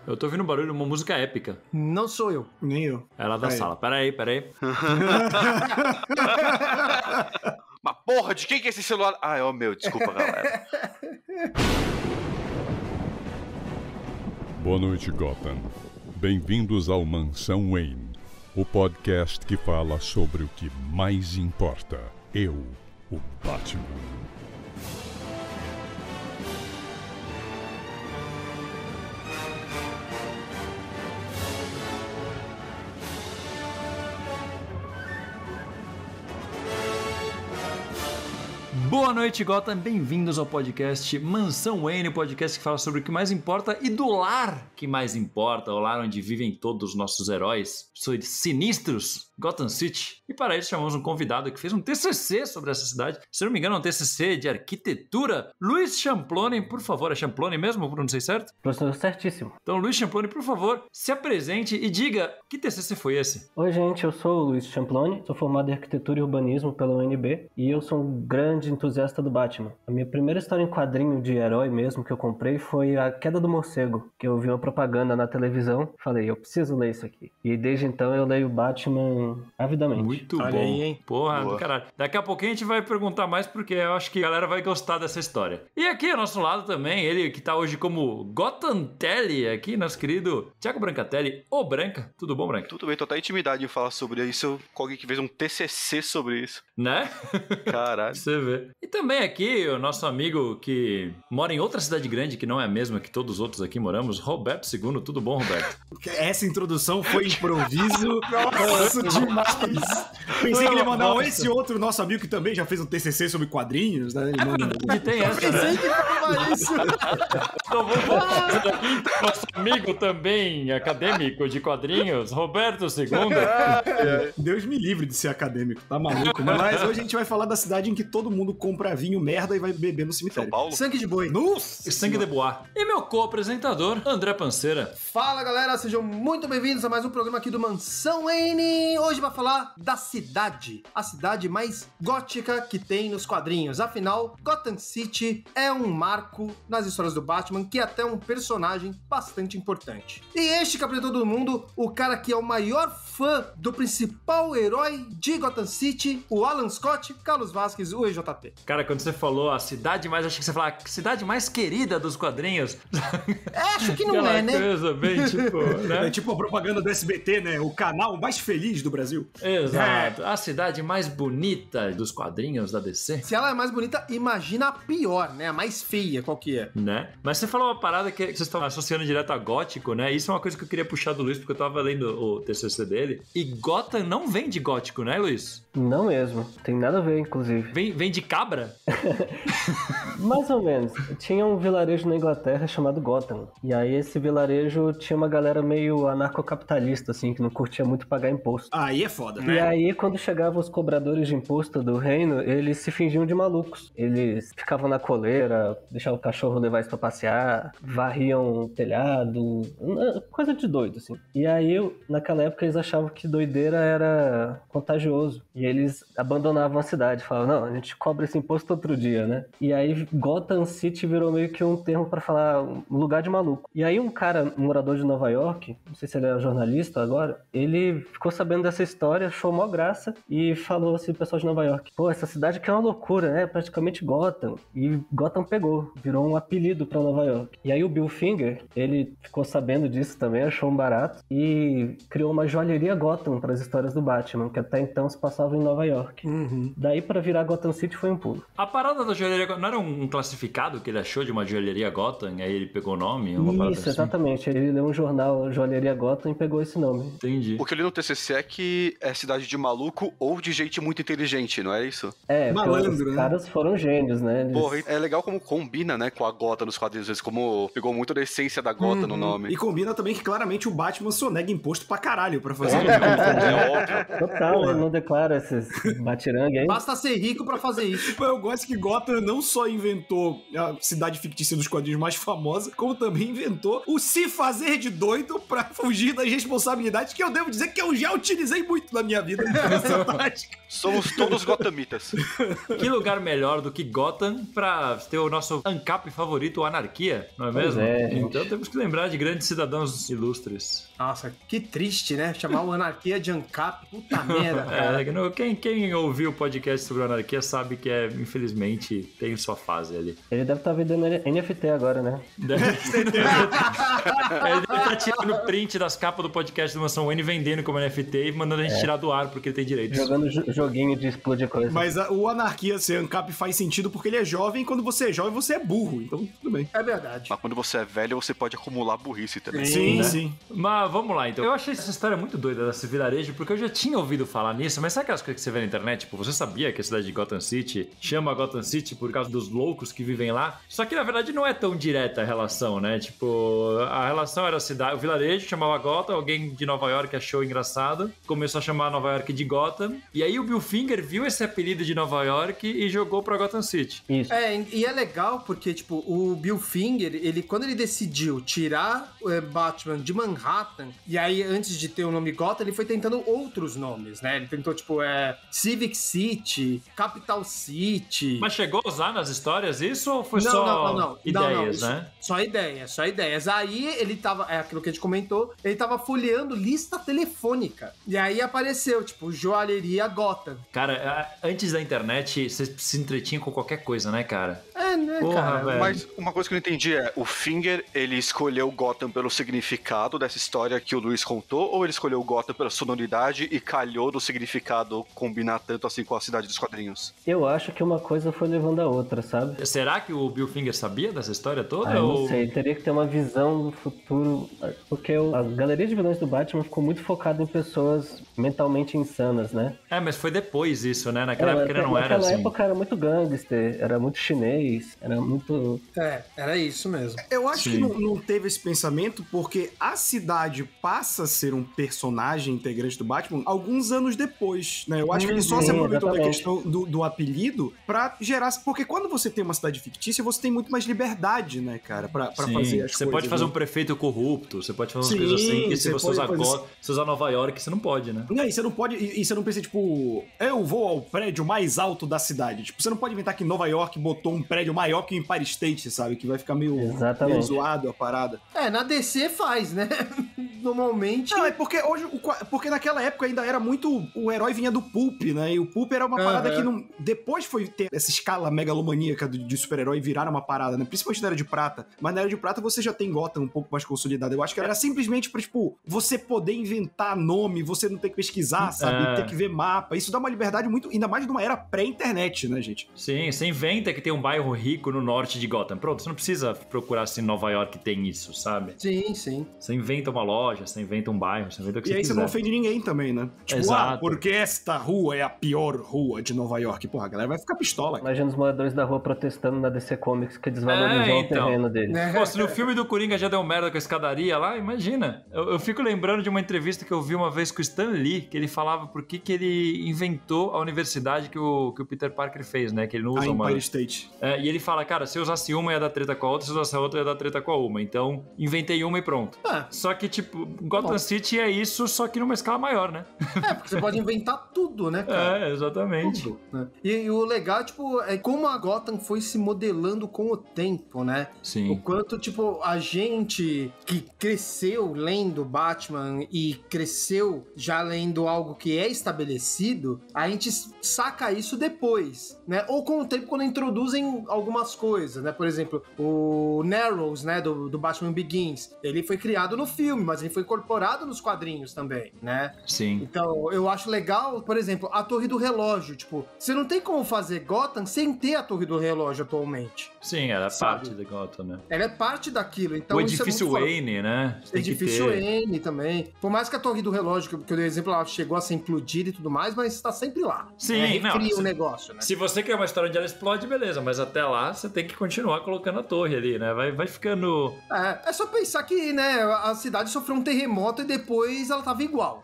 Eu tô ouvindo barulho de uma música épica. Não sou eu. Nem eu. É lá da sala. Peraí. Mas porra, de quem que é esse celular? Ah, é o meu, desculpa, galera. Boa noite, Gotham. Bem-vindos ao Mansão Wayne, o podcast que fala sobre o que mais importa. Eu, o Batman. Boa noite, Gotham. Bem-vindos ao podcast Mansão Wayne, o podcast que fala sobre o que mais importa e do lar que mais importa, o lar onde vivem todos os nossos heróis, sinistros, Gotham City. E para isso chamamos um convidado que fez um TCC sobre essa cidade. Se não me engano, é um TCC de arquitetura. Luiz Champlone, por favor. É Champlone mesmo? Não sei certo? Professor, certíssimo. Então, Luiz Champlone, por favor, se apresente e diga que TCC foi esse. Oi, gente. Eu sou o Luiz Champlone. Sou formado em arquitetura e urbanismo pela UNB. E eu sou um grande entusiasta do Batman. A minha primeira história em quadrinho de herói mesmo que eu comprei foi A Queda do Morcego, que eu vi uma propaganda na televisão. Falei, eu preciso ler isso aqui. E desde então eu leio Batman avidamente. Muito Olha bom. aí, hein? Porra, Boa. do caralho. Daqui a pouquinho a gente vai perguntar mais porque eu acho que a galera vai gostar dessa história. E aqui ao nosso lado também, ele que tá hoje como Gotham Telly, aqui, nosso querido Thiago Brancatelli. Ô, Branca. Tudo bom, Branca? Tudo bem, tô até intimidado em falar sobre isso com alguém que fez um TCC sobre isso. Né? Caralho. Você vê. E também aqui o nosso amigo que mora em outra cidade grande, que não é a mesma que todos os outros aqui moramos, Roberto II. Tudo bom, Roberto? Essa introdução foi improviso. Nossa, demais. Pensei que ele ia mandar esse outro nosso amigo que também já fez um TCC sobre quadrinhos, né? Ele manda... E tem essa, né? Pensei que falava isso. Então vamos falar aqui com nosso amigo também acadêmico de quadrinhos, Roberto II. Deus me livre de ser acadêmico, tá maluco? Mas hoje a gente vai falar da cidade em que todo mundo compra vinho merda e vai beber no São cemitério. Paulo? Sangue de boi. Nossa! E sangue de bois. E meu co-apresentador, André Panceira. Fala, galera. Sejam muito bem-vindos a mais um programa aqui do Mansão Wayne. Hoje vai falar da cidade. A cidade mais gótica que tem nos quadrinhos. Afinal, Gotham City é um marco nas histórias do Batman, que é até um personagem bastante importante. E este que apresentou todo mundo, o cara que é o maior fã do principal herói de Gotham City, o Alan Scott, Carlos Vasquez, o EJT. Cara, quando você falou a cidade mais, achei que você ia falar a cidade mais querida dos quadrinhos. Acho que não Aquela é, né? coisa bem, tipo, né? É tipo a propaganda do SBT, né? O canal mais feliz do Brasil. Exato. A cidade mais bonita dos quadrinhos da DC. Se ela é mais bonita, imagina a pior, né? A mais feia, qual que é? Né? Mas você falou uma parada que vocês estão associando direto a gótico, né? Isso é uma coisa que eu queria puxar do Luiz, porque eu tava lendo o TCC dele. E Gotham não vem de gótico, né, Luiz? Não mesmo. Tem nada a ver, inclusive. Vem de cabra? Mais ou menos. Tinha um vilarejo na Inglaterra chamado Gotham. E aí esse vilarejo tinha uma galera meio anarcocapitalista, assim, que não curtia muito pagar imposto. Aí é foda, E né? aí, quando chegavam os cobradores de imposto do reino, eles se fingiam de malucos. Eles ficavam na coleira, deixavam o cachorro levar isso pra passear, varriam o telhado, coisa de doido, assim. E aí, naquela época, eles achavam que doideira era contagioso. E eles abandonavam a cidade, falavam, não, a gente cobra esse imposto outro dia, né? E aí, Gotham City virou meio que um termo pra falar um lugar de maluco. E aí, um cara, um morador de Nova York, não sei se ele é jornalista agora, ele ficou sabendo dessa história, achou mó graça e falou assim pro pessoal de Nova York, pô, essa cidade aqui é uma loucura, né? Praticamente Gotham. E Gotham pegou, virou um apelido pra Nova York. E aí o Bill Finger, ele ficou sabendo disso também, achou um barato e criou uma joalheria Gotham para as histórias do Batman, que até então se passava em Nova York. Daí pra virar Gotham City foi um pulo. A parada da joalheria Gotham não era um classificado que ele achou de uma joalheria Gotham, aí ele pegou o nome? Uma parada Isso, assim? exatamente. Ele leu um jornal, Joalheria Gotham, e pegou esse nome. Entendi. O que eu li no TCC é que é cidade de maluco ou de gente muito inteligente, não é isso? É, Malandro, porque os né? caras foram gênios, né? Eles... Porra, é legal como combina, né, com a Gotham nos quadrinhos, às vezes, como pegou muito da essência da Gotham no nome. E combina também que claramente o Batman sonega imposto pra caralho pra fazer. É óbvio. Total, ele não declara esses batirangue aí. Basta ser rico pra fazer isso. Eu gosto que Gotham não só inventou a cidade fictícia dos quadrinhos mais famosa, como também inventou o se fazer de doido pra fugir das responsabilidades, que eu devo dizer que eu já utilizei usei muito na minha vida. Somos todos gotamitas. Que lugar melhor do que Gotham pra ter o nosso ANCAP favorito, o Anarquia, não é Pois mesmo? é, gente. Então temos que lembrar de grandes cidadãos ilustres. Nossa, que triste, né? Chamar o Anarquia de ANCAP. Puta merda, cara. Quem ouviu o podcast sobre a Anarquia sabe que infelizmente, tem sua fase ali. Ele deve estar vendendo NFT agora, né? Ele deve estar tirando print das capas do podcast do Mansão Wayne, vendendo como NFT e mandando a gente tirar do ar porque ele tem direitos. Jogando joguinho de explodir coisa. Mas o Anarquia ser ANCAP faz sentido porque ele é jovem e quando você é jovem você é burro. Então, tudo bem. É verdade. Mas quando você é velho, você pode acumular burrice também. Sim, né? sim. Mas vamos lá, então. Eu achei essa história muito doida desse vilarejo, porque eu já tinha ouvido falar nisso, mas sabe aquelas coisas que você vê na internet? Tipo, você sabia que a cidade de Gotham City chama Gotham City por causa dos loucos que vivem lá? Só que, na verdade, não é tão direta a relação, né? Tipo, a relação era a cidade, o vilarejo chamava Gotham, alguém de Nova York achou engraçado, começou a chamar Nova York de Gotham, e aí o Bill Finger viu esse apelido de Nova York e jogou pra Gotham City. Isso. E é legal porque, tipo, o Bill Finger, quando ele decidiu tirar o Batman de Manhattan, e aí, antes de ter o nome Gotham, ele foi tentando outros nomes, né? Ele tentou, tipo, Civic City, Capital City... Mas chegou a usar nas histórias isso ou foi Não. ideias, Não, né? Só ideias. Aí ele tava, aquilo que a gente comentou, ele tava folheando lista telefônica. E aí apareceu, tipo, joalheria Gotham. Cara, antes da internet, você se entretinha com qualquer coisa, né, cara? É, né, Porra, cara? velho. Mas uma coisa que eu não entendi é, o Finger, ele escolheu Gotham pelo significado dessa história que o Luiz contou, ou ele escolheu Gotham pela sonoridade e calhou do significado combinar tanto assim com a cidade dos quadrinhos? Eu acho que uma coisa foi levando a outra, sabe? Será que o Bill Finger sabia dessa história toda? Eu ou... não sei, teria que ter uma visão do futuro, porque a galeria de vilões do Batman ficou muito focada em pessoas mentalmente insanas, né? Mas foi depois isso, né? Naquela época ele não era assim. Naquela época era muito gangster, era muito chinês, era muito... Era isso mesmo. Eu acho que não teve esse pensamento porque a cidade passa a ser um personagem integrante do Batman alguns anos depois, né? Eu acho que ele só se aproveitou da questão do apelido pra gerar... Porque quando você tem uma cidade fictícia, você tem muito mais liberdade, né, cara? Pra fazer as coisas. Você pode fazer um prefeito corrupto, você pode fazer umas coisas assim que se você usar Nova York, você não pode, né? E você não pode... E você não pensa, tipo... Eu vou ao prédio mais alto da cidade. Tipo, você não pode inventar que Nova York botou um prédio maior que o Empire State, sabe? Que vai ficar meio zoado a parada. Na DC faz, né? Normalmente... Não, é porque hoje... Porque naquela época ainda era muito... O herói vinha do Pulp, né? E o Pulp era uma parada que não... Depois foi ter essa escala megalomaníaca de super-herói virar uma parada, né? Principalmente na Era de Prata. Mas na Era de Prata você já tem Gotham um pouco mais consolidada. Eu acho que era simplesmente pra, tipo, você poder inventar nome, você não ter que pesquisar, sabe? Ter que ver mapa. Isso dá uma liberdade muito... Ainda mais numa era pré-internet, né, gente? Sim, você inventa que tem um bairro rico no norte de Gotham. Pronto, você não precisa procurar se em Nova York tem isso, sabe? Sim. Você inventa uma loja, você inventa um bairro, você inventa o que E você aí quiser. você não ofende ninguém também, né? Tipo, Exato. Porque esta rua é a pior rua de Nova York. Porra, a galera vai ficar pistola. Imagina os moradores da rua protestando na DC Comics que desvalorizam o terreno deles. Pô, se no filme do Coringa já deu merda com a escadaria lá, imagina. Eu fico lembrando de uma entrevista que eu vi uma vez com o Stan Lee, que ele falava por que ele inventou a universidade que o Peter Parker fez, né? Que ele não usa uma... Empire State. E ele fala, cara, se eu usasse uma ia dar treta com a outra, se eu usasse a outra ia dar treta com a uma. Então, inventei uma e pronto. Só que, tipo, Gotham City é isso, só que numa escala maior, né? Porque você pode inventar tudo, né, cara? Exatamente. Tudo, né? E o legal, tipo, é como a Gotham foi se modelando com o tempo, né? Sim. O quanto, tipo, a gente que cresceu lendo Batman e cresceu já lendo algo que é estabelecido, a gente saca isso depois, né? Ou com o tempo quando introduzem algumas coisas, né? Por exemplo, o Narrows, né, do Batman Begins, ele foi criado no filme, mas ele foi incorporado nos quadrinhos também, né? Sim. Então, eu acho legal, por exemplo, a Torre do Relógio, tipo, você não tem como fazer Gotham sem ter a Torre do Relógio atualmente. Sim, era Sabe? parte da Gotham, né? Ela é parte daquilo, então O isso edifício é muito Wayne, né? Você tem que Edifício ter. Wayne também. Por mais que a Torre do Relógio, que eu dei exemplo, ela chegou a ser implodida e tudo mais, mas está sempre lá. Sim, não, recria o se- negócio, né? Se você quer uma história onde ela explode, beleza, mas até lá você tem que continuar colocando a torre ali, né? Vai ficando. É só pensar que, né, a cidade sofreu um terremoto e depois ela tava igual.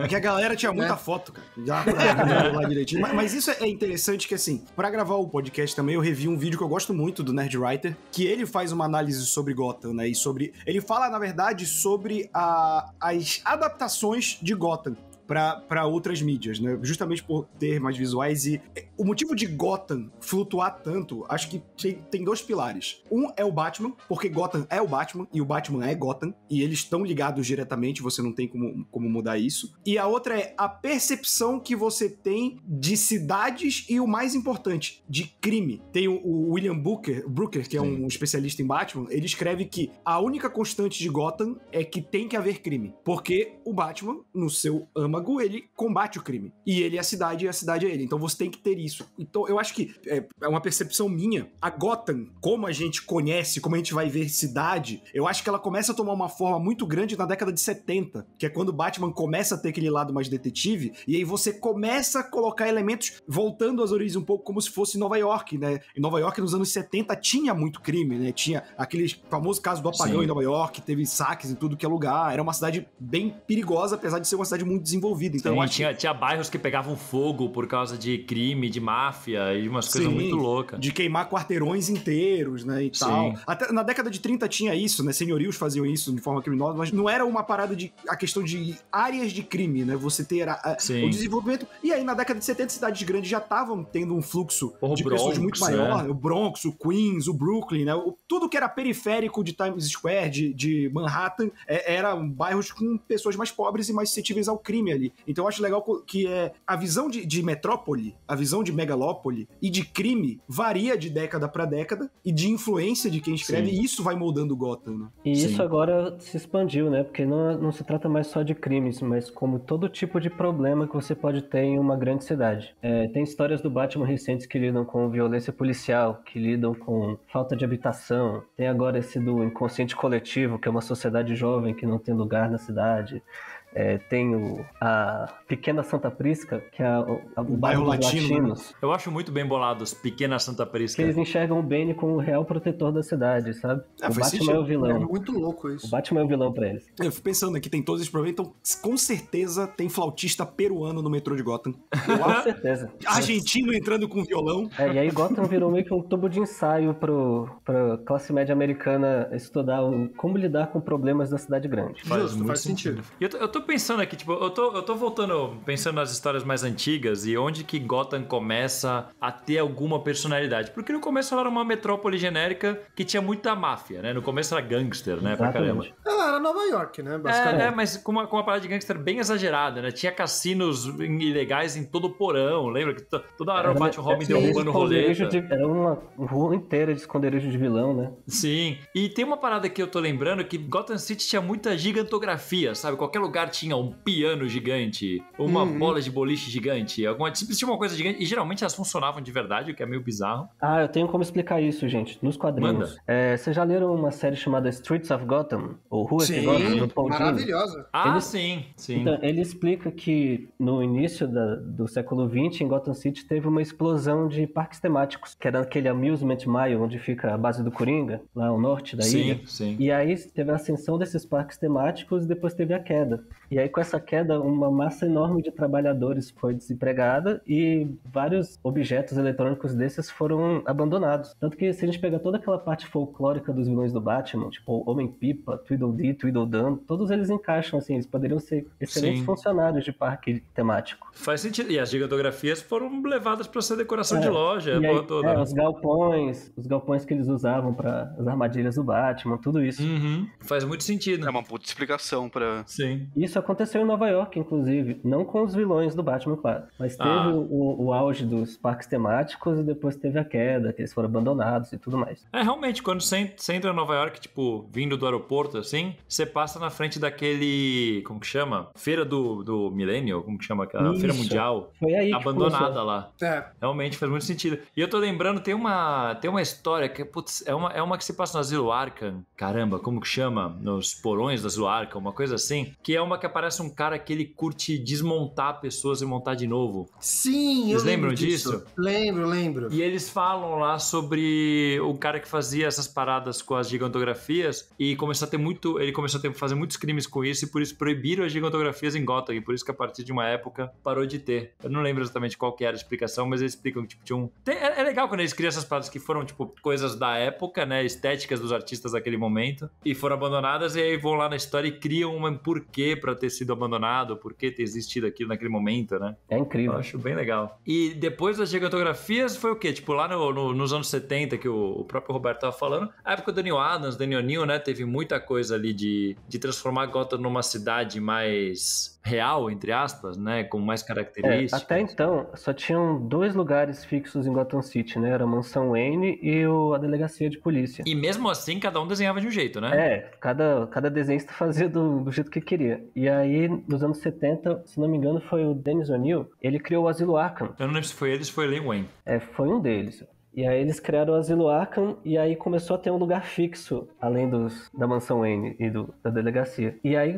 É que a galera tinha muita foto, cara. Já pra lá direitinho. Mas isso é interessante que, assim, pra gravar o podcast também, eu revi um vídeo que eu gosto muito do Nerdwriter, que ele faz uma análise sobre Gotham, né? E sobre... Ele fala, na verdade, sobre as adaptações de Gotham pra outras mídias, né? Justamente por ter mais visuais e... O motivo de Gotham flutuar tanto, acho que tem dois pilares. Um é o Batman, porque Gotham é o Batman, e o Batman é Gotham, e eles estão ligados diretamente, você não tem como mudar isso. E a outra é a percepção que você tem de cidades e, o mais importante, de crime. Tem o William Brooker, que é um especialista em Batman, ele escreve que a única constante de Gotham é que tem que haver crime. Porque o Batman, no seu âmago, ele combate o crime. E ele é a cidade, e a cidade é ele. Então você tem que ter isso. Então eu acho que é uma percepção minha. A Gotham, como a gente conhece, como a gente vai ver cidade, eu acho que ela começa a tomar uma forma muito grande na década de 70, que é quando o Batman começa a ter aquele lado mais detetive, e aí você começa a colocar elementos voltando às origens um pouco como se fosse Nova York, né? Em Nova York, nos anos 70, tinha muito crime, né? Tinha aquele famoso caso do apagão em Nova York, teve saques em tudo que é lugar, era uma cidade bem perigosa, apesar de ser uma cidade muito desenvolvida. Então, tinha bairros que pegavam fogo por causa de crime, de máfia e umas coisas muito loucas. De queimar quarteirões inteiros, né, e tal. Até na década de 30 tinha isso, né? Senhorios faziam isso de forma criminosa, mas não era uma parada a questão de áreas de crime, né? Você ter o desenvolvimento. E aí, na década de 70, cidades grandes já estavam tendo um fluxo de pessoas muito maior. O Bronx, o Queens, o Brooklyn, né? Tudo que era periférico de Times Square, de Manhattan, eram bairros com pessoas mais pobres e mais suscetíveis ao crime ali. Então eu acho legal que a visão de metrópole, a visão de megalópole e de crime varia de década pra década e de influência de quem escreve, e isso vai moldando Gotham, né? E isso agora se expandiu, né? Porque não se trata mais só de crimes, mas como todo tipo de problema que você pode ter em uma grande cidade. Tem histórias do Batman recentes que lidam com violência policial, que lidam com falta de habitação. Tem agora esse do inconsciente coletivo, que é uma sociedade jovem que não tem lugar na cidade. Tem a Pequena Santa Prisca, que é o bairro dos latinos. Eu acho muito bem bolados, Pequena Santa Prisca. Que eles enxergam o Bane como o real protetor da cidade, sabe? O Batman é o vilão. É muito louco isso. O Batman é o vilão pra eles. Eu fico pensando aqui, tem todos esses problemas, então com certeza tem flautista peruano no metrô de Gotham. Com certeza. Argentino entrando com violão. E aí Gotham virou meio que um tubo de ensaio pra classe média americana estudar como lidar com problemas da cidade grande. Faz sentido. Eu tô pensando aqui, tipo, eu tô voltando, pensando nas histórias mais antigas e onde que Gotham começa a ter alguma personalidade. Porque no começo ela era uma metrópole genérica que tinha muita máfia, né? No começo era gangster, né? Pra caramba. Ela era Nova York, né? Basicamente. Mas com uma parada de gangster bem exagerada, né? Tinha cassinos ilegais em todo o porão, lembra? Que toda hora o Batman Robin derrubando roleta. Era uma rua inteira de esconderijo de vilão, né? Sim. E tem uma parada que eu tô lembrando que Gotham City tinha muita gigantografia, sabe? Qualquer lugar tinha um piano gigante, uma bola de boliche gigante, sempre tinha uma coisa gigante, e geralmente elas funcionavam de verdade, o que é meio bizarro. Eu tenho como explicar isso, gente, nos quadrinhos. Vocês já leram uma série chamada Streets of Gotham? Ou Ruas de Gotham, do Paul Dini? Maravilhosa. Sim. Então, ele explica que no início do século XX, em Gotham City, teve uma explosão de parques temáticos, que era aquele Amusement Mile, onde fica a base do Coringa, lá ao norte da ilha. Sim. E aí teve a ascensão desses parques temáticos e depois teve a queda. E aí, com essa queda, uma massa enorme de trabalhadores foi desempregada e vários objetos eletrônicos desses foram abandonados. Tanto que, se a gente pegar toda aquela parte folclórica dos vilões do Batman, tipo Homem-Pipa, Tweedledee, Tweedledum, todos eles encaixam, assim, eles poderiam ser excelentes funcionários de parque temático. Faz sentido. E as gigantografias foram levadas para ser decoração de loja, a porra toda. Os galpões que eles usavam para as armadilhas do Batman, tudo isso. Faz muito sentido. É uma puta explicação pra... Sim. Isso aconteceu em Nova York, inclusive. Não com os vilões do Batman, claro. Mas teve o auge dos parques temáticos e depois teve a queda, que eles foram abandonados e tudo mais. Realmente, quando você entra em Nova York, tipo, vindo do aeroporto, assim, você passa na frente daquele... Como que chama? Feira do Millennium? Como que chama aquela? Feira Mundial. Foi aí abandonada lá. Realmente faz muito sentido. E eu tô lembrando, tem uma história que, putz, é uma que se passa no Asilo Arkham. Caramba, como que chama? Nos porões do Asilo Arkham, uma coisa assim. Que é uma que aparece um cara que ele curte desmontar pessoas e montar de novo. Sim, Vocês lembram disso? Lembro. E eles falam lá sobre o cara que fazia essas paradas com as gigantografias e ele começou a fazer muitos crimes com isso e por isso proibiram as gigantografias em Gotham e por isso que a partir de uma época parou de ter. Eu não lembro exatamente qual que era a explicação, mas eles explicam que tipo, é legal quando eles criam essas paradas que foram tipo coisas da época, né, estéticas dos artistas daquele momento e foram abandonadas e aí vão lá na história e criam um porquê pra pra ter sido abandonado, por que ter existido aquilo naquele momento, né? É incrível. Eu acho bem legal. E depois das gigantografias foi o quê? Tipo, lá nos anos 70, que o próprio Roberto tava falando, a época do Daniel Adams, Daniel O'Neill, né? Teve muita coisa ali de transformar Gotham numa cidade mais real, entre aspas, né? Com mais características. Até então, só tinham 2 lugares fixos em Gotham City, né? Era a Mansão Wayne e a delegacia de polícia. E mesmo assim, cada um desenhava de um jeito, né? Cada desenhista fazia do jeito que queria. E aí, nos anos 70, se não me engano, foi o Dennis O'Neill, ele criou o Asilo Arkham. Eu não lembro se foi ele ou se foi Len Wayne. Foi um deles. E aí eles criaram o Asilo Arkham e aí começou a ter um lugar fixo, além da Mansão Wayne e da delegacia. E aí,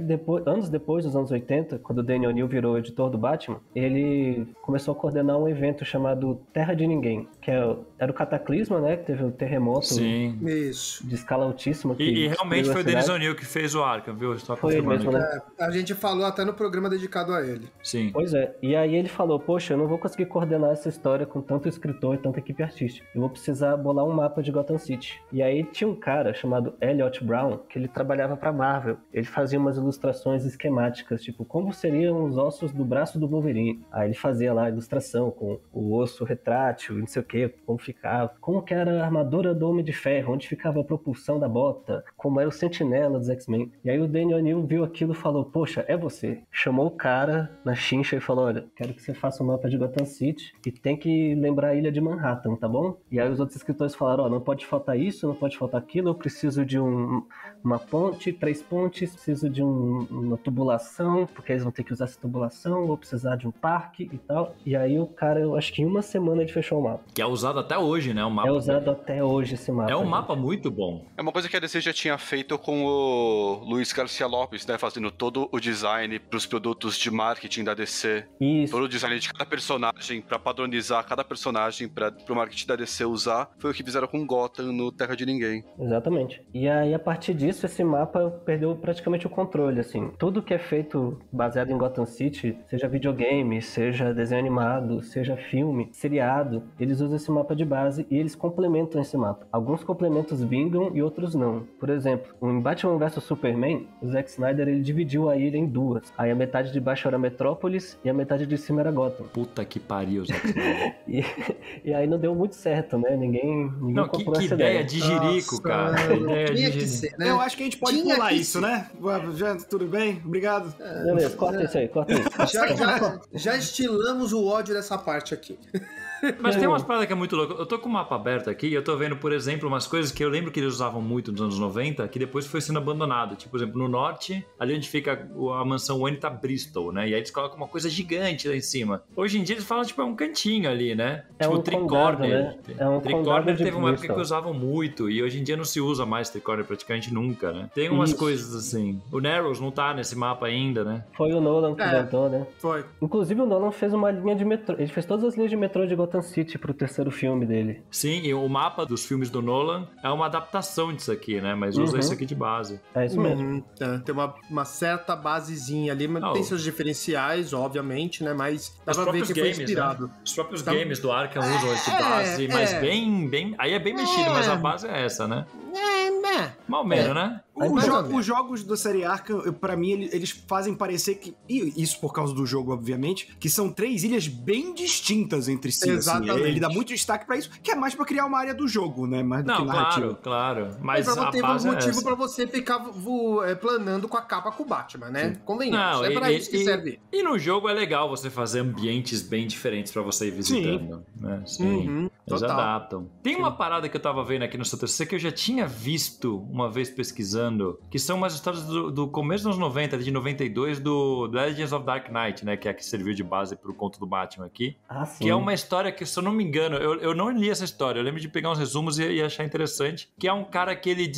anos depois, nos anos 80, quando o Daniel O'Neill virou editor do Batman, ele começou a coordenar um evento chamado Terra de Ninguém, que era o Cataclisma, né? Que teve um terremoto Isso. de escala altíssima. E realmente foi o Dennis O'Neill que fez o Arkham, viu? Só foi ele mesmo, né? A gente falou até no programa dedicado a ele. Sim. Pois é. E aí ele falou, poxa, eu não vou conseguir coordenar essa história com tanto escritor e tanta equipe artística. Eu vou precisar bolar um mapa de Gotham City. E aí tinha um cara chamado Elliot Brown, que ele trabalhava pra Marvel. Ele fazia umas ilustrações esquemáticas, tipo, como seriam os ossos do braço do Wolverine. Aí ele fazia lá a ilustração com o osso retrátil, não sei o que, como ficava. Como que era a armadura do Homem de Ferro, onde ficava a propulsão da bota, como era o Sentinela dos X-Men. E aí o Daniel O'Neill viu aquilo e falou, poxa, é você. Chamou o cara na chincha e falou, olha, quero que você faça um mapa de Gotham City e tem que lembrar a ilha de Manhattan, tá bom? E aí os outros escritores falaram, não pode faltar isso, não pode faltar aquilo, eu preciso de uma ponte, 3 pontes, preciso de uma tubulação, porque eles vão ter que usar essa tubulação, vou precisar de um parque e tal. E aí o cara, eu acho que em uma semana ele fechou o mapa. Que é usado até hoje, né? O mapa é usado até hoje esse mapa. É um mapa muito bom. É uma coisa que a DC já tinha feito com o Luiz Garcia Lopes, né? Fazendo todo o design pros produtos de marketing da DC. Isso. Todo o design de cada personagem, pra padronizar cada personagem pro marketing da DC usar, foi o que fizeram com Gotham no Terra de Ninguém. Exatamente. E aí, a partir disso, esse mapa perdeu praticamente o controle, assim. Tudo que é feito baseado em Gotham City, seja videogame, seja desenho animado, seja filme, seriado, eles usam esse mapa de base e eles complementam esse mapa. Alguns complementos vingam e outros não. Por exemplo, em Batman vs Superman, o Zack Snyder, ele dividiu a ilha em 2. Aí a metade de baixo era Metrópolis e a metade de cima era Gotham. Puta que pariu, Zack Snyder. E aí não deu muito certo, né? Ninguém não, comprou que essa ideia de jirico, cara. Tinha que ser, né? Eu acho que a gente pode Tinha pular que isso, ser. né? Já, tudo bem? Obrigado. Beleza, corta isso aí, corta isso. Já estilamos o ódio dessa parte aqui. Mas tem umas paradas que é muito louco. Eu tô com o mapa aberto aqui e eu tô vendo, por exemplo, umas coisas que eu lembro que eles usavam muito nos anos 90, que depois foi sendo abandonado. Tipo, por exemplo, no norte, ali onde fica a mansão Wayne tá Bristol, né? E aí eles colocam uma coisa gigante lá em cima. Hoje em dia eles falam, tipo, é um cantinho ali, né? É tipo, um tricorner. né? É um Tricorner teve uma época Bristol. que usavam muito e hoje em dia não se usa mais tricorner praticamente nunca, né? Tem umas Isso. coisas assim. O Narrows não tá nesse mapa ainda, né? Foi o Nolan que inventou, né? Foi. Inclusive o Nolan fez uma linha de metrô. Ele fez todas as linhas de metrô de Gotham City pro terceiro filme dele. Sim, e o mapa dos filmes do Nolan é uma adaptação disso aqui, né? Mas usa isso aqui de base. É isso mesmo. Tem uma certa basezinha ali, mas Não. tem seus diferenciais, obviamente, né? Mas dá Os pra ver próprios que foi games, inspirado. né? Os próprios Tá- games do Arkham usam esse base, mas bem... Aí é bem mexido, mas a base é essa, né? Mal menos, né? Os jogos da série Arkham, pra mim, eles fazem parecer que, e isso por causa do jogo, obviamente, que são 3 ilhas bem distintas entre si. Assim. Exatamente. Ele dá muito destaque pra isso, que é mais pra criar uma área do jogo, né? Mais do que Não, narrativa. claro. Mas Mas a ter um base é motivo essa. pra você ficar planando com a capa com o Batman, né? Convenhamos. Não, É pra isso que serve. E no jogo é legal você fazer ambientes bem diferentes pra você ir visitando. Né? Sim. Eles total. adaptam. Tem uma parada que eu tava vendo aqui no CTC que eu já tinha visto uma vez pesquisando, que são umas histórias do começo dos anos 90, de 92, do Legends of Dark Knight, né? Que é a que serviu de base pro conto do Batman aqui. Ah, sim. Que é uma história que, se eu não me engano, eu não li essa história. Eu lembro de pegar uns resumos e achar interessante. Que é um cara que ele,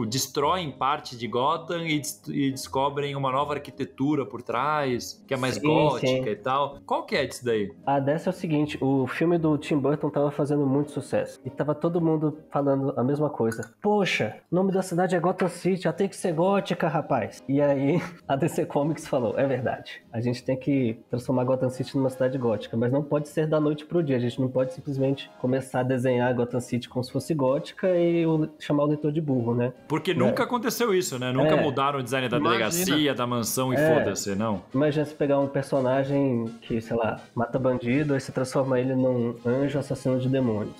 destrói em parte de Gotham e descobrem uma nova arquitetura por trás, que é mais gótica e tal. Qual que é disso daí? A dessa é o seguinte, o filme do Tim Burton tava fazendo muito sucesso. E tava todo mundo falando a mesma coisa. Poxa, o nome da cidade é Gotham City, ela tem que ser gótica, rapaz. E aí a DC Comics falou, é verdade, a gente tem que transformar Gotham City numa cidade gótica, mas não pode ser da noite pro dia, a gente não pode simplesmente começar a desenhar Gotham City como se fosse gótica e chamar o leitor de burro, né? Porque nunca aconteceu isso, né? Nunca mudaram o design da delegacia, da mansão e foda-se, não? Imagina se pegar um personagem que, sei lá, mata bandido e se transforma ele num anjo assassino de demônios.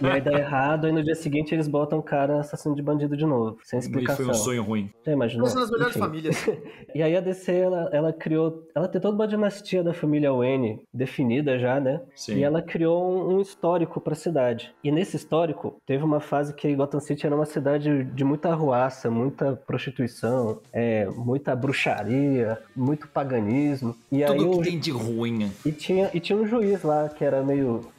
E aí dá errado, e no dia seguinte eles botam o cara assassino de bandido de novo, sem explicação. E foi um sonho ruim. Já imaginou? São as melhores famílias. E aí a DC, ela tem toda uma dinastia da família Wayne definida já, né? Sim. E ela criou um histórico pra cidade. E nesse histórico, teve uma fase que Gotham City era uma cidade de muita arruaça, muita prostituição, muita bruxaria, muito paganismo. E Tudo aí que tem de ruim. E tinha um juiz lá, que era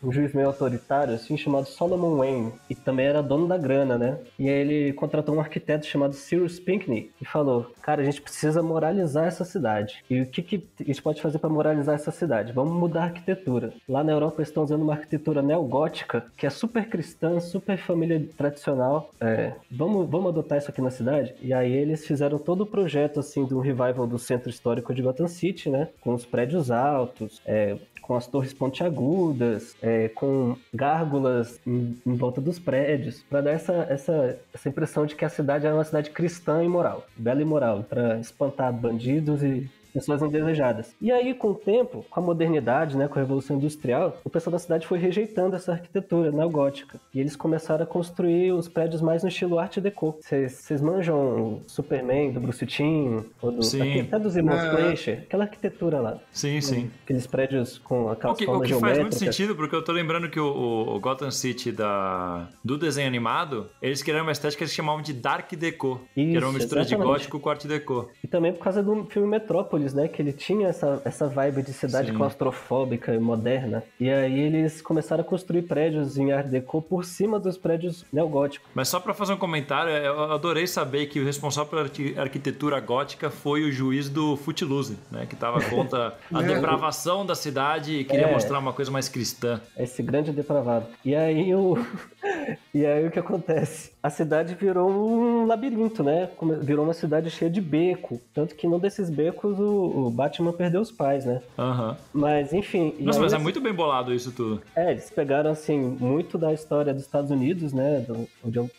um juiz meio autoritário, assim, chamado Solomon Wayne, e também era dono da grana, né? E aí ele contratou um arquiteto chamado Cyrus Pinckney e falou, cara, a gente precisa moralizar essa cidade. E o que a gente pode fazer para moralizar essa cidade? Vamos mudar a arquitetura. Lá na Europa eles estão usando uma arquitetura neogótica, que é super cristã, super família tradicional. Vamos adotar isso aqui na cidade? E aí eles fizeram todo o projeto, assim, do revival do centro histórico de Gotham City, né? Com os prédios altos, com as torres pontiagudas, com gárgulas em volta dos prédios, para dar essa impressão de que a cidade é uma cidade cristã e moral, bela e moral, para espantar bandidos e pessoas indesejadas. E aí, com o tempo, com a modernidade, né, com a Revolução Industrial, o pessoal da cidade foi rejeitando essa arquitetura neogótica. E eles começaram a construir os prédios mais no estilo Art Deco. Vocês manjam o Superman, do Bruce Timm, ou até dos irmãos Fleischer, aquela arquitetura lá. Sim, sim. Aqueles prédios com aquelas formas geométricas. O que faz muito sentido, porque eu tô lembrando que o Gotham City do desenho animado, eles criaram uma estética que eles chamavam de Dark Deco, que era uma mistura de gótico com Art Deco. E também por causa do filme Metrópolis, né, que ele tinha essa vibe de cidade claustrofóbica e moderna, e aí eles começaram a construir prédios em Art Deco por cima dos prédios neogóticos. Mas só pra fazer um comentário, eu adorei saber que o responsável pela arquitetura gótica foi o juiz do Footloose, né, que tava contra a depravação da cidade e queria mostrar uma coisa mais cristã. Esse grande depravado. E aí o que acontece? A cidade virou um labirinto, né? Virou uma cidade cheia de beco. Tanto que num desses becos o Batman perdeu os pais, né? Aham. Mas, enfim... Nossa, mas é muito bem bolado isso tudo. Eles pegaram, assim, muito da história dos Estados Unidos, né?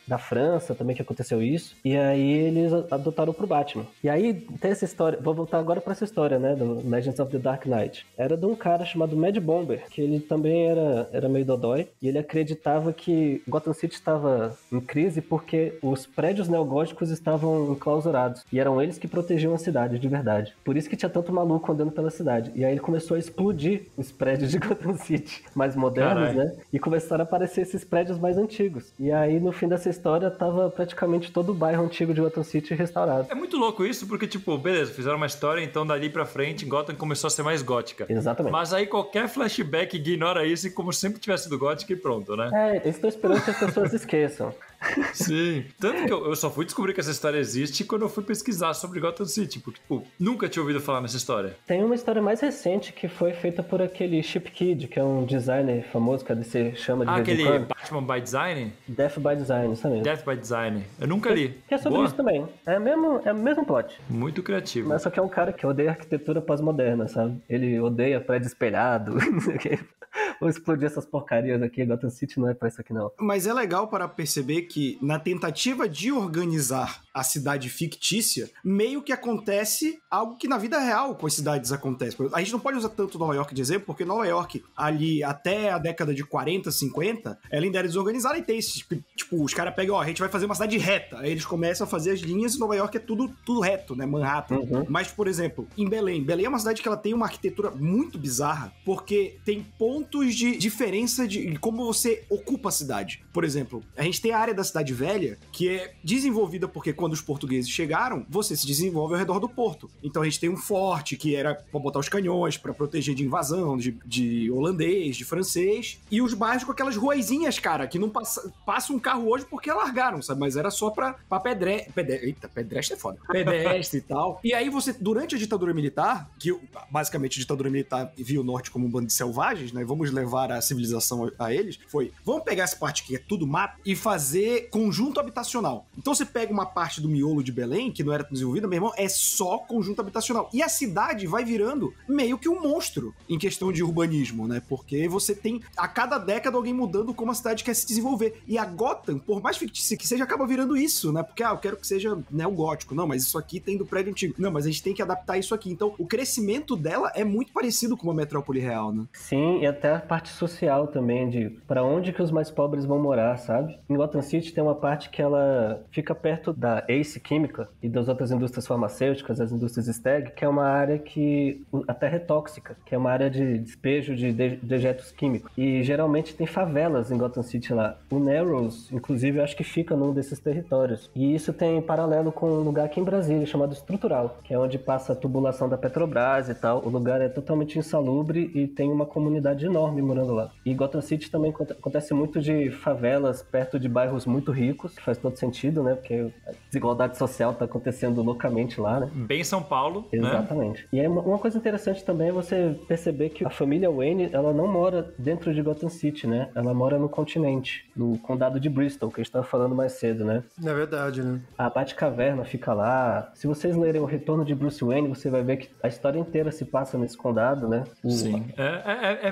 Da França também que aconteceu isso. E aí eles adotaram pro Batman. E aí tem essa história... Vou voltar agora pra essa história, né? Do Legends of the Dark Knight. Era de um cara chamado Mad Bomber, que ele também era meio dodói. E ele acreditava que Gotham City estava em crise porque os prédios neogóticos estavam enclausurados. E eram eles que protegiam a cidade, de verdade. Por isso que tinha tanto maluco andando pela cidade. E aí ele começou a explodir os prédios de Gotham City, mais modernos, né? E começaram a aparecer esses prédios mais antigos. E aí, no fim dessa história, tava praticamente todo o bairro antigo de Gotham City restaurado. É muito louco isso, porque, tipo, beleza, fizeram uma história, então dali pra frente, Gotham começou a ser mais gótica. Exatamente. Mas aí qualquer flashback ignora isso e como sempre tivesse sido gótica e pronto, né? Eles estão esperando que as pessoas esqueçam. Sim. Tanto que eu só fui descobrir que essa história existe quando eu fui pesquisar sobre Gotham City, porque, tipo, nunca tinha ouvido falar nessa história. Tem uma história mais recente que foi feita por aquele Chip Kidd, que é um designer famoso que a DC chama de vez em quando. Aquele Batman by Design? Death by Design, isso mesmo. Death by Design. Eu nunca li. Que é sobre isso também. É o mesmo plot. Muito criativo. Mas só que é um cara que odeia arquitetura pós-moderna, sabe? Ele odeia prédio espelhado, não sei o que. Vou explodir essas porcarias aqui, Gotham City não é pra isso aqui não. Mas é legal para perceber que na tentativa de organizar a cidade fictícia, meio que acontece algo que na vida real com as cidades acontece. A gente não pode usar tanto Nova York de exemplo, porque Nova York, ali até a década de 40, 50, ela ainda era desorganizada e tem esse, tipo, os caras pegam, a gente vai fazer uma cidade reta. Aí eles começam a fazer as linhas e Nova York é tudo reto, né? Manhattan. Mas, por exemplo, em Belém é uma cidade que ela tem uma arquitetura muito bizarra, porque tem pontos de diferença de como você ocupa a cidade. Por exemplo, a gente tem a área da Cidade Velha, que é desenvolvida porque quando os portugueses chegaram, você se desenvolve ao redor do porto. Então a gente tem um forte, que era pra botar os canhões, pra proteger de invasão, de holandês, de francês, e os bairros com aquelas ruazinhas, cara, que não passa um carro hoje porque largaram, sabe? Mas era só pra pedestre é foda. Pedestre e tal. E aí você, durante a ditadura militar, que basicamente a ditadura militar viu o norte como um bando de selvagens, né? Vamos levaram a civilização a eles foi, vamos pegar essa parte que é tudo mato e fazer conjunto habitacional. Então você pega uma parte do miolo de Belém, que não era desenvolvida, meu irmão, é só conjunto habitacional. E a cidade vai virando meio que um monstro em questão de urbanismo, né? Porque você tem, a cada década, alguém mudando como a cidade quer se desenvolver. E a Gotham, por mais fictícia que seja, acaba virando isso, né? Porque, eu quero que seja neogótico. Não, mas isso aqui tem do prédio antigo. Não, mas a gente tem que adaptar isso aqui. Então, o crescimento dela é muito parecido com uma metrópole real, né? Sim, e até a parte social também, de pra onde que os mais pobres vão morar, sabe? Em Gotham City tem uma parte que ela fica perto da Ace Química e das outras indústrias farmacêuticas, as indústrias Steg, que é uma área que a terra é tóxica, que é uma área de despejo de dejetos químicos. E geralmente tem favelas em Gotham City lá. O Narrows, inclusive, eu acho que fica num desses territórios. E isso tem paralelo com um lugar aqui em Brasília, chamado Estrutural, que é onde passa a tubulação da Petrobras e tal. O lugar é totalmente insalubre e tem uma comunidade enorme morando lá. E Gotham City também acontece muito de favelas perto de bairros muito ricos, que faz todo sentido, né? Porque a desigualdade social tá acontecendo loucamente lá, né? Bem São Paulo, Exatamente. Né? E aí uma coisa interessante também é você perceber que a família Wayne, ela não mora dentro de Gotham City, né? Ela mora no continente, no condado de Bristol, que a gente tava falando mais cedo, né? É verdade, né? A Batcaverna fica lá. Se vocês lerem O Retorno de Bruce Wayne, você vai ver que a história inteira se passa nesse condado, né? Sim.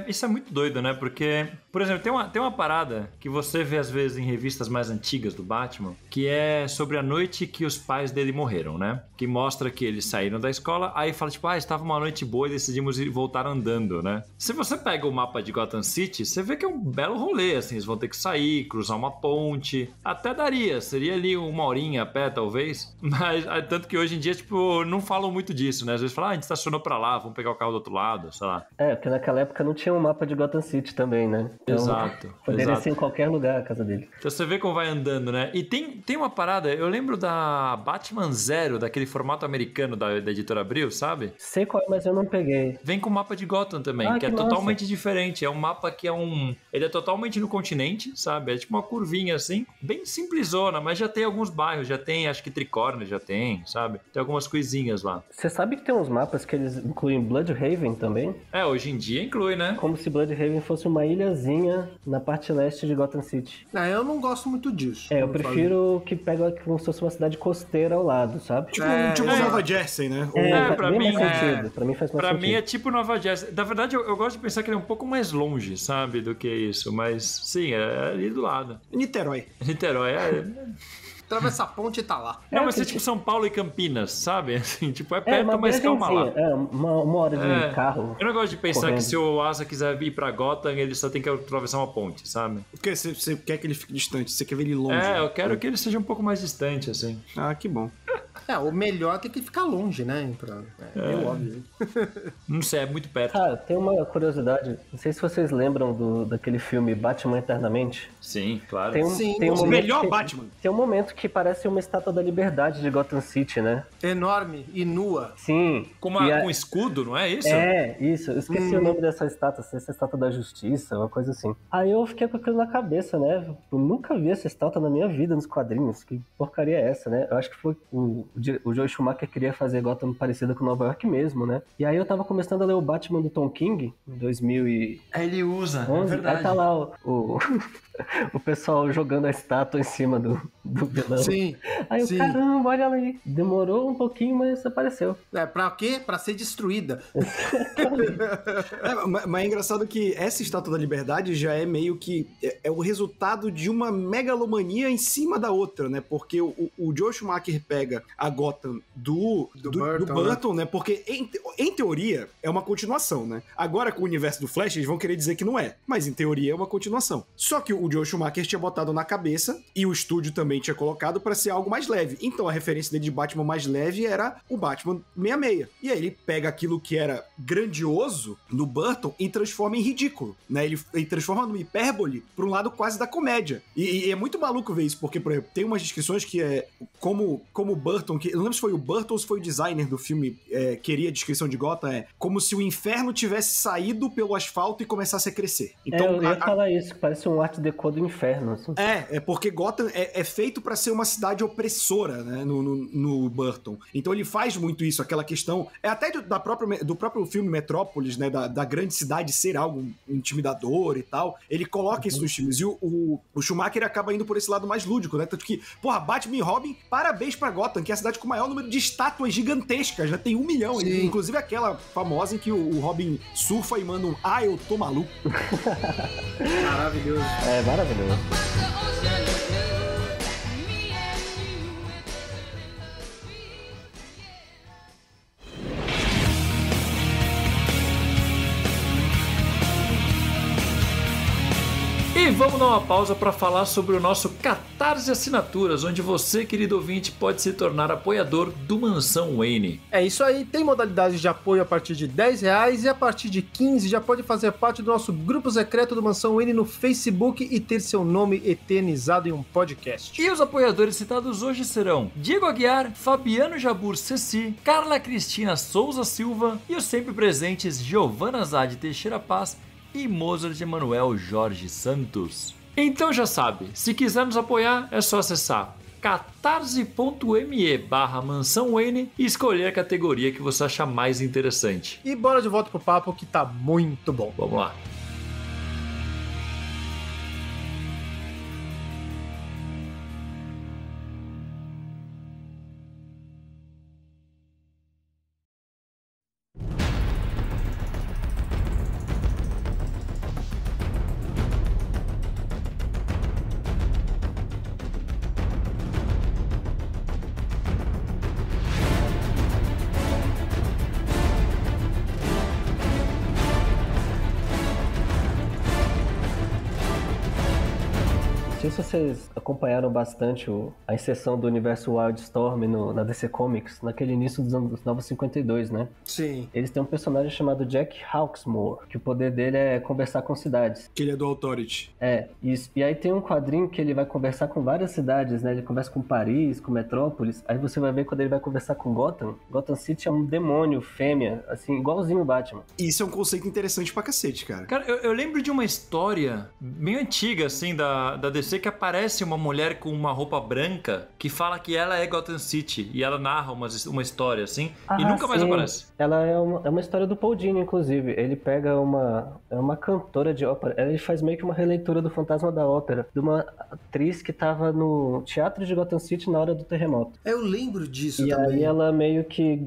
Isso é muito doido, né? Porque, por exemplo, tem uma parada que você vê às vezes em revistas mais antigas do Batman, que é sobre a noite que os pais dele morreram, né? Que mostra que eles saíram da escola, aí fala tipo, estava uma noite boa e decidimos voltar andando, né? Se você pega o mapa de Gotham City, você vê que é um belo rolê, assim, eles vão ter que sair, cruzar uma ponte, até daria, seria ali 1 horinha a pé, talvez, mas tanto que hoje em dia, tipo, não falam muito disso, né? Às vezes falam, a gente estacionou pra lá, vamos pegar o carro do outro lado, sei lá. Porque naquela época não tinha um mapa de Gotham City também, né? Então, Exato. Poderia ser em qualquer lugar a casa dele. Então você vê como vai andando, né? E tem uma parada, eu lembro da Batman Zero, daquele formato americano da editora Abril, sabe? Sei qual é, mas eu não peguei. Vem com o mapa de Gotham também, que é massa. Totalmente diferente. É um mapa que ele é totalmente no continente, sabe? É tipo uma curvinha assim, bem simplesona, mas já tem alguns bairros, já tem, acho que Tricórnio já tem, sabe? Tem algumas coisinhas lá. Você sabe que tem uns mapas que eles incluem Bloodhaven também? Hoje em dia inclui, né? Como se Bloodhaven fosse uma ilhazinha na parte leste de Gotham City. Eu não gosto muito disso. Eu prefiro que pega como se fosse uma cidade costeira ao lado, sabe? Tipo Nova Jersey, né? Pra bem mim, mais sentido. Pra mim faz mais sentido. Pra mim é tipo Nova Jersey. Na verdade, eu gosto de pensar que ele é um pouco mais longe, sabe? Do que isso. Mas, sim, é ali do lado. Niterói. Niterói, Atravessa a ponte e tá lá. Não, mas é tipo São Paulo e Campinas, sabe? Assim, tipo, é perto, mas calma lá. Uma hora de carro. Eu não gosto de pensar correndo. que se o Asa quiser ir pra Gotham, ele só tem que atravessar uma ponte, sabe? Porque você quer que ele fique distante, você quer ver ele longe. Eu quero que ele seja um pouco mais distante, assim. Que bom. O melhor tem que ficar longe, né? Meio óbvio. Não sei, é muito perto. Cara, tem uma curiosidade. Não sei se vocês lembram daquele filme Batman Eternamente. Sim, claro. Tem um O melhor Batman. Tem um momento que parece uma estátua da liberdade de Gotham City, né? Enorme e nua. Sim. Com um escudo, não é isso? Isso. Eu esqueci o nome dessa estátua. Se essa estátua da justiça, uma coisa assim. Aí eu fiquei com aquilo na cabeça, né? Eu nunca vi essa estátua na minha vida nos quadrinhos. Que porcaria é essa, né? Eu acho que foi o Joe Schumacher queria fazer Gotham parecida com Nova York mesmo, né? E aí eu tava começando a ler o Batman do Tom King, em 2011. Ele usa, é verdade. Aí tá lá o pessoal jogando a estátua em cima do vilão. Sim. Aí eu, caramba, olha ela aí. Demorou um pouquinho, mas apareceu. Pra quê? Pra ser destruída. Mas é engraçado que essa estátua da liberdade já é meio que é o resultado de uma megalomania em cima da outra, né? Porque o Joe Schumacher pega a Gotham do Burton, né? Porque em teoria é uma continuação, né? Agora com o universo do Flash eles vão querer dizer que não é, mas em teoria é uma continuação. Só que o Joe Schumacher tinha botado na cabeça e o estúdio também tinha colocado pra ser algo mais leve. Então a referência dele de Batman mais leve era o Batman 66. E aí ele pega aquilo que era grandioso no Burton e transforma em ridículo, né? Ele transforma numa hipérbole pra um lado quase da comédia. E é muito maluco ver isso, porque, por exemplo, tem umas descrições que é como o Burton Burton, eu não lembro se foi o Burton ou se foi o designer do filme, queria a descrição de Gotham, como se o inferno tivesse saído pelo asfalto e começasse a crescer. Então, eu ia falar isso, parece um art deco do inferno. Assim. É porque Gotham é feito pra ser uma cidade opressora, né, no Burton. Então ele faz muito isso, aquela questão, até do próprio filme Metrópolis, né, da grande cidade ser algo intimidador e tal, ele coloca isso nos filmes, e o Schumacher acaba indo por esse lado mais lúdico, né, tanto que, porra, Batman e Robin, parabéns pra Gotham, que é a cidade com o maior número de estátuas gigantescas, né, tem 1 milhão, inclusive aquela famosa em que o Robin surfa e manda um eu tô maluco. Maravilhoso. É maravilhoso. E vamos dar uma pausa para falar sobre o nosso Catarse Assinaturas, onde você, querido ouvinte, pode se tornar apoiador do Mansão Wayne. É isso aí, tem modalidades de apoio a partir de R$10 e a partir de 15 já pode fazer parte do nosso grupo secreto do Mansão Wayne no Facebook e ter seu nome eternizado em um podcast. E os apoiadores citados hoje serão Diego Aguiar, Fabiano Jabur Ceci, Carla Cristina Souza Silva e os sempre presentes Giovana Zade Teixeira Paz e Mozart Emanuel Jorge Santos. Então já sabe, se quiser nos apoiar é só acessar catarse.me/Mansão Wayne e escolher a categoria que você achar mais interessante. E bora de volta pro papo que tá muito bom. Vamos lá. Não sei se vocês acompanharam bastante a inserção do universo Wildstorm na DC Comics, naquele início dos anos 52, né? Sim. Eles têm um personagem chamado Jack Hawksmoor, que o poder dele é conversar com cidades. Que ele é do Authority. É, isso. E aí tem um quadrinho que ele vai conversar com várias cidades, né? Ele conversa com Paris, com Metrópolis. Aí você vai ver quando ele vai conversar com Gotham. Gotham City é um demônio, fêmea, assim, igualzinho o Batman. Isso é um conceito interessante pra cacete, cara. Cara, eu lembro de uma história bem antiga, assim, da DC, que aparece uma mulher com uma roupa branca que fala que ela é Gotham City e ela narra uma história, assim, e nunca mais aparece. Ela é uma história do Paul Dini, inclusive. Ele pega uma cantora de ópera, ele faz meio que uma releitura do Fantasma da Ópera, de uma atriz que tava no teatro de Gotham City na hora do terremoto. Eu lembro disso e também. E aí ela meio que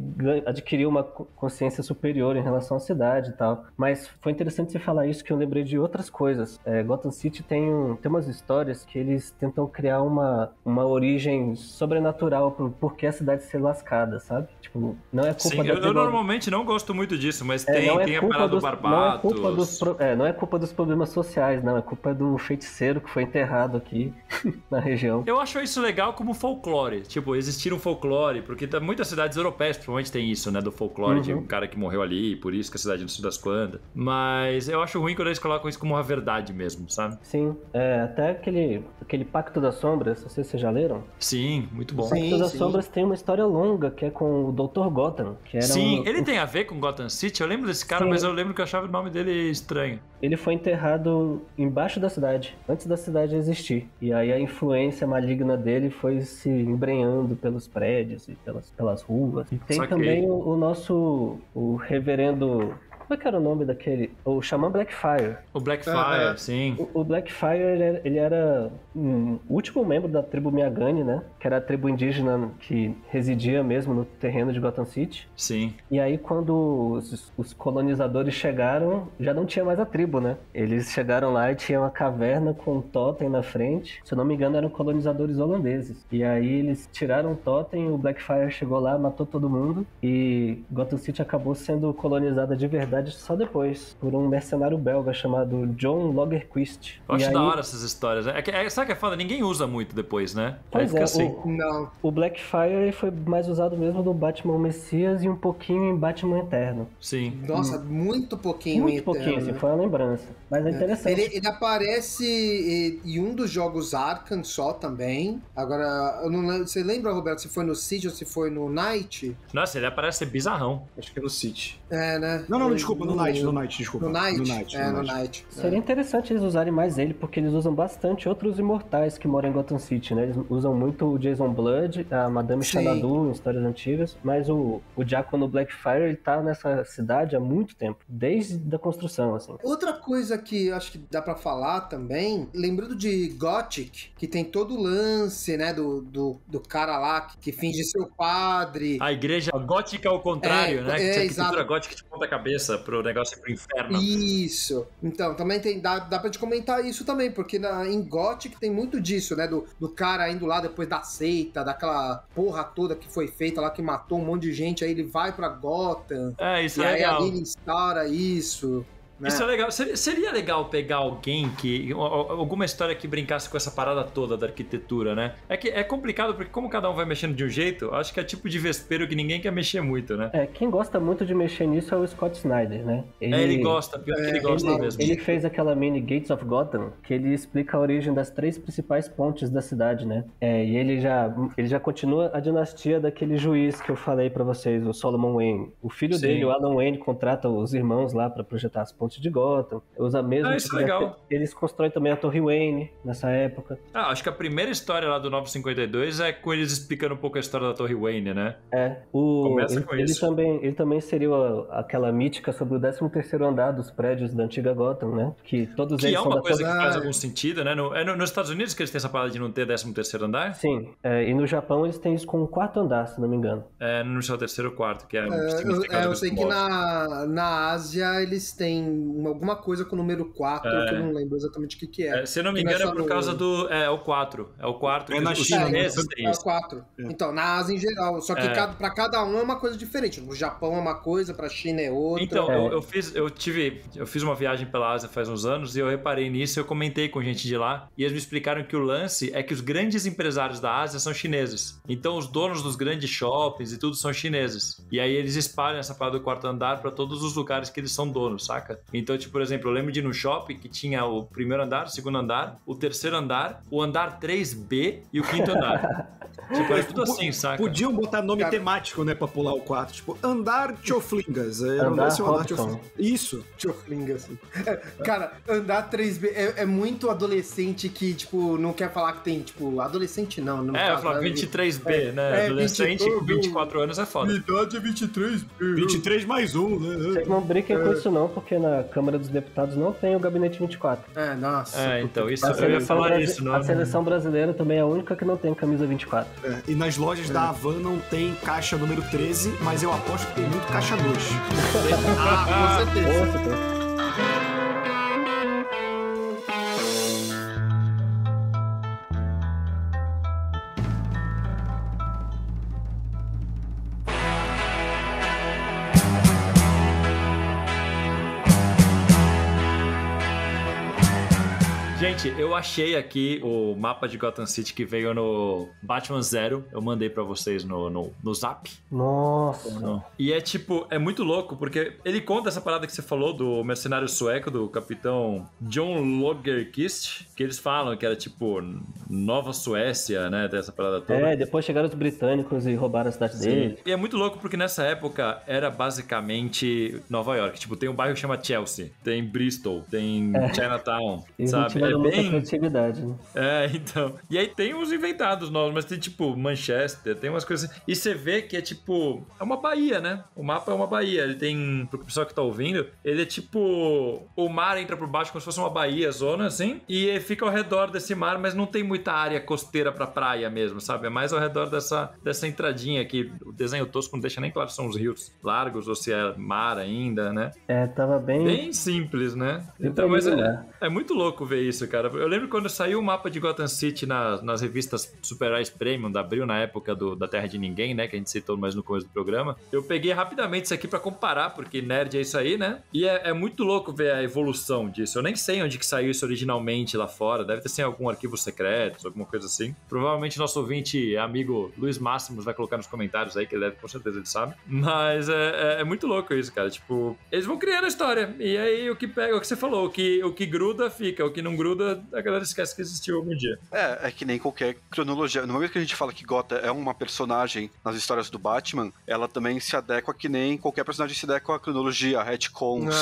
adquiriu uma consciência superior em relação à cidade e tal. Mas foi interessante você falar isso, que eu lembrei de outras coisas. Gotham City tem umas histórias que eles tentam criar uma origem sobrenatural pro porquê a cidade ser lascada, sabe? Tipo, não é culpa eu normalmente não gosto muito disso, mas tem a parada do Barbatos. Não é culpa dos problemas sociais, não. É culpa do feiticeiro que foi enterrado aqui na região. Eu acho isso legal como folclore. Tipo, existir um folclore, porque muitas cidades europeias provavelmente tem isso, né? Do folclore de um cara que morreu ali, por isso que a cidade não se das quantas. Mas eu acho ruim quando eles colocam isso como uma verdade mesmo, sabe? Sim, até aquele Pacto das Sombras, não sei se vocês já leram. Sim, muito bom. O Pacto das Sombras tem uma história longa, que é com o Dr. Gotham. Que era ele tem a ver com Gotham City? Eu lembro desse cara, mas eu lembro que eu achava o nome dele estranho. Ele foi enterrado embaixo da cidade, antes da cidade existir. E aí a influência maligna dele foi se embrenhando pelos prédios e pelas ruas. E tem também o reverendo... Como é que era o nome daquele? O Xamã Blackfire. O Blackfire, sim. O Blackfire, ele era o último membro da tribo Miagani, né? Que era a tribo indígena que residia mesmo no terreno de Gotham City. Sim. E aí, quando os colonizadores chegaram, já não tinha mais a tribo, né? Eles chegaram lá e tinha uma caverna com um totem na frente. Se eu não me engano, eram colonizadores holandeses. E aí, eles tiraram o totem, o Blackfire chegou lá, matou todo mundo. E Gotham City acabou sendo colonizada de verdade cidade só depois, por um mercenário belga chamado John Lagerquist. Eu acho da hora essas histórias. Sabe o que é foda? Ninguém usa muito depois, né? Pois fica é, assim. Não. o Blackfire foi mais usado mesmo no Batman Messias e um pouquinho em Batman Eterno. Sim. Nossa, muito pouquinho. Muito pouquinho, assim, foi uma lembrança. Mas é interessante. Ele aparece em um dos jogos Arkham só também. Agora, eu não lembro, você lembra, Roberto, se foi no City ou se foi no Night? Nossa, ele aparece bizarrão. Acho que é no City. É, né? Não, desculpa, no Night, desculpa. No Night? No Night. Seria interessante eles usarem mais ele, porque eles usam bastante outros imortais que moram em Gotham City, né? Eles usam muito o Jason Blood, a Madame Sim. Xanadu em histórias antigas, mas o Diácono Blackfire, ele tá nessa cidade há muito tempo, desde a construção, assim. Outra coisa que eu acho que dá pra falar também, lembrando de Gothic, que tem todo o lance, né, do cara lá que finge ser o padre. A igreja gótica ao contrário, né? Que tinha arquitetura exato. gótica de ponta cabeça pro negócio ir pro inferno. Isso. Então, também dá pra gente comentar isso também, porque em Gothic tem muito disso, né? Do cara indo lá depois da seita, daquela porra toda que foi feita lá, que matou um monte de gente, aí ele vai pra Gotham. Isso e é aí legal. ali ele instaura isso. Né? Isso é legal. Seria legal pegar alguém que... Alguma história que brincasse com essa parada toda da arquitetura, né? É que é complicado, porque como cada um vai mexendo de um jeito, acho que é tipo de vespeiro que ninguém quer mexer muito, né? Quem gosta muito de mexer nisso é o Scott Snyder, né? Ele gosta, pior que ele gosta mesmo. Ele fez aquela mini Gates of Gotham, que ele explica a origem das 3 principais pontes da cidade, né? E ele já continua a dinastia daquele juiz que eu falei pra vocês, o Solomon Wayne. O filho dele, o Alan Wayne, contrata os irmãos lá pra projetar as pontes de Gotham. Usa mesmo. Isso é legal. Eles constroem também a Torre Wayne nessa época. Acho que a primeira história lá do 952 é com eles explicando um pouco a história da Torre Wayne, né? Começa com isso. Ele também seria aquela mítica sobre o 13º andar dos prédios da antiga Gotham, né? Que todos eles é são uma da coisa Torre... que faz algum sentido, né? Nos Estados Unidos que eles têm essa parada de não ter 13º andar? Sim. E no Japão eles têm isso com o 4º andar, se não me engano. No seu 3º ou 4º, que é eu sei que na Ásia eles têm alguma coisa com o número 4, que eu não lembro exatamente o que é. Se eu não me engano, é por causa do... É o 4. É o 4. É na China. É o 4. Então, na Ásia em geral. Só que pra cada um é uma coisa diferente. No Japão é uma coisa, pra China é outra. Então, eu fiz uma viagem pela Ásia faz uns anos e eu reparei nisso, eu comentei com gente de lá e eles me explicaram que o lance é que os grandes empresários da Ásia são chineses. Então, os donos dos grandes shoppings e tudo são chineses. E aí eles espalham essa parada do 4º andar pra todos os lugares que eles são donos, saca? Então, tipo, por exemplo, eu lembro de ir no shopping que tinha o 1º andar, o 2º andar, o 3º andar, o andar 3B e o 5º andar. Tipo, é tudo assim, saca? Podiam botar nome temático, né, pra pular o 4. Tipo, andar Choflingas. Andar Robson. Isso. Choflingas. Cara, andar 3B é muito adolescente que, tipo, não quer falar que tem, tipo, adolescente não. Eu falo 23B, né? Adolescente com 24 anos é foda. Minha idade é 23. 23 mais 1, né? Vocês não brinquem com isso não, porque na Câmara dos Deputados não tem o Gabinete 24. Nossa. Então, isso eu ia falar isso, não. A seleção brasileira também é a única que não tem camisa 24. E nas lojas da Havan não tem caixa número 13, mas eu aposto que tem muito caixa 2. Com certeza. Nossa, tem. Gente, eu achei aqui o mapa de Gotham City que veio no Batman Zero. Eu mandei pra vocês no Zap. Nossa. E é tipo, é muito louco, porque ele conta essa parada que você falou do mercenário sueco, do capitão John Lagerquist, que eles falam que era tipo Nova Suécia, né, dessa parada toda. Depois chegaram os britânicos e roubaram a cidade dele. E é muito louco porque nessa época era basicamente Nova York. Tipo, tem um bairro que chama Chelsea, tem Bristol, tem Chinatown, Eles sabe? não tiveram muita criatividade, né? Então. E aí tem uns inventados novos, mas tem tipo Manchester, tem umas coisas assim. E você vê que é tipo, é uma baía, né? O mapa é uma baía. Ele tem, pro pessoal que tá ouvindo, ele é tipo, o mar entra por baixo como se fosse uma baía, zona assim, e fica ao redor desse mar, mas não tem muita área costeira pra praia mesmo, sabe? É mais ao redor dessa entradinha aqui. O desenho tosco não deixa nem claro se são os rios largos ou se é mar ainda, né? Tava bem simples, né? Então, mas é muito louco ver isso, isso, cara. Eu lembro quando saiu o mapa de Gotham City nas revistas Super-Heróis Premium da Abril, na época da Terra de Ninguém, né? Que a gente citou mais no começo do programa. Eu peguei rapidamente isso aqui pra comparar, porque nerd é isso aí, né? E é muito louco ver a evolução disso. Eu nem sei onde que saiu isso originalmente lá fora. Deve ter sido em algum arquivo secreto, alguma coisa assim. Provavelmente nosso ouvinte, amigo Luiz Máximos, vai colocar nos comentários aí, que ele deve, com certeza ele sabe. Mas é muito louco isso, cara. Tipo, eles vão criando a história. E aí o que pega, o que você falou, o que gruda, fica. O que não gruda, a galera esquece que existiu algum dia. É que nem qualquer cronologia. No momento que a gente fala que Gotham é uma personagem nas histórias do Batman, ela também se adequa que nem qualquer personagem se adequa à cronologia, a retcons,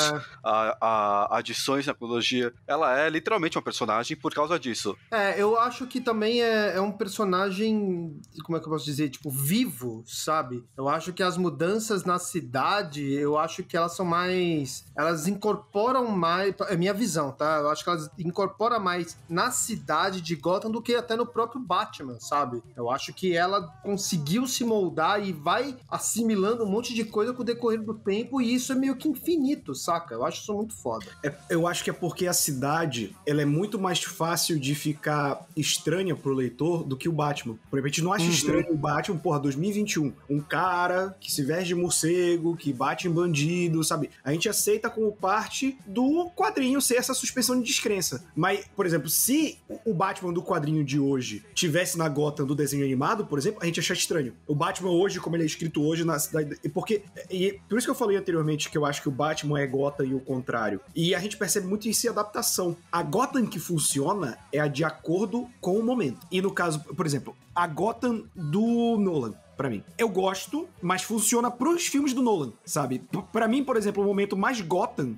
a adições na cronologia. Ela é literalmente uma personagem por causa disso. Eu acho que também é um personagem, como é que eu posso dizer, tipo, vivo, sabe? Eu acho que as mudanças na cidade, eu acho que elas são mais... Elas incorporam mais... É minha visão, tá? Eu acho que elas incorporam mais na cidade de Gotham do que até no próprio Batman, sabe? Eu acho que ela conseguiu se moldar e vai assimilando um monte de coisa com o decorrer do tempo, e isso é meio que infinito, saca? Eu acho isso muito foda. Eu acho que é porque a cidade, ela é muito mais fácil de ficar estranha pro leitor do que o Batman. Por exemplo, a gente não acha estranho o Batman, 2021. Um cara que se veste de morcego, que bate em bandido, sabe? A gente aceita como parte do quadrinho ser essa suspensão de descrença. Mas, por exemplo, se o Batman do quadrinho de hoje tivesse na Gotham do desenho animado, por exemplo, a gente achar estranho. O Batman hoje, como ele é escrito hoje na cidade... Por isso que eu falei anteriormente que eu acho que o Batman é Gotham e o contrário. E a gente percebe muito isso em adaptação. A Gotham que funciona é a de acordo com o momento. E no caso, por exemplo, a Gotham do Nolan, pra mim. Eu gosto, mas funciona pros filmes do Nolan, sabe? Pra mim, por exemplo, o momento mais Gotham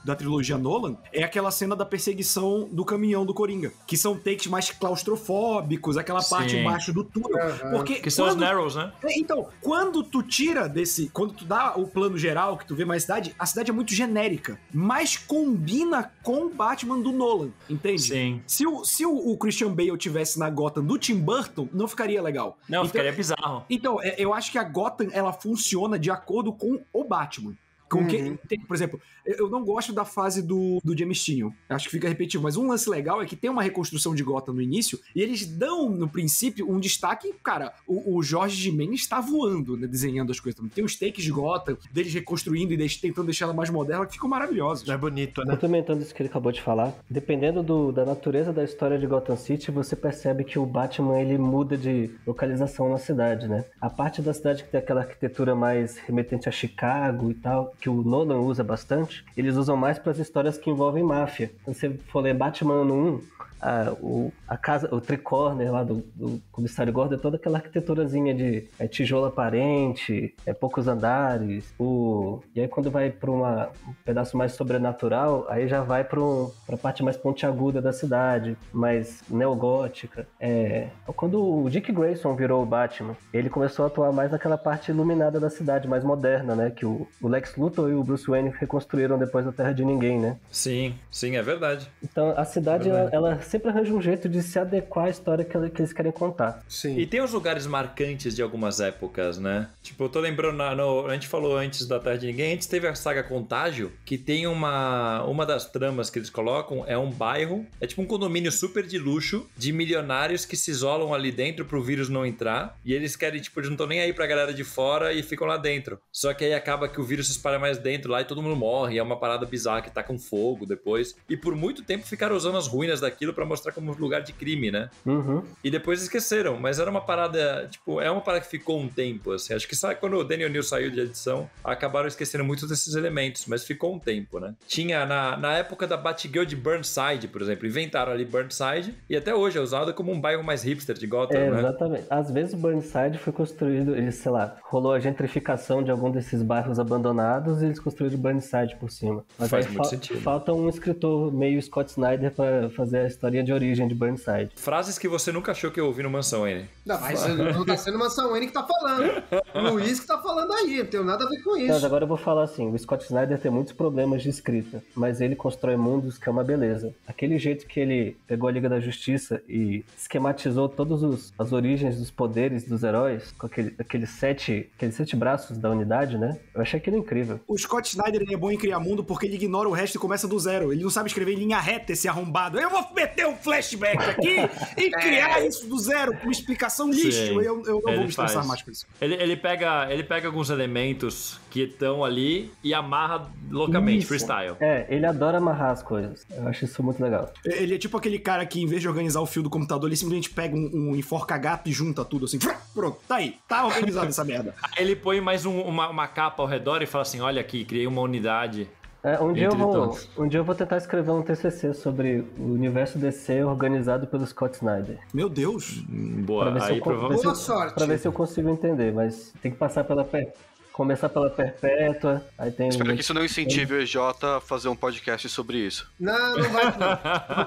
da trilogia Nolan é aquela cena da perseguição do caminhão do Coringa, que são takes mais claustrofóbicos, aquela parte embaixo do túnel. Porque que são os Narrows, né? Então, quando tu tira quando tu dá o plano geral, que tu vê mais cidade, a cidade é muito genérica, mas combina com o Batman do Nolan, entende? Sim. Se o Christian Bale tivesse na Gotham do Tim Burton, não ficaria legal. Não, então, ficaria bizarro. Então, eu acho que a Gotham, ela funciona de acordo com o Batman. Por exemplo, eu não gosto da fase do James Tynion. Acho que fica repetitivo, mas um lance legal é que tem uma reconstrução de Gotham no início e eles dão, no princípio, um destaque. Cara, o Jorge Jimenez está voando, né, desenhando as coisas. Tem os takes de Gotham, deles reconstruindo e tentando deixar ela mais moderna, que ficam maravilhosos. É bonito, né? Complementando isso que ele acabou de falar, dependendo da natureza da história de Gotham City, você percebe que o Batman, ele muda de localização na cidade, né? A parte da cidade que tem aquela arquitetura mais remetente a Chicago e tal, que o Nolan usa bastante, eles usam mais para as histórias que envolvem máfia. Então, se você for ler Batman no 1, a casa, o tricorner lá do comissário Gordon é toda aquela arquiteturazinha de tijolo aparente, poucos andares, e aí quando vai para um pedaço mais sobrenatural, aí já vai para a parte mais pontiaguda da cidade, mais neogótica. Quando o Dick Grayson virou o Batman, ele começou a atuar mais naquela parte iluminada da cidade, mais moderna, né, que o Lex Luthor e o Bruce Wayne reconstruíram depois da Terra de Ninguém, né? Sim, é verdade. Então a cidade, ela sempre arranja um jeito de se adequar à história que eles querem contar. Sim. E tem os lugares marcantes de algumas épocas, né? Tipo, eu tô lembrando, a gente falou antes da Terra de Ninguém, antes teve a saga Contágio, que tem uma das tramas que eles colocam, é um bairro, é tipo um condomínio super de luxo, de milionários que se isolam ali dentro pro vírus não entrar, e eles querem, tipo, eles não estão nem aí pra galera de fora e ficam lá dentro. Só que aí acaba que o vírus se espalha mais dentro lá e todo mundo morre, é uma parada bizarra que tá com fogo depois. E por muito tempo ficaram usando as ruínas daquilo pra mostrar como lugar de crime, né? Uhum. E depois esqueceram, mas era uma parada, tipo, é uma parada que ficou um tempo, assim. Acho que quando o Daniel New saiu de edição, acabaram esquecendo muitos desses elementos, mas ficou um tempo, né? Tinha, na época da Batgirl de Burnside, por exemplo, inventaram ali Burnside, e até hoje é usado como um bairro mais hipster de Gotham, né? Exatamente. Às vezes Burnside foi construído, sei lá, rolou a gentrificação de algum desses bairros abandonados e eles construíram Burnside por cima. Mas faz aí muito sentido. Falta um escritor meio Scott Snyder pra fazer a história historinha de origem de Burnside. Frases que você nunca achou que eu ouvi no Mansão Wayne. Não, mas não tá sendo Mansão Wayne que tá falando. O Luiz que tá falando aí, não tem nada a ver com isso. Mas agora eu vou falar assim, o Scott Snyder tem muitos problemas de escrita, mas ele constrói mundos que é uma beleza. Aquele jeito que ele pegou a Liga da Justiça e esquematizou todas as origens dos poderes dos heróis, com aqueles sete braços da unidade, né? Eu achei aquilo incrível. O Scott Snyder ele é bom em criar mundo porque ele ignora o resto e começa do zero. Ele não sabe escrever em linha reta esse arrombado. Eu vou meter um flashback aqui e criar isso do zero com explicação lixo. Eu não vou me estressar mais com isso. Ele pega alguns elementos que estão ali e amarra loucamente, Isso. freestyle. Ele adora amarrar as coisas. Eu acho isso muito legal. Ele é tipo aquele cara que, em vez de organizar o fio do computador, ele simplesmente pega um enforca-gato e junta tudo assim. Pronto, tá aí. Tá organizado essa merda. Ele põe mais uma capa ao redor e fala assim, olha aqui, criei uma unidade. Um dia eu vou tentar escrever um TCC sobre o universo DC organizado pelo Scott Snyder. Meu Deus. Boa, aí provavelmente... Boa sorte. Pra ver se eu consigo entender, mas tem que passar começar pela Perpétua, aí tem... Espero que isso não incentive o EJ a fazer um podcast sobre isso. Não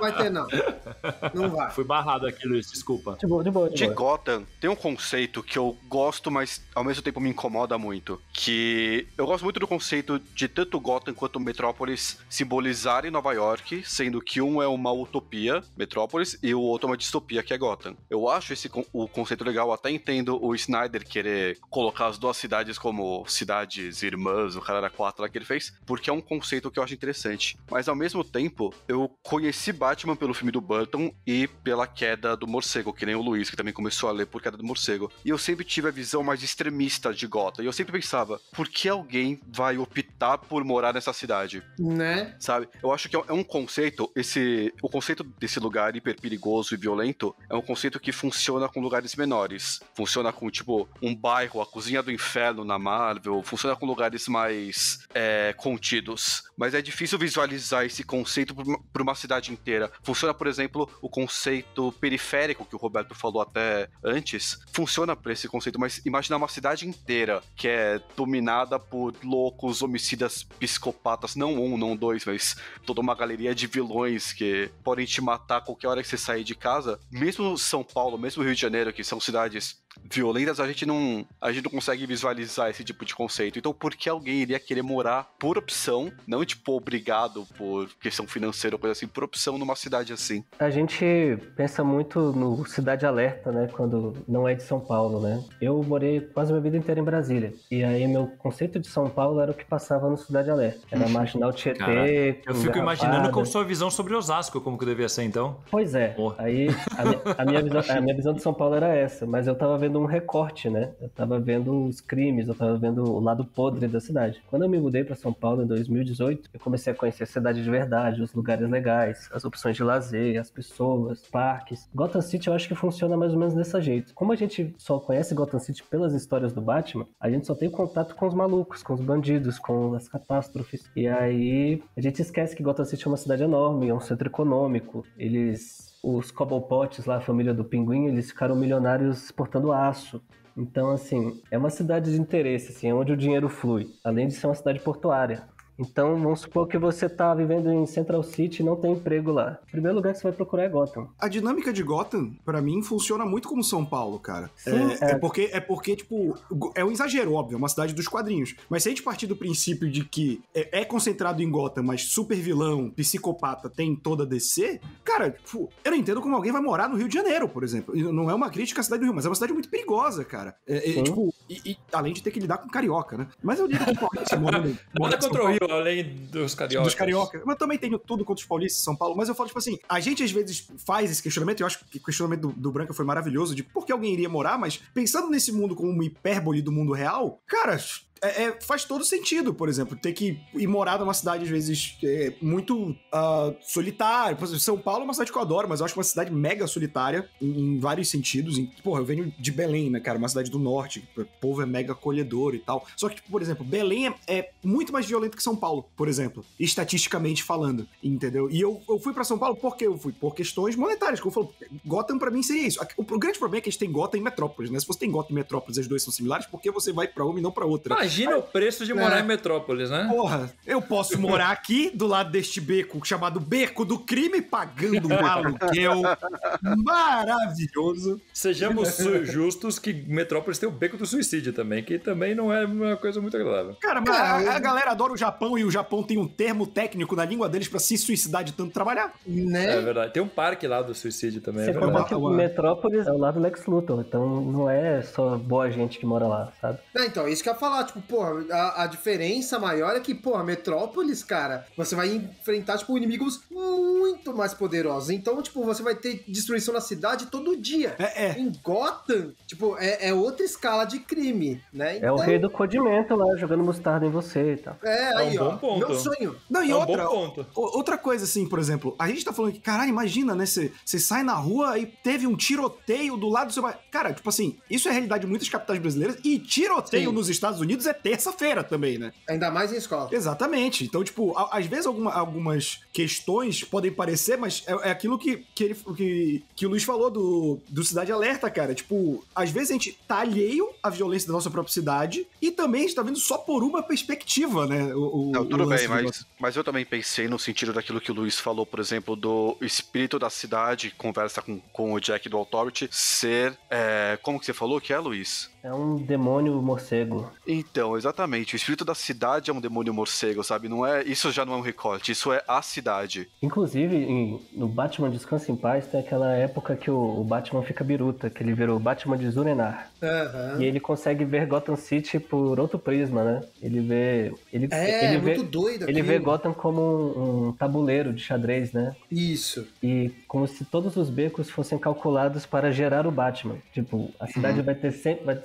vai ter não. Não vai. Fui barrado aqui, Luiz, desculpa. De boa. De Gotham, tem um conceito que eu gosto, mas ao mesmo tempo me incomoda muito. Que eu gosto muito do conceito de tanto Gotham quanto Metrópolis simbolizarem Nova York, sendo que um é uma utopia, Metrópolis, e o outro é uma distopia, que é Gotham. Eu acho o conceito legal, até entendo o Snyder querer colocar as duas cidades como cidades irmãs, o cara era 4 lá que ele fez, porque é um conceito que eu acho interessante. Mas ao mesmo tempo, eu conheci Batman pelo filme do Burton e pela Queda do Morcego, que nem o Luiz, que também começou a ler por Queda do Morcego. E eu sempre tive a visão mais extremista de Gotham. E eu sempre pensava, por que alguém vai optar por morar nessa cidade? Né? Sabe? Eu acho que é um conceito, o conceito desse lugar hiper perigoso e violento é um conceito que funciona com lugares menores. Funciona com, tipo, um bairro, a Cozinha do Inferno na Marvel, funciona com lugares mais contidos. Mas é difícil visualizar esse conceito para uma cidade inteira. Funciona, por exemplo, o conceito periférico, que o Roberto falou até antes, funciona para esse conceito, mas imaginar uma cidade inteira que é dominada por loucos, homicidas, psicopatas, não um, não dois, mas toda uma galeria de vilões que podem te matar a qualquer hora que você sair de casa. Mesmo São Paulo, mesmo Rio de Janeiro, que são cidades violentas, a gente não consegue visualizar esse tipo de conceito. Então, por que alguém iria querer morar por opção, não tipo obrigado por questão financeira ou coisa assim, por opção numa cidade assim? A gente pensa muito no Cidade Alerta, né, quando não é de São Paulo, né? Eu morei quase minha vida inteira em Brasília, e aí meu conceito de São Paulo era o que passava no Cidade Alerta. Era Marginal Tietê. Caraca, eu fico imaginando Garrapada. com sua visão sobre Osasco, como que devia ser então. Pois é, Porra. aí a minha visão de São Paulo era essa, mas eu tava vendo um recorte, né? Eu tava vendo os crimes, eu tava vendo o lado podre da cidade. Quando eu me mudei pra São Paulo em 2018, eu comecei a conhecer a cidade de verdade, os lugares legais, as opções de lazer, as pessoas, parques. Gotham City eu acho que funciona mais ou menos desse jeito. Como a gente só conhece Gotham City pelas histórias do Batman, a gente só tem contato com os malucos, com os bandidos, com as catástrofes. E aí a gente esquece que Gotham City é uma cidade enorme, é um centro econômico. Os Cobblepots lá, a família do Pinguim, eles ficaram milionários exportando aço. Então, assim, é uma cidade de interesse, assim, é onde o dinheiro flui, além de ser uma cidade portuária. Então, vamos supor que você tá vivendo em Central City e não tem emprego lá. O primeiro lugar que você vai procurar é Gotham. A dinâmica de Gotham, pra mim, funciona muito como São Paulo, cara. Sim, É porque, tipo, é um exagero, óbvio, é uma cidade dos quadrinhos. Mas se a gente partir do princípio de que é concentrado em Gotham, mas super vilão, psicopata tem toda a DC, cara, tipo, eu não entendo como alguém vai morar no Rio de Janeiro, por exemplo. E não é uma crítica à cidade do Rio, mas é uma cidade muito perigosa, cara. Tipo, além de ter que lidar com carioca, né? Mas eu lido com paulista, Nada contra o Rio, além dos cariocas. Dos carioca. Mas também tenho tudo contra os paulistas de São Paulo. Mas eu falo, tipo assim, a gente às vezes faz esse questionamento, e eu acho que o questionamento do Branca foi maravilhoso, de por que alguém iria morar, mas pensando nesse mundo como uma hipérbole do mundo real, cara, faz todo sentido, por exemplo, ter que ir morar numa cidade, às vezes, muito solitária. Por exemplo, São Paulo é uma cidade que eu adoro, mas eu acho uma cidade mega solitária em vários sentidos. Porra, eu venho de Belém, né, cara? Uma cidade do norte, o povo é mega acolhedor e tal. Só que, tipo, por exemplo, Belém é muito mais violento que São Paulo, por exemplo, estatisticamente falando, entendeu? E eu fui pra São Paulo porque eu fui por questões monetárias, que eu falo, Gotham pra mim seria isso. O grande problema é que a gente tem Gotham e Metrópolis, né? Se você tem Gotham e Metrópolis, as duas são similares, por que você vai pra uma e não pra outra? A Imagina o preço de morar em Metrópolis, né? Porra, eu posso morar aqui, do lado deste beco, chamado Beco do Crime, pagando um aluguel maravilhoso. Sejamos justos que Metrópolis tem o beco do suicídio também, que também não é uma coisa muito agradável. Cara, mas a galera adora o Japão e o Japão tem um termo técnico na língua deles pra se suicidar de tanto trabalhar. Né? É verdade. Tem um parque lá do suicídio também. Você É contar verdade. que o Metrópolis é o lado do Lex Luthor, então não é só boa gente que mora lá, sabe? Não, então, isso que eu ia falar, tipo, porra, a diferença maior é que, porra, Metrópolis, cara, você vai enfrentar, tipo, inimigos muito mais poderosos. Então, tipo, você vai ter destruição na cidade todo dia. Em Gotham, tipo, é outra escala de crime, né? É o rei do codimento lá, jogando mostarda em você e tal. Aí, um bom ó, ponto. meu sonho. Não, e É um bom ponto. outra coisa, assim, por exemplo, a gente tá falando que, caralho, imagina, né? Você sai na rua e teve um tiroteio do lado do seu... Cara, tipo assim, isso é a realidade de muitas capitais brasileiras e tiroteio nos Estados Unidos é terça-feira também, né? Ainda mais em escola. Exatamente. Então, tipo, às vezes algumas questões podem parecer, mas é aquilo que o Luiz falou do Cidade Alerta, cara. Tipo, às vezes a gente tá alheio à violência da nossa própria cidade e também a gente tá vendo só por uma perspectiva, né? Não, tudo bem, mas eu também pensei no sentido daquilo que o Luiz falou, por exemplo, do espírito da cidade, conversa com o Jack do Authority, ser... como que você falou que é, Luiz? É um demônio morcego. Então, exatamente. O espírito da cidade é um demônio morcego, sabe? Não é, isso já não é um recorte, isso é a cidade. Inclusive, no Batman Descansa em Paz, tem aquela época que o Batman fica biruta, que ele virou Batman de Zurenar. E ele consegue ver Gotham City por outro prisma, né? Ele vê... muito doido Ele vê aquilo. Gotham como um tabuleiro de xadrez, né? Isso. E como se todos os becos fossem calculados para gerar o Batman. Tipo, a cidade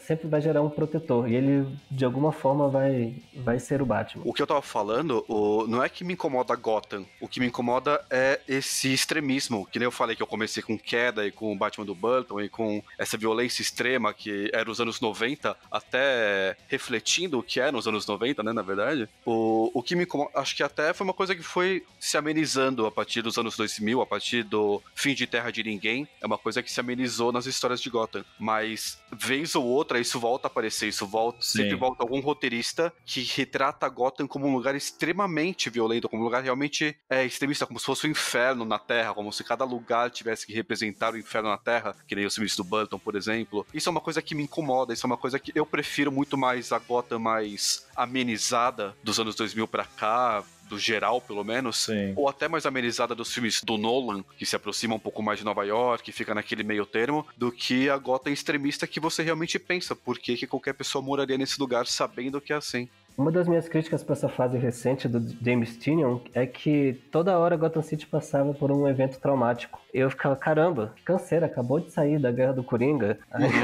sempre vai gerar um protetor. E ele, de alguma forma, vai ser o Batman. O que eu tava falando, não é que me incomoda Gotham. O que me incomoda é esse extremismo. Que nem eu falei que eu comecei com Queda e com o Batman do Burton e com essa violência extrema que era os anos 90, até refletindo o que é nos anos 90, né, na verdade. O que me incomoda, acho que até foi uma coisa que foi se amenizando a partir dos anos 2000, a partir do fim de Terra de Ninguém. É uma coisa que se amenizou nas histórias de Gotham. Mas, vez ou outra, isso volta a aparecer, sempre volta algum roteirista que retrata Gotham como um lugar extremamente violento, como um lugar realmente extremista, como se fosse o inferno na Terra, como se cada lugar tivesse que representar o inferno na Terra, que nem o serviço do Burton, por exemplo. Isso é uma coisa que me incomoda, isso é uma coisa que eu prefiro muito mais a Gotham mais amenizada dos anos 2000 pra cá, do geral, pelo menos, Sim. ou até mais amenizada dos filmes do Nolan, que se aproxima um pouco mais de Nova York, que fica naquele meio termo, do que a Gotham extremista que você realmente pensa, por que qualquer pessoa moraria nesse lugar sabendo que é assim. Uma das minhas críticas para essa fase recente do James Tynion é que toda hora Gotham City passava por um evento traumático. Eu ficava, caramba, que canseira, acabou de sair da Guerra do Coringa,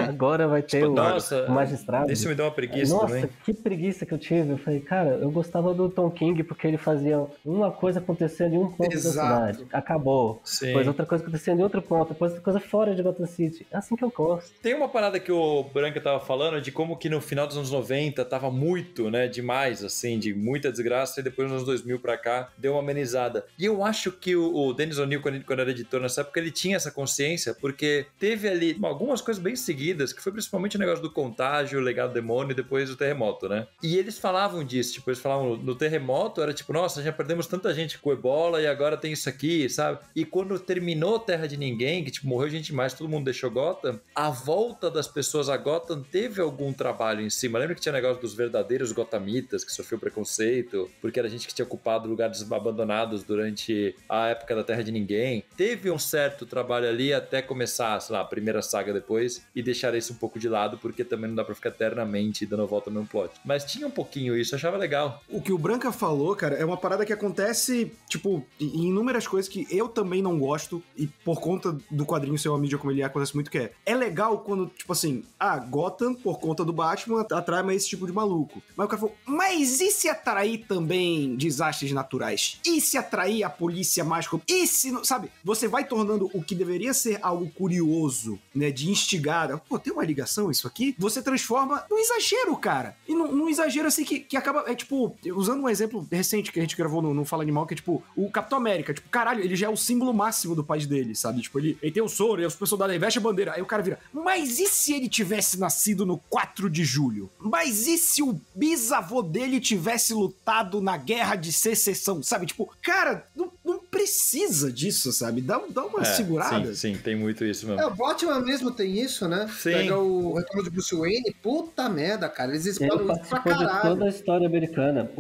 agora vai ter o magistrado. Isso me deu uma preguiça também. Nossa, que preguiça que eu tive. Eu falei, cara, eu gostava do Tom King porque ele fazia uma coisa acontecendo em um ponto da cidade. Acabou. Sim. Depois outra coisa acontecendo em outro ponto. Depois outra coisa fora de Gotham City. É assim que eu gosto. Tem uma parada que o Branca tava falando de como que no final dos anos 90 tava muito, né, demais, assim, de muita desgraça, e depois nos anos 2000 pra cá deu uma amenizada. E eu acho que o Dennis O'Neil, quando era editor nessa época, ele tinha essa consciência, porque teve ali algumas coisas bem seguidas, que foi principalmente o negócio do contágio, o legado do demônio e depois o terremoto, né? E eles falavam disso, tipo, eles falavam no terremoto, era tipo, nossa, já perdemos tanta gente com ebola e agora tem isso aqui, sabe? E quando terminou Terra de Ninguém, que tipo, morreu gente demais, todo mundo deixou Gotham, a volta das pessoas a Gotham teve algum trabalho em cima. Lembra que tinha negócio dos verdadeiros gotamitas, que sofreu preconceito, porque era gente que tinha ocupado lugares abandonados durante a época da Terra de Ninguém. Teve um certo trabalho ali até começar, sei lá, a primeira saga depois, e deixar isso um pouco de lado, porque também não dá pra ficar eternamente dando volta no mesmo plot. Mas tinha um pouquinho isso, eu achava legal. O que o Branca falou, cara, é uma parada que acontece, tipo, em inúmeras coisas que eu também não gosto, e por conta do quadrinho ser uma mídia como ele é, acontece muito que é legal quando, tipo assim, Gotham, por conta do Batman, atrai mais esse tipo de maluco. Mas o cara falou, mas e se atrair também desastres naturais? E se atrair a polícia mágica? E se, sabe, você vai tornando o que deveria ser algo curioso, né, de instigada. Pô, tem uma ligação isso aqui? Você transforma num exagero, cara. E num exagero assim que acaba, tipo, usando um exemplo recente que a gente gravou no Fala Animal, que é tipo, o Capitão América, tipo, caralho, ele já é o símbolo máximo do país dele, sabe? Tipo, ele tem o soro, e os soldados aí veste a bandeira, aí o cara vira, mas e se ele tivesse nascido no 4 de julho? Mas e se o bisavô dele tivesse lutado na guerra de secessão, sabe? Tipo, cara, não precisa disso, sabe? Dá uma segurada. Sim, tem muito isso mesmo. O Batman mesmo tem isso, né? Sim. Pega o Retorno de Bruce Wayne, puta merda, cara. Eles exploram isso pra caralho. De toda a história americana.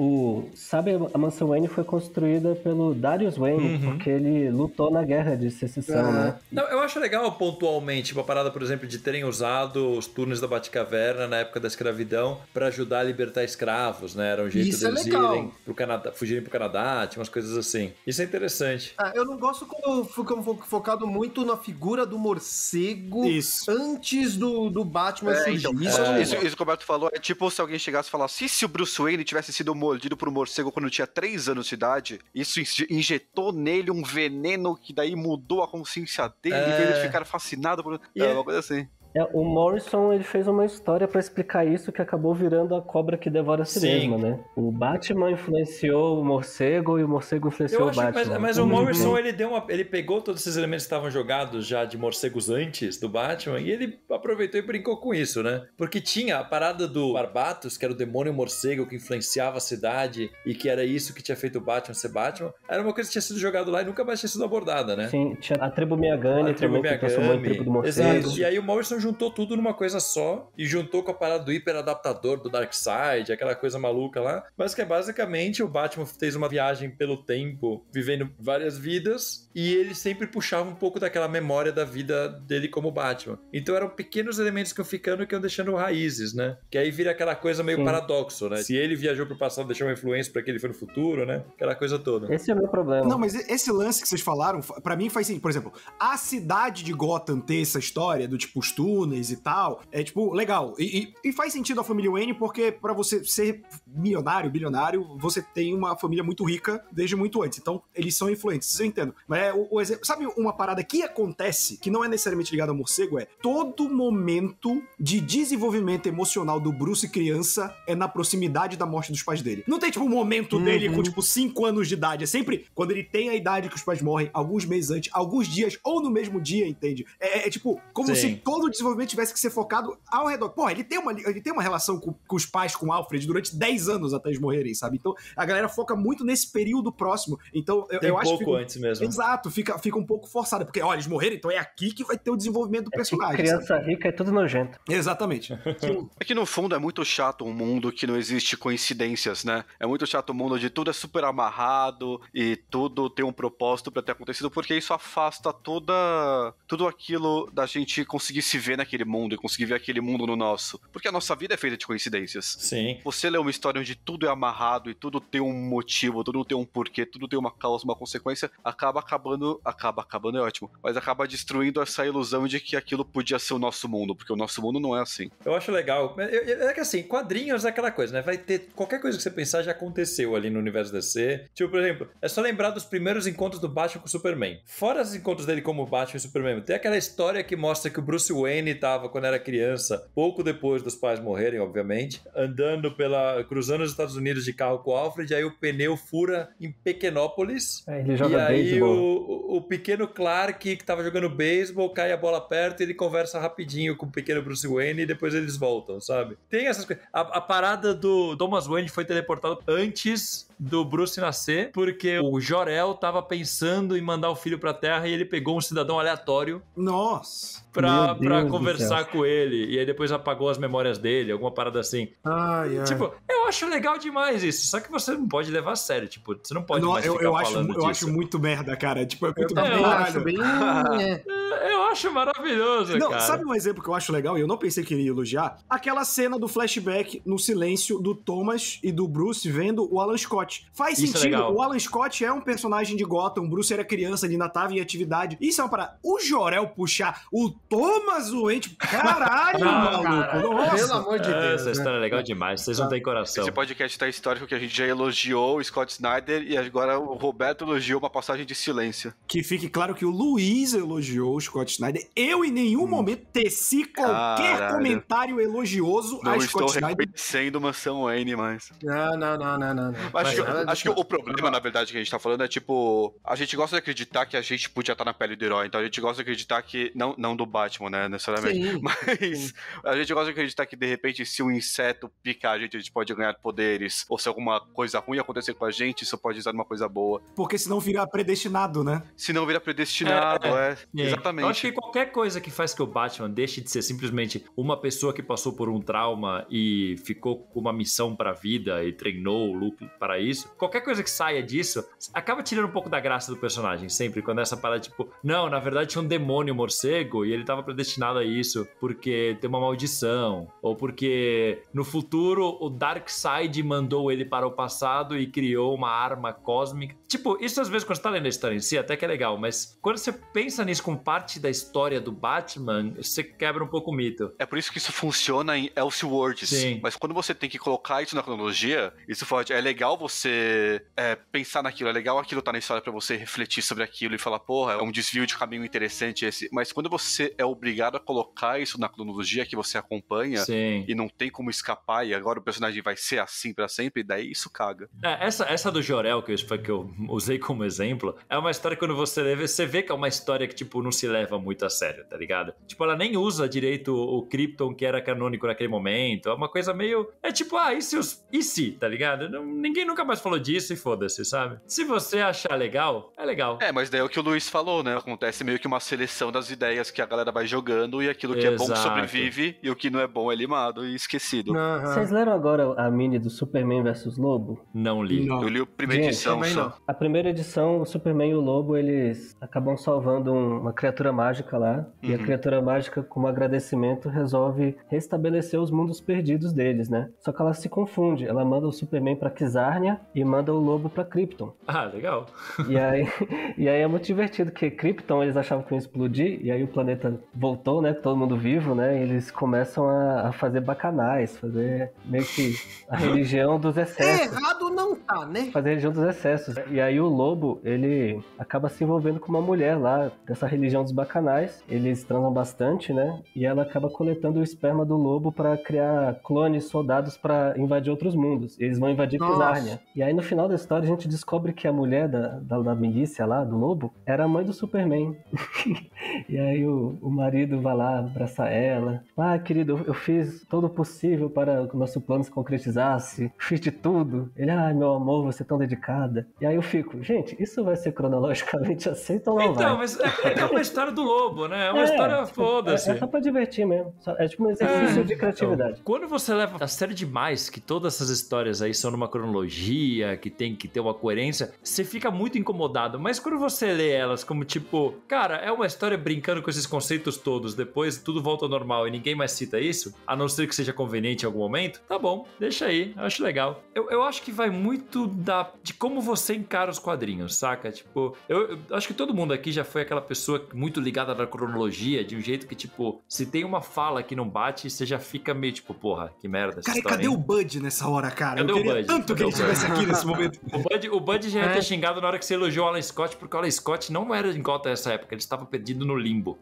Sabe, a Mansão Wayne foi construída pelo Darius Wayne, porque ele lutou na guerra de secessão, né? Não, eu acho legal pontualmente uma parada, por exemplo, de terem usado os túneis da Batcaverna na época da escravidão pra ajudar a libertar escravos, né? Era um jeito deles irem pro Canadá, fugirem pro Canadá, tinha umas coisas assim. Isso é interessante. Eu não gosto quando ficam focado muito na figura do morcego antes do Batman surgir. Então, isso que o Roberto falou é tipo se alguém chegasse e falasse, se o Bruce Wayne tivesse sido mordido por um morcego quando tinha 3 anos de idade, isso injetou nele um veneno que daí mudou a consciência dele e fez ele ficar fascinado por uma coisa assim. O Morrison, ele fez uma história pra explicar isso que acabou virando a cobra que devora a si mesma, né? O Batman influenciou o morcego e o morcego influenciou o Batman. Mas o Morrison, ele pegou todos esses elementos que estavam jogados já de morcegos antes do Batman e ele aproveitou e brincou com isso, né? Porque tinha a parada do Barbatos, que era o demônio morcego que influenciava a cidade e que era isso que tinha feito o Batman ser Batman. Era uma coisa que tinha sido jogado lá e nunca mais tinha sido abordada, né? Sim, tinha a tribo Miyagani também, que transformou em tribo do morcego. Exato. E aí o Morrison juntou tudo numa coisa só e juntou com a parada do hiperadaptador do Darkseid, aquela coisa maluca lá, mas que é basicamente o Batman fez uma viagem pelo tempo, vivendo várias vidas, e ele sempre puxava um pouco daquela memória da vida dele como Batman. Então eram pequenos elementos que iam ficando e que iam deixando raízes, né? Que aí vira aquela coisa meio paradoxo, né? Se ele viajou pro passado, deixou uma influência pra que ele foi no futuro, né? Aquela coisa toda. Esse é o meu problema. Não, mas esse lance que vocês falaram, pra mim faz sentido. Por exemplo, a cidade de Gotham ter essa história do tipo os túneis e tal, é tipo, legal. E faz sentido a família Wayne, porque pra você ser milionário, bilionário, você tem uma família muito rica desde muito antes. Então, eles são influentes, isso eu entendo. Mas o exemplo, sabe uma parada que acontece, que não é necessariamente ligada ao morcego, é todo momento de desenvolvimento emocional do Bruce criança é na proximidade da morte dos pais dele. Não tem, tipo, um momento dele com, tipo, 5 anos de idade. É sempre quando ele tem a idade que os pais morrem, alguns meses antes, alguns dias, ou no mesmo dia, entende? É tipo, como se todo o desenvolvimento tivesse que ser focado ao redor. Pô, ele tem uma relação com os pais, com o Alfred, durante 10 anos até eles morrerem, sabe? Então, a galera foca muito nesse período próximo. Então, eu acho que... antes mesmo. Exato, fica um pouco forçado, porque, olha, eles morreram, então é aqui que vai ter o desenvolvimento do personagem. Criança sabe? rica é tudo nojento. Exatamente. É que, no fundo, é muito chato um mundo que não existe coincidências, né? É muito chato um mundo onde tudo é super amarrado e tudo tem um propósito pra ter acontecido, porque isso afasta tudo aquilo da gente conseguir se ver naquele mundo e conseguir ver aquele mundo no nosso. Porque a nossa vida é feita de coincidências. Sim. Você lê uma história onde tudo é amarrado e tudo tem um motivo, tudo tem um porquê, tudo tem uma causa, uma consequência, acaba acabando é ótimo, mas acaba destruindo essa ilusão de que aquilo podia ser o nosso mundo, porque o nosso mundo não é assim. Eu acho legal. É que assim, quadrinhos é aquela coisa, né? Vai ter qualquer coisa que você pensar já aconteceu ali no universo DC. Tipo, por exemplo, é só lembrar dos primeiros encontros do Batman com o Superman. Fora os encontros dele como Batman e Superman, tem aquela história que mostra que o Bruce Wayne tava, quando era criança, pouco depois dos pais morrerem, obviamente, cruzando os Estados Unidos de carro com o Alfred, aí o pneu fura em Pequenópolis. Ele joga e aí beisebol. o pequeno Clark, que tava jogando beisebol, cai a bola perto e ele conversa rapidinho com o pequeno Bruce Wayne e depois eles voltam, sabe? Tem essas coisas. A parada do Thomas Wayne foi teleportado antes do Bruce nascer, porque o Jor-El tava pensando em mandar o filho pra Terra e ele pegou um cidadão aleatório. Nossa! Pra conversar com ele. E aí depois apagou as memórias dele, alguma parada assim. Tipo, eu acho legal demais isso. Só que você não pode levar a sério. Tipo, você não pode mais ficar falando disso. Eu acho muito merda, cara. Tipo, é muito eu acho bem... Eu acho maravilhoso, Não, cara. sabe um exemplo que eu acho legal e eu não pensei que iria elogiar? Aquela cena do flashback no silêncio do Thomas e do Bruce vendo o Alan Scott. Faz Isso é sentido, legal. o Alan Scott é um personagem de Gotham, o Bruce era criança, ele ainda tava em atividade. Isso é uma parada. O Jor-El puxar o Thomas doente, caralho, maluco. Cara, Nossa. pelo amor de Deus. Essa história é legal demais, vocês não têm coração. Esse podcast tá histórico que a gente já elogiou o Scott Snyder e agora o Roberto elogiou uma passagem de silêncio. Que fique claro que o Luiz elogiou o Scott Snyder. Eu, em nenhum momento, teci qualquer Caralho. comentário elogioso Não a estou Scott Snyder. reconhecendo Mansão Wayne, mas... Não. Acho que o problema, na verdade, que a gente tá falando é, tipo... A gente gosta de acreditar que a gente podia estar na pele do herói. Então a gente gosta de acreditar que... Não do Batman, né, necessariamente. Sim. Mas a gente gosta de acreditar que, de repente, se um inseto picar a gente pode ganhar poderes. Ou se alguma coisa ruim acontecer com a gente, isso pode usar uma coisa boa. Porque senão vira predestinado, né? Se não vira predestinado, exatamente. Eu acho que qualquer coisa que faz que o Batman deixe de ser simplesmente uma pessoa que passou por um trauma e ficou com uma missão pra vida e treinou o Luke para isso, qualquer coisa que saia disso, acaba tirando um pouco da graça do personagem, sempre, quando essa parada, tipo, não, na verdade tinha um demônio morcego e ele tava predestinado a isso porque tem uma maldição, ou porque no futuro o Darkseid mandou ele para o passado e criou uma arma cósmica. Tipo, isso às vezes quando você tá lendo a história em si, até que é legal, mas quando você pensa nisso como parte da história do Batman, você quebra um pouco o mito. É por isso que isso funciona em Elseworlds. Sim. Mas quando você tem que colocar isso na cronologia, isso pode... É legal você pensar naquilo, é legal aquilo tá na história pra você refletir sobre aquilo e falar, porra, é um desvio de caminho interessante esse. Mas quando você é obrigado a colocar isso na cronologia que você acompanha Sim. e não tem como escapar e agora o personagem vai ser assim pra sempre, daí isso caga. Essa do Jor-El que eu usei como exemplo, é uma história que quando você lê, você vê que é uma história que, tipo, não se leva muito a sério, tá ligado? Tipo, ela nem usa direito o Krypton que era canônico naquele momento, é uma coisa meio... É tipo, e se, tá ligado? Ninguém nunca mais falou disso e foda-se, sabe? Se você achar legal, é legal. Mas daí é o que o Luiz falou, né? Acontece meio que uma seleção das ideias que a galera vai jogando e aquilo que é bom sobrevive e o que não é bom é limado e esquecido. Vocês leram agora a mini do Superman vs Lobo? Não li. Não. Eu li a primeira Gente, edição também só. não. A primeira edição, o Superman e o Lobo, eles acabam salvando uma criatura mágica lá. E a criatura mágica, como agradecimento, resolve restabelecer os mundos perdidos deles, né? Só que ela se confunde. Ela manda o Superman pra Kizarnia e manda o Lobo pra Krypton. Ah, legal. E aí é muito divertido, que Krypton eles achavam que ia explodir, e aí o planeta voltou, né? Todo mundo vivo, né? E eles começam a fazer bacanais, fazer meio que a religião dos excessos. Errado não tá, né? Fazer a religião dos excessos. E aí o Lobo, ele acaba se envolvendo com uma mulher lá, dessa religião dos bacanais. Eles transam bastante, né? E ela acaba coletando o esperma do Lobo pra criar clones, soldados pra invadir outros mundos. Eles vão invadir Kizarnia. E aí no final da história a gente descobre que a mulher da milícia lá, do Lobo, era a mãe do Superman. E aí o marido vai lá abraçar ela. Ah, querido, eu fiz todo o possível para que o nosso plano se concretizasse. Fiz de tudo. Ele, meu amor, você é tão dedicada. E aí eu fico, gente, isso vai ser cronologicamente aceito ou não vai? Então, mas é uma história do Lobo, né? É uma história foda-se. É só pra divertir mesmo. É tipo um exercício de criatividade. Então, quando você leva a sério demais, que todas essas histórias aí são numa cronologia, que tem que ter uma coerência, você fica muito incomodado. Mas quando você lê elas como tipo, cara, é uma história brincando com esses conceitos todos, depois tudo volta ao normal e ninguém mais cita isso, a não ser que seja conveniente em algum momento, tá bom, deixa aí, eu acho legal. Eu acho que vai muito de como você encara os quadrinhos, saca? Tipo, eu acho que todo mundo aqui já foi aquela pessoa muito ligada na cronologia, de um jeito que, tipo, se tem uma fala que não bate, você já fica meio tipo, porra, que merda essa Cara, história, cadê hein? o Bud nessa hora, cara? Cadê eu o queria Bud? tanto que Cadê ele o estivesse aqui nesse momento. O Bud já ia ter xingado na hora que você elogiou o Alan Scott, porque o Alan Scott não era em Gotham nessa época, ele estava perdido no limbo.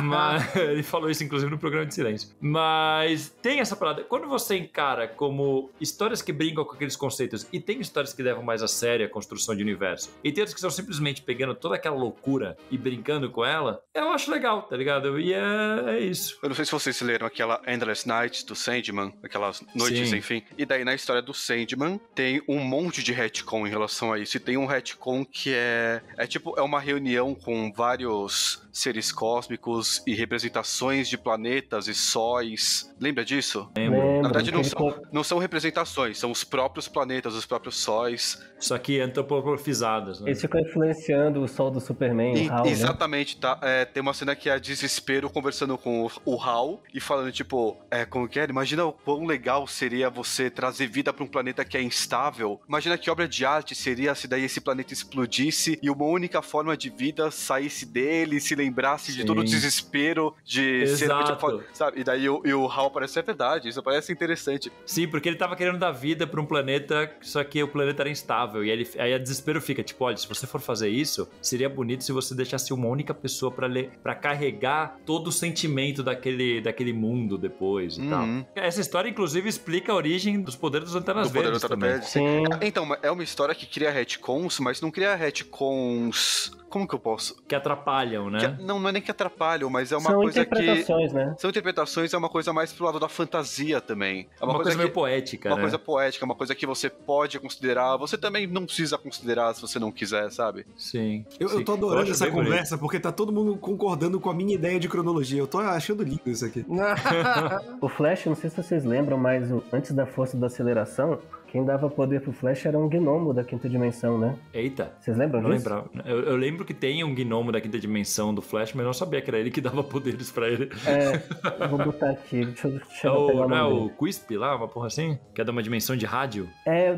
Mas ele falou isso, inclusive, no programa de silêncio. Mas tem essa parada. Quando você encara como histórias que brincam com aqueles conceitos, e tem histórias que levam mais a sério a construção de universo, e tem outras que são simplesmente pegando toda aquela loucura e brincando com ela, eu acho legal, tá ligado? E é isso. Eu não sei se vocês leram aquela Endless Nights do Sandman, aquelas noites, Sim. enfim. E daí na história do Sandman tem um monte de retcon em relação a isso. E tem um retcon que é uma reunião com vários seres cósmicos e representações de planetas e sóis. Lembra disso? Lembro. lembro. Na verdade, não são representações, são os próprios planetas, os próprios sóis. Só que antropomorfizados, né? Eles ficam influenciando o sol do Superman, o Hal, Exatamente, tá? Tem uma cena que é Desespero conversando com o Hal e falando, tipo, como que é? Imagina o quão legal seria você trazer vida pra um planeta que é instável. Imagina que obra de arte seria se daí esse planeta explodisse e uma única forma de vida saísse dele, se lembrasse de todo o desespero de ser... Tipo, sabe? E daí o Hal parece, é verdade, isso parece interessante. Sim, porque ele tava querendo dar vida pra um planeta, só que o planeta era instável. E aí a Desespero fica, tipo, olha, se você for fazer isso, seria bonito se você deixasse uma única pessoa pra carregar todo o sentimento daquele mundo depois e tal. Essa história, inclusive, explica a origem dos poderes dos Lanternas Verdes também. Sim. Então, é uma história que cria retcons, mas não cria retcons... Como que eu posso? Que atrapalham, né? Não é nem que atrapalham, mas é uma São coisa que... São interpretações, né? São interpretações, é uma coisa mais pro lado da fantasia também. É uma coisa meio poética, uma coisa poética, uma coisa que você pode considerar, você também não precisa considerar se você não quiser, sabe? Sim. Eu tô adorando essa conversa, porque tá todo mundo concordando com a minha ideia de cronologia. Eu tô achando lindo isso aqui. O Flash, não sei se vocês lembram, mas antes da força da aceleração, quem dava poder pro Flash era um gnomo da quinta dimensão, né? Eita. Vocês lembram disso? Não lembrava. Eu lembro que tem um gnomo da quinta dimensão do Flash, mas não sabia que era ele que dava poderes pra ele. Vou botar aqui. Deixa eu pegar não é o Quisp lá, uma porra assim? Que é de uma dimensão de rádio?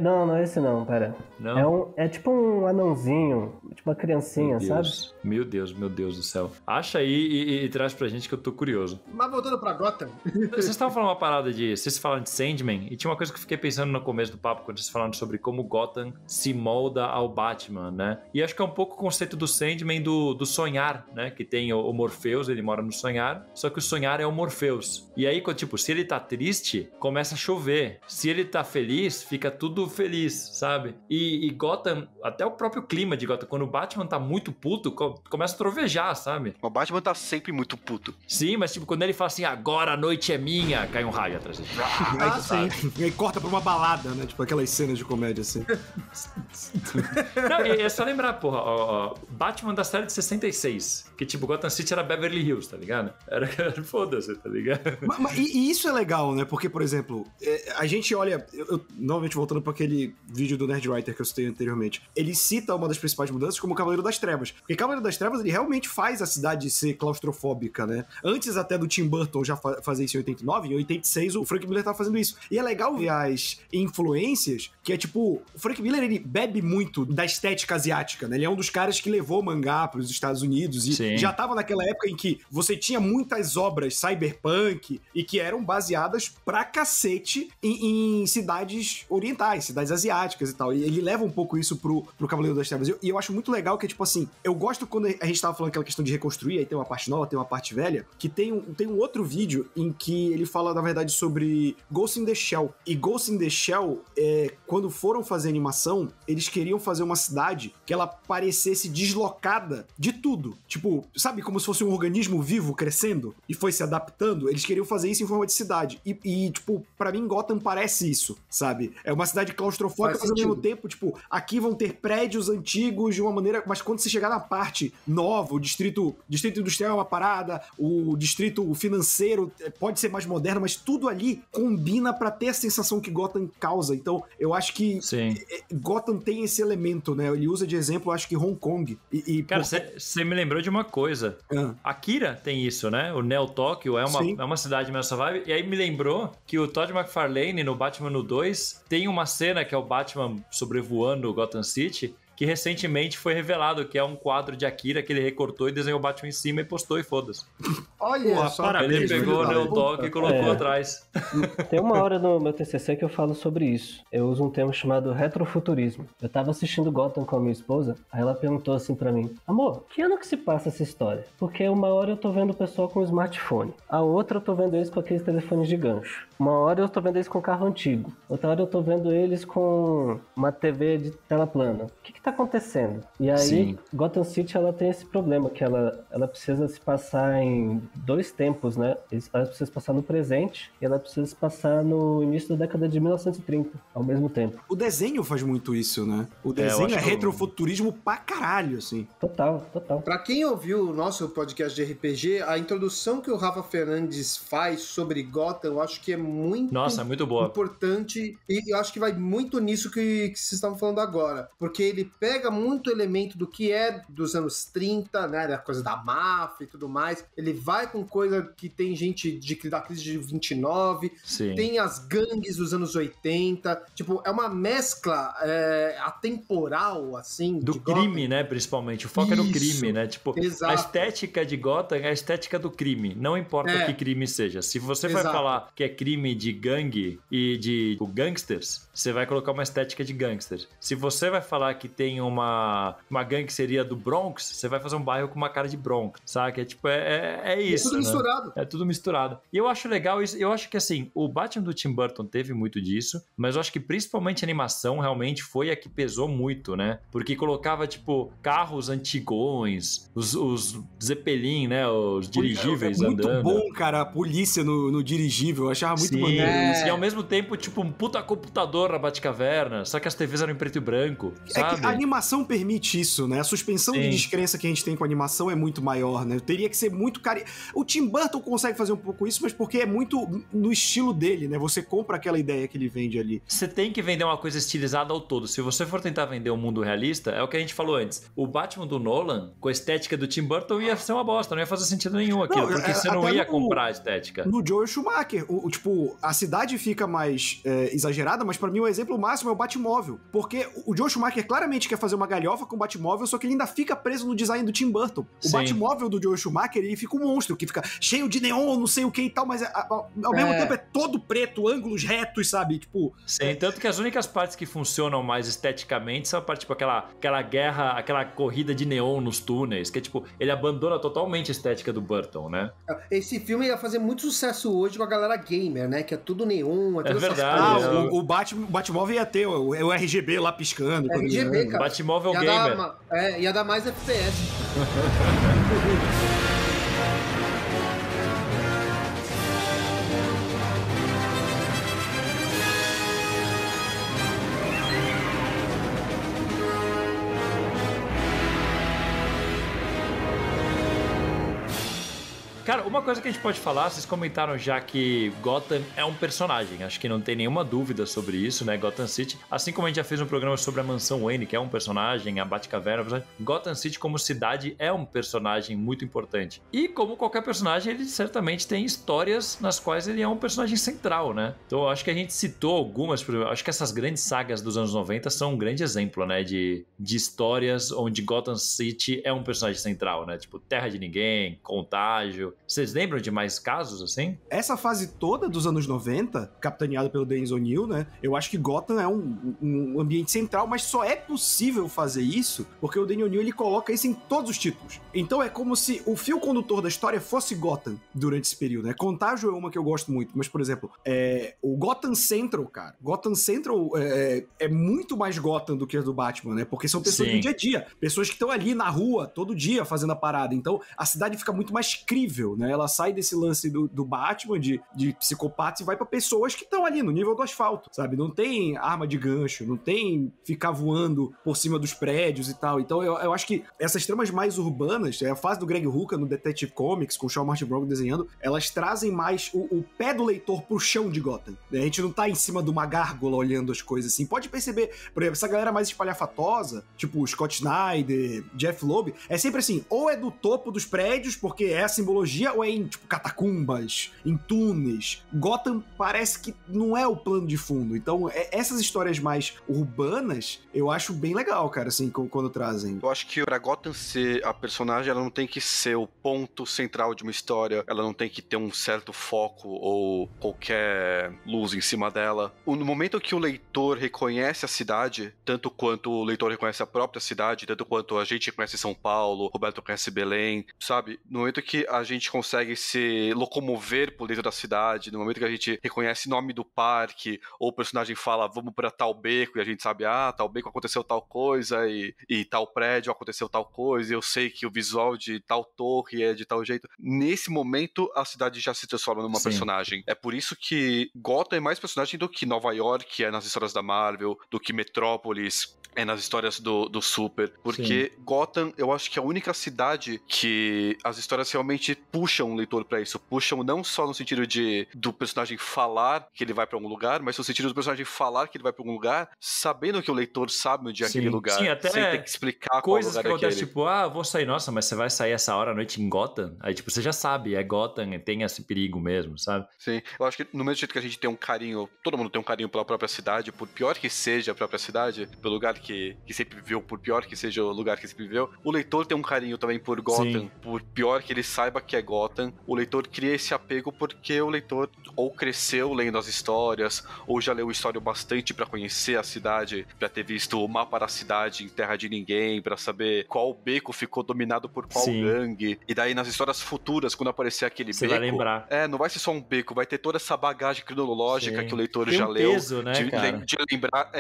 Não é esse não, pera. Não? É tipo um anãozinho, tipo uma criancinha, sabe? Meu Deus do céu. Acha aí e traz pra gente que eu tô curioso. Mas voltando pra Gotham... Vocês estavam falando uma parada de... Vocês falaram de Sandman, e tinha uma coisa que eu fiquei pensando no começo do papo, quando vocês falaram sobre como Gotham se molda ao Batman, né? E acho que é um pouco o conceito do Sandman do sonhar, né? Que tem o Morpheus, ele mora no sonhar, só que o sonhar é o Morpheus. E aí, tipo, se ele tá triste, começa a chover. Se ele tá feliz, fica tudo feliz, sabe? E Gotham, até o próprio clima de Gotham, quando o Batman tá muito puto, começa a trovejar, sabe? O Batman tá sempre muito puto. Sim, mas tipo, quando ele fala assim, agora a noite é minha, cai um raio atrás dele. Sim. E aí corta pra uma balada, né? Tipo aquelas cenas de comédia, assim. Não, é só lembrar, porra, Batman da série de 66, que tipo, Gotham City era Beverly Hills, tá ligado? Era foda-se, tá ligado? E isso é legal, né? Porque, por exemplo, a gente olha... Eu, novamente voltando para aquele vídeo do Nerdwriter que eu citei anteriormente, ele cita uma das principais mudanças como o Cavaleiro das Trevas. Porque Cavaleiro das Trevas, ele realmente faz a cidade ser claustrofóbica, né? Antes até do Tim Burton já fazer isso em 89, em 86 o Frank Miller tava fazendo isso. E é legal ver as influências, que é tipo... O Frank Miller, ele bebe muito da estética asiática, né? Ele é um dos caras que levou o mangá pros Estados Unidos e já tava naquela época em que você tinha muitas obras cyberpunk e que eram baseadas pra cacete em cidades orientais, cidades asiáticas e tal. E ele leva um pouco isso pro Cavaleiro das Trevas. E eu acho muito legal que, tipo assim, eu gosto quando a gente tava falando aquela questão de reconstruir, aí tem uma parte nova, tem uma parte velha, que tem um outro vídeo em que ele fala, na verdade, sobre Ghost in the Shell. E Ghost in the Shell, quando foram fazer animação, eles queriam fazer uma cidade que ela parecesse deslocada de tudo. Tipo, sabe, como se fosse um organismo vivo crescendo e foi se adaptando? Eles queriam fazer isso em forma de cidade. E tipo, pra mim, Gotham parece isso, sabe? É uma cidade claustrofóbica, mas ao mesmo tempo, tipo, aqui vão ter prédios antigos de uma maneira, mas quando você chegar na parte nova, o distrito industrial é uma parada, o distrito financeiro pode ser mais moderno, mas tudo ali combina pra ter a sensação que Gotham causa. Então, eu acho que Gotham tem esse elemento, né? Ele usa de exemplo, eu acho que Hong Kong. Cara, você me lembrou de uma coisa. Akira tem isso, né? O Neo Tóquio é uma cidade meio essa vibe. E aí me lembrou que o Todd McFarlane, no Batman no 2, tem uma cena que é o Batman sobrevoando Gotham City, que recentemente foi revelado que é um quadro de Akira que ele recortou e desenhou o Batman em cima e postou e foda-se. Olha só. Ele pegou o Neo Tóquio e colocou atrás. Tem uma hora no meu TCC que eu falo sobre isso. Eu uso um termo chamado retrofuturismo. Eu tava assistindo Gotham com a minha esposa, aí ela perguntou assim pra mim: amor, que ano que se passa essa história? Porque uma hora eu tô vendo o pessoal com smartphone, a outra eu tô vendo eles com aqueles telefones de gancho. Uma hora eu tô vendo eles com carro antigo, outra hora eu tô vendo eles com uma TV de tela plana. O que tá acontecendo? E aí, Gotham City, ela tem esse problema, que ela precisa se passar em dois tempos, né? Ela precisa se passar no presente e ela precisa se passar no início da década de 1930, ao mesmo tempo. O desenho faz muito isso, né? O desenho é retrofuturismo pra caralho, assim. Total. Pra quem ouviu o nosso podcast de RPG, a introdução que o Rafa Fernandes faz sobre Gotham, eu acho que é muito, Nossa, muito boa. importante, e eu acho que vai muito nisso que vocês estavam falando agora, porque ele pega muito elemento do que é dos anos 30, né, da coisa da máfia e tudo mais, ele vai com coisa que tem gente da crise de 29, Sim. tem as gangues dos anos 80, tipo, é uma mescla atemporal, assim, Do de crime, Gotham. né, principalmente. O foco é no Isso. crime, né? Tipo, Exato. a estética de Gotham é a estética do crime. Não importa que crime seja. Se você vai Exato. falar que é crime de gangue e de gangsters, você vai colocar uma estética de gangsters. Se você vai falar que tem uma gangue que seria do Bronx, você vai fazer um bairro com uma cara de Bronx, sabe? É tipo, é isso, tudo né? misturado. É tudo misturado. E eu acho legal isso. Eu acho que, assim, o Batman do Tim Burton teve muito disso, mas eu acho que principalmente a animação realmente foi a que pesou muito, né? Porque colocava, tipo, carros antigões, os Zeppelin, né? Os dirigíveis andando. É muito bom, cara, a polícia no dirigível. Eu achava muito maneiro isso. E ao mesmo tempo, tipo, um puta computador na Batcaverna, só que as TVs eram em preto e branco, sabe? É que a animação permite isso, né? A suspensão de descrença que a gente tem com a animação é muito maior, né? Teria que ser muito caro. O Tim Burton consegue fazer um pouco isso, mas porque é muito no estilo dele, né? Você compra aquela ideia que ele vende ali. Você tem que vender uma coisa estilizada ao todo. Se você for tentar vender um mundo realista, é o que a gente falou antes. O Batman do Nolan, com a estética do Tim Burton, ia ser uma bosta, não ia fazer sentido nenhum aquilo, porque você não ia comprar a estética. No Joel Schumacher, tipo, a cidade fica mais exagerada, mas pra mim o exemplo máximo é o Batmóvel, porque o Joel Schumacher claramente quer fazer uma galhofa com o Batmóvel, só que ele ainda fica preso no design do Tim Burton. O Batmóvel do Joel Schumacher, ele fica um monstro, que fica cheio de neon, não sei o que e tal, mas ao mesmo tempo é todo preto, ângulos retos, sabe? Tipo... Sim, tanto que as únicas partes que funcionam mais esteticamente são a parte, tipo, aquela guerra, aquela corrida de neon nos túneis, que é tipo, ele abandona totalmente a estética do Burton, né? Esse filme ia fazer muito sucesso hoje com a galera gamer, né? Que é tudo neon, é tudo essas verdade. coisas. O Batmóvel ia ter o RGB lá piscando. RGB, cara. Batmóvel gamer. Ia dar mais FPS. Cara, uma coisa que a gente pode falar, vocês comentaram já que Gotham é um personagem, acho que não tem nenhuma dúvida sobre isso, né? Gotham City, assim como a gente já fez um programa sobre a Mansão Wayne, que é um personagem, a Batcaverna, Gotham City como cidade é um personagem muito importante. E como qualquer personagem, ele certamente tem histórias nas quais ele é um personagem central, né? Então eu acho que a gente citou algumas, acho que essas grandes sagas dos anos 90 são um grande exemplo, né? De histórias onde Gotham City é um personagem central, né? Tipo, Terra de Ninguém, Contágio. Vocês lembram de mais casos assim? Essa fase toda dos anos 90, capitaneada pelo Dennis O'Neil, né? Eu acho que Gotham é um ambiente central, mas só é possível fazer isso porque o Dennis O'Neil ele coloca isso em todos os títulos. Então é como se o fio condutor da história fosse Gotham durante esse período, né? Contágio é uma que eu gosto muito, mas, por exemplo, o Gotham Central, cara. Gotham Central é muito mais Gotham do que a do Batman, né? Porque são pessoas do dia a dia. Pessoas que estão ali na rua todo dia fazendo a parada. Então a cidade fica muito mais crível, né? Ela sai desse lance do Batman, de psicopatas, e vai pra pessoas que estão ali no nível do asfalto, sabe? Não tem arma de gancho, não tem ficar voando por cima dos prédios e tal. Então eu acho que essas tramas mais urbanas, a fase do Greg Rucka no Detective Comics, com o Sean Martin Brown desenhando, elas trazem mais o pé do leitor pro chão de Gotham, né? A gente não tá em cima de uma gárgula olhando as coisas assim. Pode perceber, por exemplo, essa galera mais espalhafatosa, tipo Scott Snyder, Jeff Loeb, é sempre assim, ou é do topo dos prédios, porque é a simbologia, ou é em, tipo, catacumbas, em túneis. Gotham parece que não é o plano de fundo. Então, essas histórias mais urbanas, eu acho bem legal, cara, assim, quando trazem. Eu acho que pra Gotham ser a personagem, ela não tem que ser o ponto central de uma história, ela não tem que ter um certo foco ou qualquer luz em cima dela. No momento que o leitor reconhece a cidade, tanto quanto o leitor reconhece a própria cidade, tanto quanto a gente conhece São Paulo, Roberto conhece Belém, sabe? No momento que a gente gente consegue se locomover por dentro da cidade, no momento que a gente reconhece o nome do parque, ou o personagem fala, vamos pra tal beco, e a gente sabe, tal beco aconteceu tal coisa, e tal prédio aconteceu tal coisa, e eu sei que o visual de tal torre é de tal jeito. Nesse momento, a cidade já se transforma numa personagem. É por isso que Gotham é mais personagem do que Nova York é nas histórias da Marvel, do que Metrópolis é nas histórias do Super, porque Gotham, eu acho que é a única cidade que as histórias realmente puxam o leitor pra isso, puxam não só no sentido do personagem falar que ele vai pra um lugar, mas no sentido do personagem falar que ele vai pra um lugar, sabendo que o leitor sabe onde é aquele lugar, até sem ter que explicar coisas qual lugar que acontecem, é aquele. tipo, vou sair, nossa, mas você vai sair essa hora à noite em Gotham? Aí, tipo, você já sabe, é Gotham, tem esse perigo mesmo, sabe? Sim, eu acho que no mesmo jeito que a gente tem um carinho, todo mundo tem um carinho pela própria cidade, por pior que seja a própria cidade, pelo lugar que sempre viveu, por pior que seja o lugar que sempre viveu, o leitor tem um carinho também por Gotham, por pior que ele saiba que é Gotham, o leitor cria esse apego porque o leitor ou cresceu lendo as histórias, ou já leu história bastante pra conhecer a cidade, pra ter visto o mapa da cidade em Terra de Ninguém, pra saber qual beco ficou dominado por qual gangue, e daí nas histórias futuras, quando aparecer aquele beco, vai lembrar. Não vai ser só um beco, vai ter toda essa bagagem cronológica que o leitor tem já leu, peso, né, de lembrar,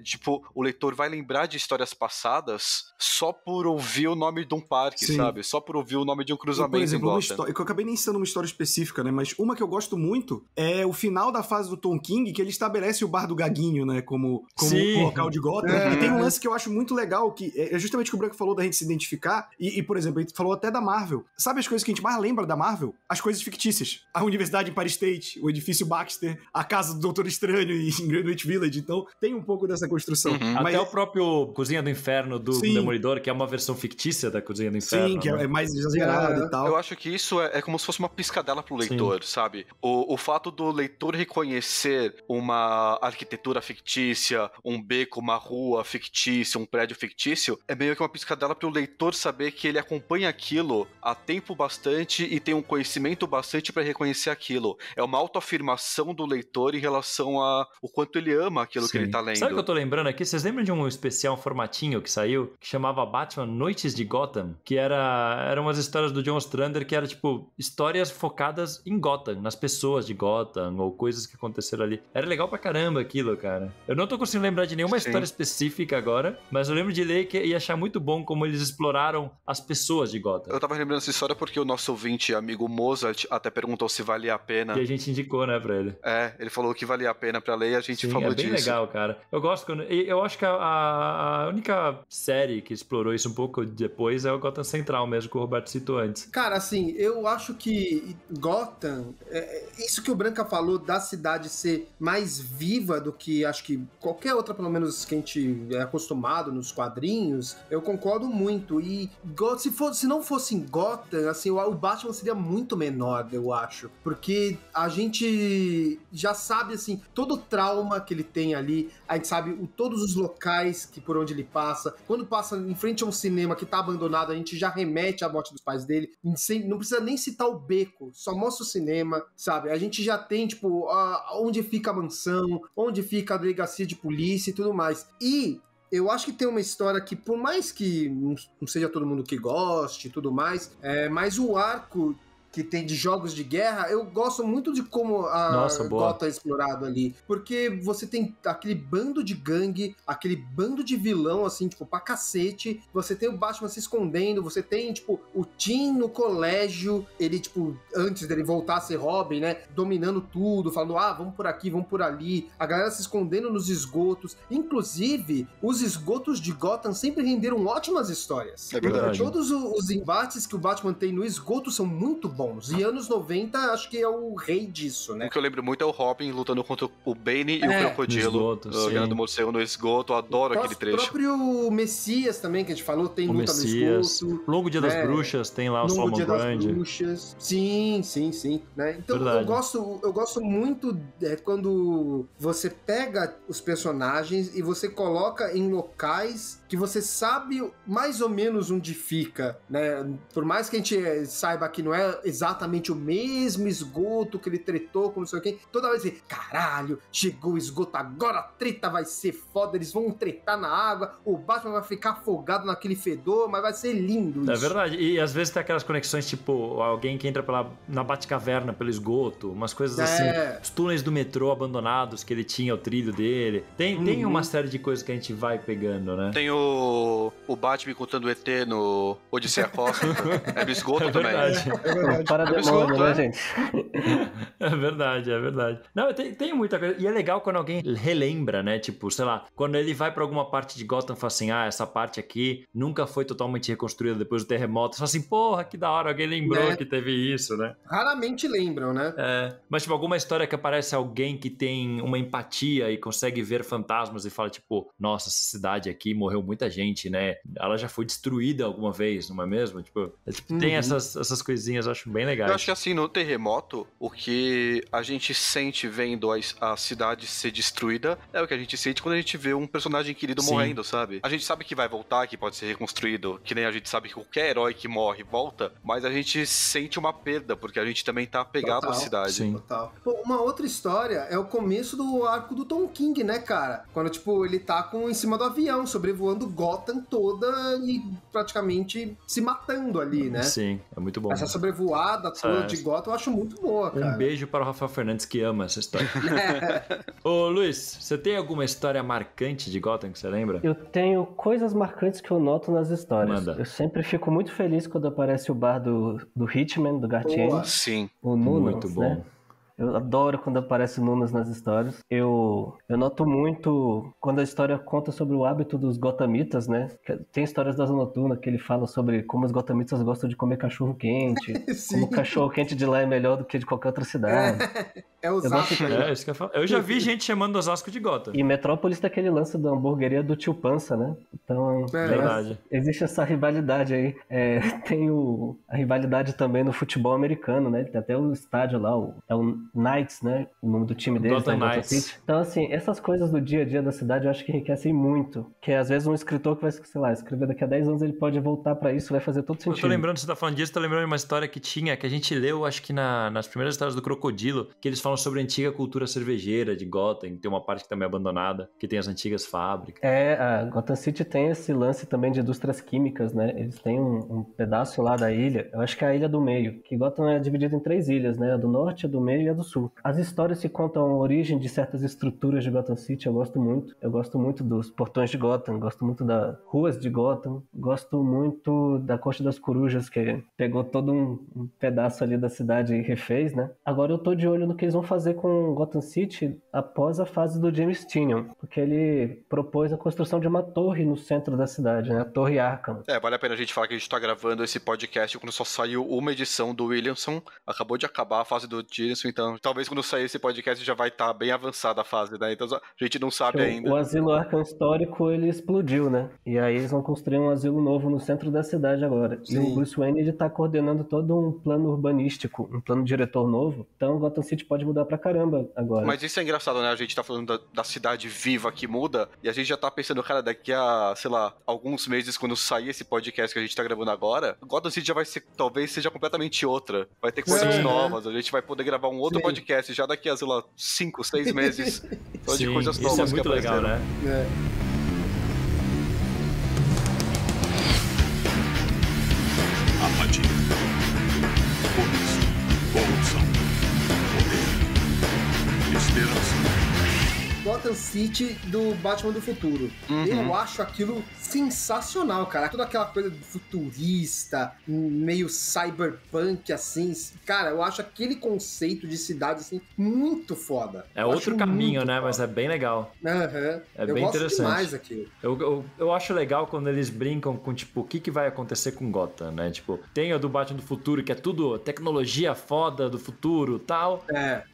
tipo, o leitor vai lembrar de histórias passadas só por ouvir o nome de um parque, sabe? Só por ouvir o nome de um cruzamento. Por exemplo, em Gotham. que eu acabei nem citando uma história específica, né? Mas uma que eu gosto muito é o final da fase do Tom King, que ele estabelece o Bar do Gaguinho, né? Como um local de Gotham. E tem um lance que eu acho muito legal, que é justamente o que o Branco falou da gente se identificar. E, por exemplo, ele falou até da Marvel. Sabe as coisas que a gente mais lembra da Marvel? As coisas fictícias. A universidade em Empire State, o edifício Baxter, a casa do Doutor Estranho em Greenwich Village. Então, tem um pouco dessa construção. Até o próprio Cozinha do Inferno do Demolidor, que é uma versão fictícia da Cozinha do Inferno. Sim, que é mais exagerado e tal. Eu acho que isso é como se fosse uma piscadela pro leitor, sabe? O fato do leitor reconhecer uma arquitetura fictícia, um beco, uma rua fictícia, um prédio fictício, é meio que uma piscadela pro leitor saber que ele acompanha aquilo há tempo bastante e tem um conhecimento bastante pra reconhecer aquilo. É uma autoafirmação do leitor em relação a o quanto ele ama aquilo que ele tá lendo. Sabe o que eu tô lembrando aqui? Vocês lembram de um especial, um formatinho que saiu, que chamava Batman Noites de Gotham? Que eram umas histórias do John Ostrander que era, tipo, histórias focadas em Gotham, nas pessoas de Gotham, ou coisas que aconteceram ali. Era legal pra caramba aquilo, cara. Eu não tô conseguindo lembrar de nenhuma história específica agora, mas eu lembro de ler e achar muito bom como eles exploraram as pessoas de Gotham. Eu tava lembrando essa história porque o nosso ouvinte, amigo Mozart, até perguntou se valia a pena. E a gente indicou, né, pra ele. Ele falou que valia a pena pra ler e a gente falou disso. É bem legal, cara. Eu gosto, eu acho que a única série que explorou isso um pouco depois é o Gotham Central mesmo, que o Roberto citou antes. Cara, assim, eu acho que Gotham, isso que o Branca falou da cidade ser mais viva do que acho que qualquer outra, pelo menos que a gente é acostumado nos quadrinhos, eu concordo muito. E se não fosse em Gotham, assim, o Batman seria muito menor, eu acho. Porque a gente já sabe, assim, todo o trauma que ele tem ali, a gente sabe todos os locais por onde ele passa. Quando passa em frente a um cinema que tá abandonado, a gente já remete à morte dos pais dele. Não precisa nem citar o beco, só mostra o cinema, sabe? A gente já tem, tipo, onde fica a mansão, onde fica a delegacia de polícia e tudo mais. E eu acho que tem uma história que, por mais que não seja todo mundo que goste e tudo mais, mas o arco que tem de jogos de guerra, eu gosto muito de como a Gotham é explorado ali, porque você tem aquele bando de gangue, aquele bando de vilão, assim, tipo, pra cacete, você tem o Batman se escondendo, você tem, tipo, o Tim no colégio, ele, tipo, antes dele voltar a ser Robin, né, dominando tudo, falando, vamos por aqui, vamos por ali, a galera se escondendo nos esgotos, inclusive, os esgotos de Gotham sempre renderam ótimas histórias. É verdade. Todos os embates que o Batman tem no esgoto são muito bons. E anos 90, acho que é o rei disso, né? O que eu lembro muito é o Robin lutando contra o Bane e o Crocodilo. Ganhando morcego no esgoto, eu adoro aquele trecho. O próprio Messias também, que a gente falou, tem luta no esgoto. Longo Dia das Bruxas, tem lá o Solomon Grundy. Longo Dia das Bruxas. Sim. Né? Então, eu gosto muito quando você pega os personagens e você coloca em locais que você sabe mais ou menos onde fica, né? Por mais que a gente saiba que não é exatamente o mesmo esgoto que ele tretou com não sei o quê. Toda vez assim, caralho, chegou o esgoto, agora a treta vai ser foda, eles vão tretar na água, o Batman vai ficar afogado naquele fedor, mas vai ser lindo isso. É verdade, e às vezes tem aquelas conexões, tipo, alguém que entra na Batcaverna pelo esgoto, umas coisas assim, os túneis do metrô abandonados que ele tinha, o trilho dele. Tem uma série de coisas que a gente vai pegando, né? Tem o Batman contando o ET no Odisseia Cósmica. É do esgoto também. Para demônio, né, gente? É verdade. Não, tem muita coisa. E é legal quando alguém relembra, né? Tipo, sei lá, quando ele vai pra alguma parte de Gotham e fala assim, essa parte aqui nunca foi totalmente reconstruída depois do terremoto. Você fala assim, porra, que da hora, alguém lembrou que teve isso, né? Raramente lembram, né? Mas tipo, alguma história que aparece alguém que tem uma empatia e consegue ver fantasmas e fala tipo, nossa, essa cidade aqui morreu muita gente, né? Ela já foi destruída alguma vez, não é mesmo? Tipo, tem essas coisinhas, eu acho bem legais. Eu acho que assim, no terremoto, o que a gente sente vendo a cidade ser destruída é o que a gente sente quando a gente vê um personagem querido morrendo, sabe? A gente sabe que vai voltar, que pode ser reconstruído, que nem a gente sabe que qualquer herói que morre volta, mas a gente sente uma perda, porque a gente também tá apegado à cidade. Sim. Total. Pô, uma outra história é o começo do arco do Tom King, né, cara? Quando, tipo, ele tá em cima do avião, sobrevoando Gotham toda e praticamente se matando ali, né? Sim, é muito bom. Essa sobrevoada toda de Gotham eu acho muito boa, cara. Um beijo para o Rafael Fernandes, que ama essa história. Ô, Luiz, você tem alguma história marcante de Gotham que você lembra? Eu tenho coisas marcantes que eu noto nas histórias. Manda. Eu sempre fico muito feliz quando aparece o bar do Hitman, do Gartienne. Sim. O Nunas, Muito bom. né? Eu adoro quando aparece Nunas nas histórias. Eu noto muito quando a história conta sobre o hábito dos gothamitas, né? Tem histórias da Asa Noturna que ele fala sobre como os gothamitas gostam de comer cachorro quente, como o cachorro quente de lá é melhor do que de qualquer outra cidade. É Osasco. Isso que eu falo. Eu já vi gente chamando Osasco de Gotham. E Metrópolis tem aquele lance da hamburgueria do Tio Pança, né? Então, verdade. Existe essa rivalidade aí. Tem a rivalidade também no futebol americano, né? Tem até o estádio lá, é o Knights, né? O nome do time deles, Gotham Gotham Knights. City. Então, assim, essas coisas do dia a dia da cidade eu acho que enriquecem muito. Que às vezes um escritor que vai, sei lá, escrever daqui a 10 anos, ele pode voltar pra isso, vai fazer todo sentido. Eu tô lembrando, você tá falando disso, tô lembrando de uma história que a gente leu, acho que nas primeiras histórias do Crocodilo, que eles falam sobre a antiga cultura cervejeira de Gotham, tem uma parte que também é abandonada, que tem as antigas fábricas. A Gotham City tem esse lance também de indústrias químicas, né? Eles têm um pedaço lá da ilha, eu acho que é a Ilha do Meio, que Gotham é dividida em 3 ilhas, né? A do Norte, a do Meio e a do Sul. As histórias que contam a origem de certas estruturas de Gotham City, eu gosto muito. Eu gosto muito dos portões de Gotham, gosto muito das ruas de Gotham, gosto muito da Corte das Corujas, que pegou todo um pedaço ali da cidade e refez, né? Agora eu tô de olho no que eles vão fazer com Gotham City após a fase do James Tynion, porque ele propôs a construção de uma torre no centro da cidade, né? A Torre Arkham. Vale a pena a gente falar que a gente tá gravando esse podcast quando só saiu uma edição do Williamson, acabou de acabar a fase do Williamson, então talvez quando sair esse podcast já vai estar bem avançada a fase, né? Então a gente não sabe ainda. O asilo Arkham histórico, ele explodiu, né? E aí eles vão construir um asilo novo no centro da cidade agora. Sim. E o Bruce Wayne, ele tá coordenando todo um plano urbanístico, um plano diretor novo. Então Gotham City pode mudar pra caramba agora. Mas isso é engraçado, né? A gente tá falando da cidade viva que muda, e a gente já tá pensando, cara, daqui a, sei lá, alguns meses, quando sair esse podcast que a gente tá gravando agora, Gotham City já vai ser, talvez seja completamente outra. Vai ter coisas novas, a gente vai poder gravar um outro podcast já daqui a, sei lá, 5, 6 meses. Só de coisas novas. Isso é muito legal, né? Apatia. Evolução. Poder. Esperança. Gotham City do Batman do Futuro. Eu acho aquilo sensacional, cara. Toda aquela coisa futurista, meio cyberpunk, assim. Cara, eu acho aquele conceito de cidade, assim, muito foda. É outro caminho, né? Mas é bem legal. É bem interessante. Demais aquilo. Eu acho legal quando eles brincam com, tipo, o que vai acontecer com Gotham, né? Tipo, tem a do Batman do Futuro, que é tudo tecnologia foda do futuro e tal.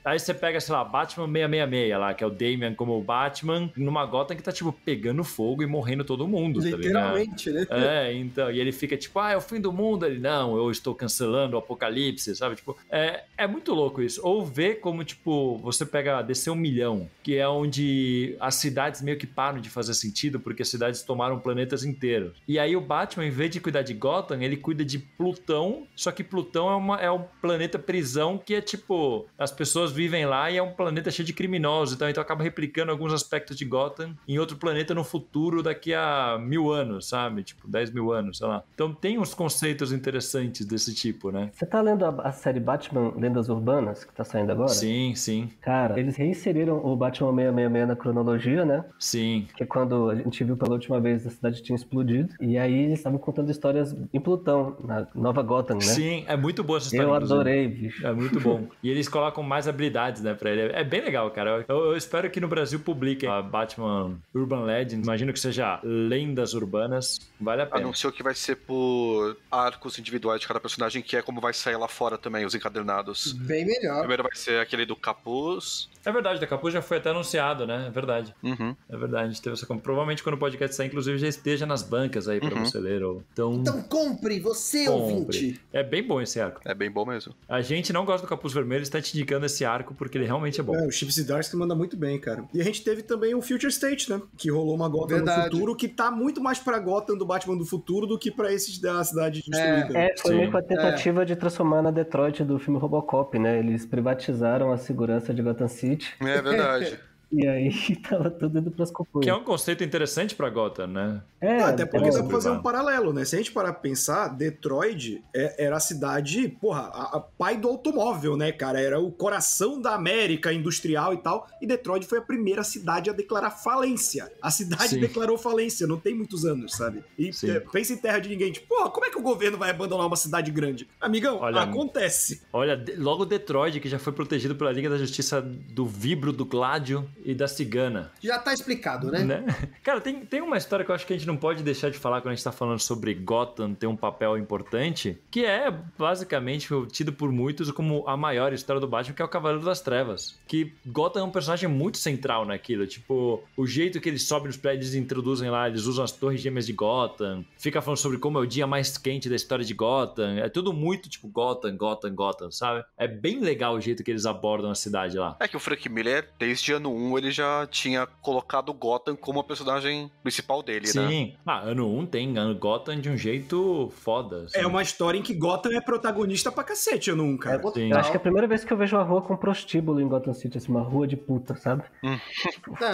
Aí você pega, sei lá, Batman 666 lá, que é o Damian como Batman numa Gotham que tá, tipo, pegando fogo e morrendo todo mundo, Literalmente, tá ligado? né? Então, e ele fica tipo, é o fim do mundo. Ele, não, eu estou cancelando o apocalipse, sabe? Tipo, é muito louco isso. Ou ver como, tipo, você pega DC 1 milhão, que é onde as cidades meio que param de fazer sentido, porque as cidades tomaram planetas inteiros. E aí o Batman, em vez de cuidar de Gotham, ele cuida de Plutão, só que Plutão é um planeta prisão que é tipo, as pessoas vivem lá e é um planeta cheio de criminosos, então acaba replicando alguns aspectos de Gotham em outro planeta no futuro daqui a 1000 anos, sabe? Tipo, 10 mil anos, sei lá. Então tem uns conceitos interessantes desse tipo, né? Você tá lendo a série Batman Lendas Urbanas, que tá saindo agora? Sim, sim. Cara, eles reinseriram o Batman 666 na cronologia, né? Sim. Que é quando a gente viu pela última vez a cidade tinha explodido. E aí eles estavam contando histórias em Plutão, na Nova Gotham, né? Sim, é muito boa essa história. Eu inclusive. adorei, bicho. É muito bom. E eles colocam mais habilidades, né, pra ele. É bem legal, cara. Eu espero que no Brasil publiquem a Batman Urban Legends. Imagino que seja Lendas Urbanas. Vale a pena. Anunciou que vai ser por arcos individuais de cada personagem, que é como vai sair lá fora também, os encadernados. Bem melhor. Primeiro vai ser aquele do capuz. É verdade, da Capuz já foi até anunciado, né? É verdade. Uhum. É verdade, a gente teve essa compra. Provavelmente quando o podcast sair, inclusive, já esteja nas bancas aí pra você ler. Então compre, você ouvinte. É bem bom esse arco. É bem bom mesmo. A gente não gosta do Capuz Vermelho, está te indicando esse arco porque ele realmente é bom. O Chip Zdarsky manda muito bem, cara. E a gente teve também o Future State, né? Que rolou uma Gotham Verdade. no futuro, que tá muito mais pra Gotham do Batman do futuro do que pra esses da cidade destruída. Foi Sim. meio que a tentativa de transformar na Detroit do filme Robocop, né? Eles privatizaram a segurança de Gotham City. É verdade. E aí tava tudo indo pras copuras. Que é um conceito interessante pra Gotham, né? Até porque dá pra fazer privado. um paralelo, né? Se a gente parar pra pensar, Detroit era a cidade, porra, a pai do automóvel, né, cara? Era o coração da América industrial e tal. E Detroit foi a primeira cidade a declarar falência. A cidade Sim. declarou falência, não tem muitos anos, sabe? E Sim. pensa em terra de ninguém, tipo, porra, como é que o governo vai abandonar uma cidade grande? Amigão, Olha, acontece. Olha, logo Detroit, que já foi protegido pela Liga da Justiça do Vibro, do Gládio e da Cigana. Já tá explicado, né? Cara, tem uma história que eu acho que a gente não pode deixar de falar quando a gente tá falando sobre Gotham ter um papel importante, que é basicamente tido por muitos como a maior história do Batman, que é o Cavaleiro das Trevas. Que Gotham é um personagem muito central naquilo. Tipo, o jeito que eles sobem nos prédios e introduzem lá, eles usam as torres gêmeas de Gotham, fica falando sobre como é o dia mais quente da história de Gotham. É tudo muito tipo Gotham, sabe? É bem legal o jeito que eles abordam a cidade lá. É que o Frank Miller, desde ano 1, ele já tinha colocado Gotham como a personagem principal dele, né? Sim. Ano 1 tem Gotham de um jeito foda. Assim. É uma história em que Gotham é protagonista pra cacete, ano 1, cara. Sim. Eu acho que é a primeira vez que eu vejo uma rua com prostíbulo em Gotham City, assim, uma rua de puta, sabe?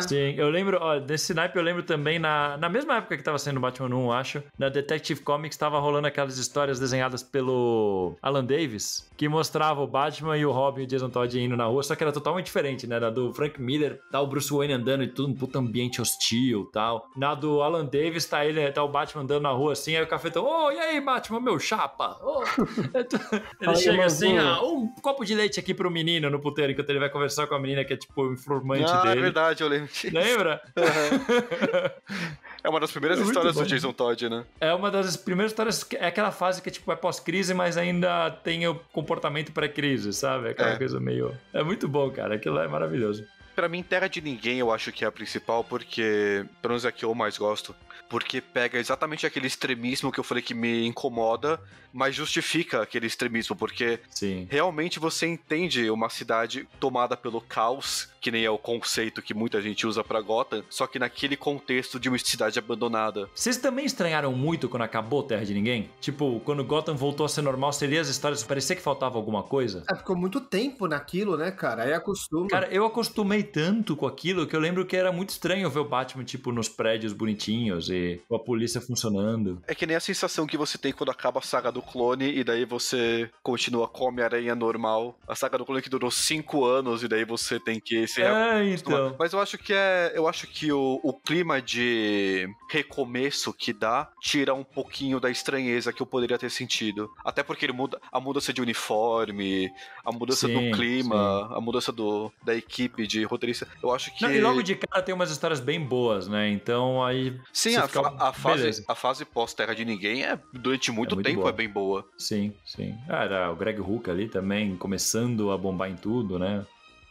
Sim, eu lembro, desse naipe eu lembro também na mesma época que tava saindo Batman 1, acho, na Detective Comics tava rolando aquelas histórias desenhadas pelo Alan Davis, que mostrava o Batman e o Robin e o Jason Todd indo na rua, só que era totalmente diferente, né? Na do Frank Miller, tá o Bruce Wayne andando e tudo um puta ambiente hostil e tal. Na do Alan Davis, tá o Batman andando na rua assim, aí o cafetão, e aí, Batman, meu chapa? Ele Aí, chega assim, irmãozinho. um copo de leite aqui pro menino no puteiro, enquanto ele vai conversar com a menina que é tipo o informante É dele. verdade, eu lembro disso. Lembra? É uma das primeiras É muito histórias bom. do Jason Todd, né? É uma das primeiras histórias, é aquela fase que tipo é pós-crise, mas ainda tem o comportamento pré-crise, sabe? Aquela coisa meio... É muito bom, cara, aquilo é maravilhoso. Pra mim, Terra de Ninguém eu acho que é a principal, porque, pelo menos é a que eu mais gosto, porque pega exatamente aquele extremismo que eu falei que me incomoda, mas justifica aquele extremismo, porque Sim. realmente você entende uma cidade tomada pelo caos, que nem é o conceito que muita gente usa pra Gotham, só que naquele contexto de uma cidade abandonada. Vocês também estranharam muito quando acabou Terra de Ninguém? Tipo, quando Gotham voltou a ser normal, você lia as histórias, parecia que faltava alguma coisa? Ficou muito tempo naquilo, né, cara? Aí acostuma. Cara, eu acostumei tanto com aquilo que eu lembro que era muito estranho ver o Batman, tipo, nos prédios bonitinhos e com a polícia funcionando. É que nem a sensação que você tem quando acaba a saga do clone e daí você continua com Homem-Aranha normal. A saga do clone que durou 5 anos e daí você tem que se Então. Mas eu acho que o clima de recomeço que dá tira um pouquinho da estranheza que eu poderia ter sentido. Até porque ele muda a mudança de uniforme, a mudança do clima, a mudança da equipe de roteirista. Eu acho que... Não, e logo de cara tem umas histórias bem boas, né? Então aí... Sim, a fase pós-Terra de Ninguém durante muito tempo boa. é bem boa. Sim. Era o Greg Hook ali também, começando a bombar em tudo, né?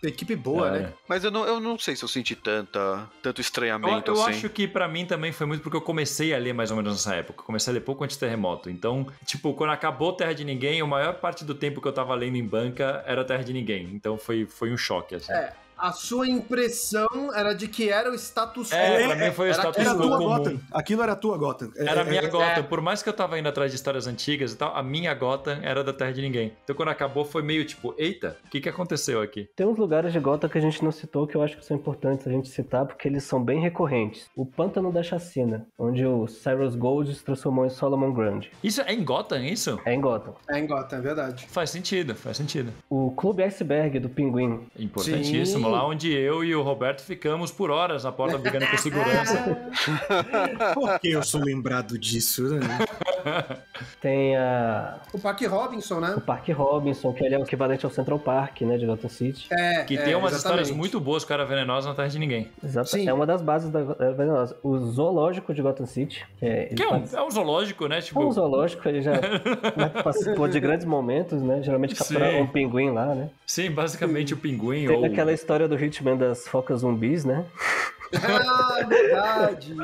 Equipe boa, né? Mas eu não sei se eu senti tanto estranhamento Eu assim. acho que pra mim também foi muito porque eu comecei a ler mais ou menos nessa época. Eu comecei a ler pouco antes do terremoto. Então, tipo, quando acabou Terra de Ninguém, a maior parte do tempo que eu tava lendo em banca era Terra de Ninguém. Então foi um choque, assim. A sua impressão era de que era o status quo. Pra mim foi o status Era a quo tua comum. Gotham. Aquilo era a tua Gotham. Era a minha Gotham. Por mais que eu tava indo atrás de histórias antigas e tal, a minha Gotham era da Terra de Ninguém. Então quando acabou foi meio tipo, eita, o que aconteceu aqui? Tem uns lugares de Gotham que a gente não citou que eu acho que são importantes a gente citar porque eles são bem recorrentes. O Pântano da Chacina, onde o Cyrus Gold se transformou em Solomon Grundy. Isso é em Gotham, isso? É em Gotham. É em Gotham, é verdade. Faz sentido. O Clube Iceberg do Pinguim. Importantíssimo. Sim. Lá onde eu e o Roberto ficamos por horas na porta brigando com segurança. Por que eu sou lembrado disso, né? Tem O Parque Robinson, né? o Parque Robinson, que ele é o equivalente ao Central Park, né, de Gotham City. Que tem umas exatamente. histórias muito boas com a Era Venenosa na Terra de Ninguém. Exato. Sim. É uma das bases da Venenosa. O zoológico de Gotham City, Que é um zoológico, né? Tipo, É um zoológico, ele já participou de grandes momentos, né? Geralmente capturar Sim. um pinguim lá, né? sim, basicamente o pinguim Tem ou... aquela história do Hitman das focas zumbis, né? Ah, verdade.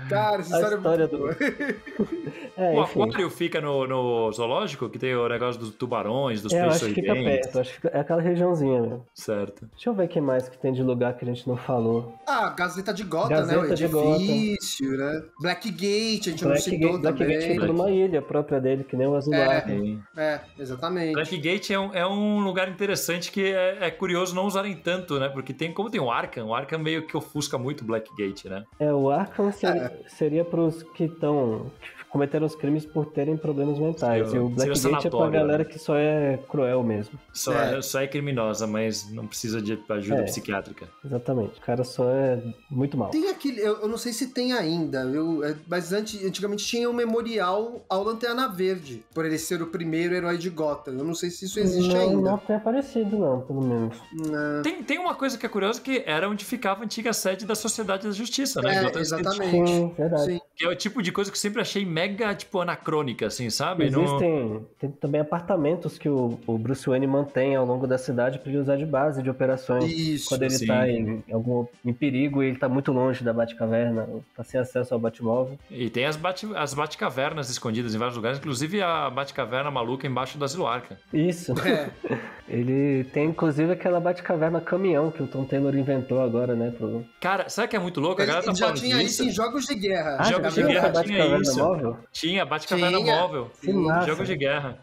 Cara, essa A história história é muito do- boa. É, O enfim. aquário fica no zoológico, que tem o negócio dos tubarões, dos Eu peixes acho que fica sorridentes. perto, acho que fica... é aquela regiãozinha mesmo. Certo. Deixa eu ver o que mais que tem de lugar que a gente não falou. Ah, Gazeta de Gotham, né? O Gazeta de Gotham. edifício, né? Blackgate, a gente não citou Blackgate também. fica numa ilha própria dele, que nem o Azul Arkham. Exatamente. Blackgate é um lugar interessante que é curioso não usarem tanto, né? Porque como tem o Arkham meio que ofusca muito o Blackgate, né? O Arkham seria pros que cometeram os crimes por terem problemas mentais. Seria E o Blackgate é pra sanatório, galera né? que só é cruel mesmo. Só é criminosa, mas não precisa de ajuda psiquiátrica. Exatamente. O cara só é muito mal. Tem aquele, eu não sei se tem ainda, mas antigamente tinha um memorial ao Lanterna Verde, por ele ser o primeiro herói de Gotham. Eu não sei se isso existe ainda. Não tem aparecido, não, pelo menos. Não. Tem uma coisa que é curiosa, que era onde ficava a antiga sede da Sociedade da Justiça, né? Gotham City. Exatamente. Sim, verdade. Sim. Que é o tipo de coisa que eu sempre achei mega, tipo, anacrônica, assim, sabe? Não- Tem também apartamentos que o Bruce Wayne mantém ao longo da cidade para ele usar de base de operações. Isso, Quando ele sim. tá em perigo e ele tá muito longe da Batcaverna, tá sem acesso ao Batmóvel. E tem as Batcavernas escondidas em vários lugares, inclusive a Batcaverna maluca embaixo do Asilo Arkham. Isso. É. Ele tem inclusive aquela Batcaverna caminhão que o Tom Taylor inventou agora, né? Cara, sabe o que é muito louco? A galera tá Ele já falando tinha disso. isso em Jogos de Guerra. Jogos de tinha Guerra essa tinha Batcaverna isso. móvel? Tinha Batcaverna Tinha. móvel. Que massa. Jogos de guerra.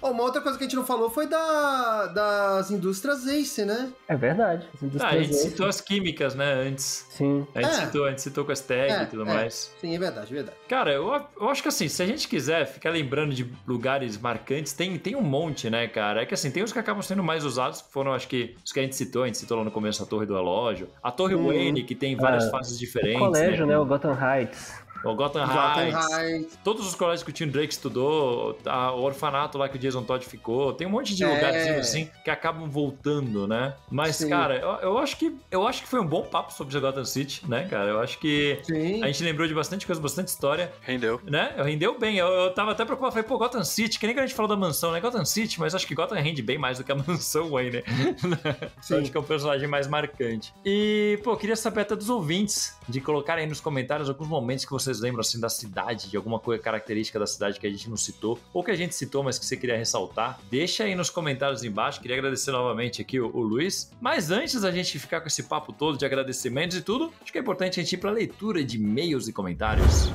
Uma outra coisa que a gente não falou foi das indústrias Ace, né? É verdade. As A indústrias gente Ace. citou as químicas, né, antes. Sim. A gente citou com a Stag e tudo mais. Sim, é verdade, verdade. Cara, eu acho que assim, se a gente quiser ficar lembrando de lugares marcantes, tem um monte, né, cara? É que assim, tem os que acabam sendo mais usados, que foram, acho que, os que a gente citou lá no começo, a Torre do Relógio. A Torre Wayne, que tem várias fases O diferentes. colégio, né? O Gotham Heights. O Gotham Heights. Todos os colégios que o Tim Drake estudou, o orfanato lá que o Jason Todd ficou, tem um monte de lugarzinhos assim que acabam voltando, né? Mas, Sim. cara, eu acho que foi um bom papo sobre Gotham City, né, cara? Eu acho que Sim. a gente lembrou de bastante coisa, bastante história, Rendeu. né? Rendeu bem. Eu tava até preocupado, falei, pô, Gotham City, que nem que a gente falou da mansão, né? Gotham City, mas acho que Gotham rende bem mais do que a mansão Wayne, né? Sim. Acho que é um personagem mais marcante. E, pô, eu queria saber até dos ouvintes, de colocarem aí nos comentários alguns momentos que vocês lembram, assim, da cidade, de alguma coisa característica da cidade que a gente não citou, ou que a gente citou, mas que você queria ressaltar. Deixa aí nos comentários embaixo. Queria agradecer novamente aqui o Luiz. Mas antes da gente ficar com esse papo todo de agradecimentos e tudo, acho que é importante a gente ir pra leitura de e-mails e comentários.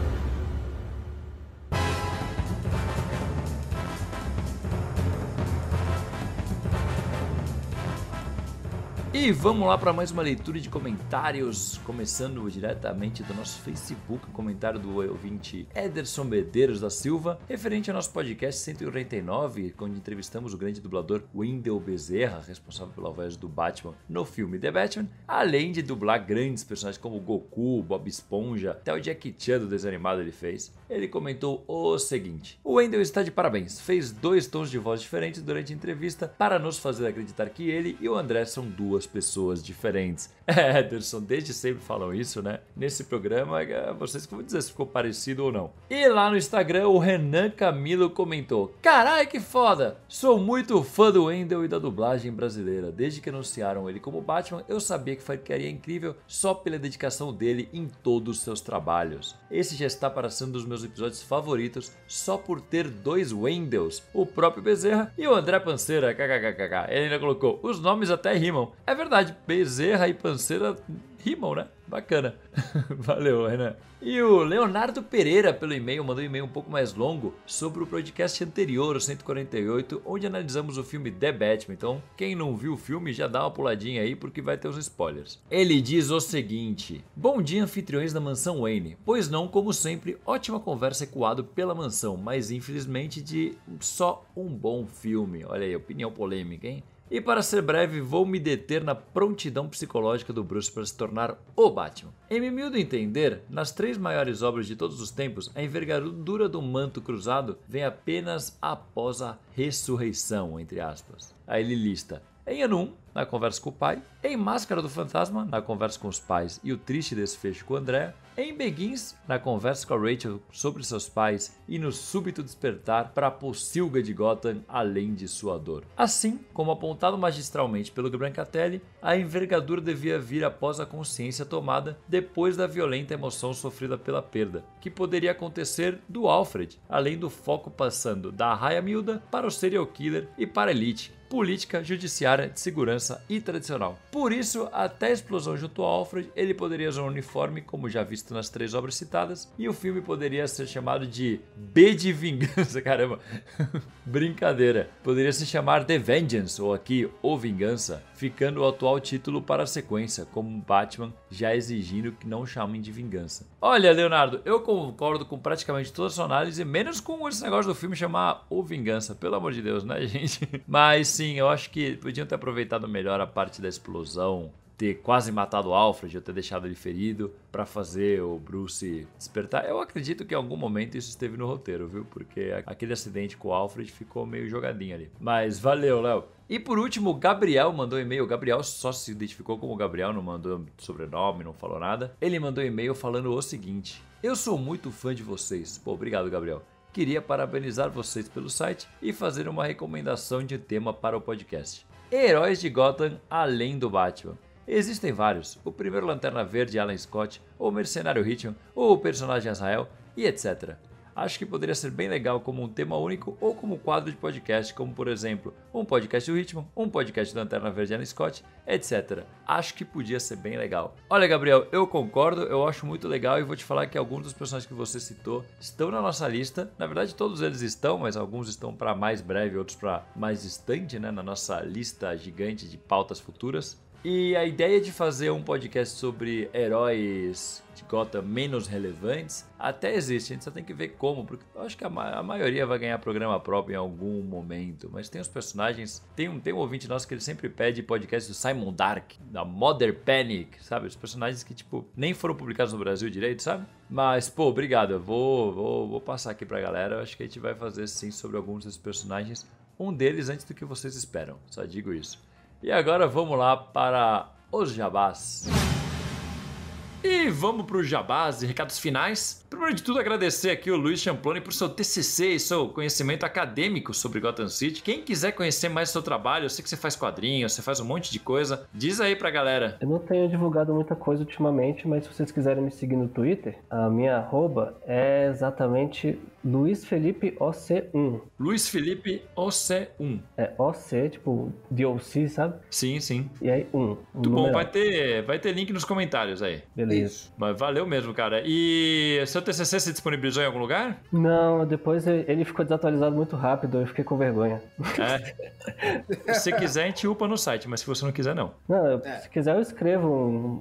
E vamos lá para mais uma leitura de comentários, começando diretamente do nosso Facebook, o comentário do ouvinte Ederson Medeiros da Silva, referente ao nosso podcast 149, onde entrevistamos o grande dublador Wendell Bezerra, responsável pela voz do Batman no filme The Batman, além de dublar grandes personagens como Goku, Bob Esponja, até o Jackie Chan do desenho animado ele fez. Ele comentou o seguinte: o Wendell está de parabéns, fez 2 tons de voz diferentes durante a entrevista para nos fazer acreditar que ele e o André são duas pessoas diferentes. Ederson, desde sempre falam isso, né? Nesse programa, vocês que vão dizer se ficou parecido ou não. E lá no Instagram, o Renan Camilo comentou: carai, que foda! Sou muito fã do Wendell e da dublagem brasileira. Desde que anunciaram ele como Batman, eu sabia que ficaria incrível só pela dedicação dele em todos os seus trabalhos. Esse já está para ser um dos meus episódios favoritos, só por ter 2 Wendells, o próprio Bezerra e o André Panceira, kkkk. Ele ainda colocou: os nomes até rimam. É verdade, Bezerra e Panceira rimam, né? Bacana. Valeu, Renan. E o Leonardo Pereira, pelo e-mail, mandou um e-mail um pouco mais longo sobre o podcast anterior, o 148, onde analisamos o filme The Batman. Então, quem não viu o filme, já dá uma puladinha aí, porque vai ter os spoilers. Ele diz o seguinte: bom dia, anfitriões da Mansão Wayne. Pois não, como sempre, ótima conversa ecoado pela mansão, mas infelizmente de só um bom filme. Olha aí, opinião polêmica, hein? E para ser breve, vou me deter na prontidão psicológica do Bruce para se tornar o Batman. Em meu humilde entender, nas 3 maiores obras de todos os tempos, a envergadura do manto cruzado vem apenas após a ressurreição, entre aspas. Aí ele lista: em ano 1, na conversa com o pai; em Máscara do Fantasma, na conversa com os pais e o triste desfecho com o André; em Begins, na conversa com a Rachel sobre seus pais e no súbito despertar para a pocilga de Gotham além de sua dor. Assim, como apontado magistralmente pelo Brancatelli, a envergadura devia vir após a consciência tomada depois da violenta emoção sofrida pela perda, que poderia acontecer do Alfred, além do foco passando da Raia Milda para o serial killer e para a elite, política, judiciária, de segurança e tradicional. Por isso, até a explosão junto ao Alfred, ele poderia usar um uniforme, como já visto nas 3 obras citadas, e o filme poderia ser chamado de B de Vingança, caramba, brincadeira. Poderia se chamar The Vengeance, ou aqui, O Vingança, ficando o atual título para a sequência, como Batman já exigindo que não chamem de Vingança. Olha, Leonardo, eu concordo com praticamente toda a sua análise, menos com esse negócio do filme chamar O Vingança, pelo amor de Deus, né, gente? Mas sim, eu acho que podiam ter aproveitado melhor a parte da explosão, ter quase matado o Alfred, ou ter deixado ele ferido para fazer o Bruce despertar. Eu acredito que em algum momento isso esteve no roteiro, viu? Porque aquele acidente com o Alfred ficou meio jogadinho ali. Mas valeu, Léo. E por último, o Gabriel mandou um e-mail. O Gabriel só se identificou como Gabriel, não mandou sobrenome, não falou nada. Ele mandou um e-mail falando o seguinte: eu sou muito fã de vocês. Pô, obrigado, Gabriel. Queria parabenizar vocês pelo site e fazer uma recomendação de tema para o podcast: Heróis de Gotham além do Batman. Existem vários: o primeiro Lanterna Verde, Alan Scott, o Mercenário Hitman, o personagem Azrael e etc. Acho que poderia ser bem legal como um tema único ou como quadro de podcast, como por exemplo, um podcast do Hitman, um podcast do Lanterna Verde, Alan Scott, etc. Acho que podia ser bem legal. Olha, Gabriel, eu concordo, eu acho muito legal e vou te falar que alguns dos personagens que você citou estão na nossa lista. Na verdade, todos eles estão, mas alguns estão para mais breve, outros para mais distante, né, na nossa lista gigante de pautas futuras. E a ideia de fazer um podcast sobre heróis de Gotham menos relevantes até existe, a gente só tem que ver como, porque eu acho que a maioria vai ganhar programa próprio em algum momento, mas tem os personagens, tem um ouvinte nosso que ele sempre pede podcast do Simon Dark, da Mother Panic, sabe? Os personagens que, tipo, nem foram publicados no Brasil direito, sabe? Mas, pô, obrigado, eu vou passar aqui pra galera, eu acho que a gente vai fazer sim sobre alguns desses personagens, um deles antes do que vocês esperam, só digo isso. E agora vamos lá para os jabás. E vamos para os jabás e recados finais. Primeiro de tudo, agradecer aqui o Luiz Champloni por seu TCC e seu conhecimento acadêmico sobre Gotham City. Quem quiser conhecer mais o seu trabalho, eu sei que você faz quadrinhos, você faz um monte de coisa, diz aí pra galera. Eu não tenho divulgado muita coisa ultimamente, mas se vocês quiserem me seguir no Twitter, a minha arroba é exatamente Luiz Felipe OC1. Luiz Felipe OC1. É OC, tipo DOC, sabe? Sim, sim. E aí 1. Muito bom, vai ter link nos comentários aí. Beleza. Isso. Mas valeu mesmo, cara. E seu TCC se disponibilizou em algum lugar? Não, depois ele ficou desatualizado muito rápido, eu fiquei com vergonha. É. Se quiser, a gente upa no site, mas se você não quiser, não. Não, se quiser eu escrevo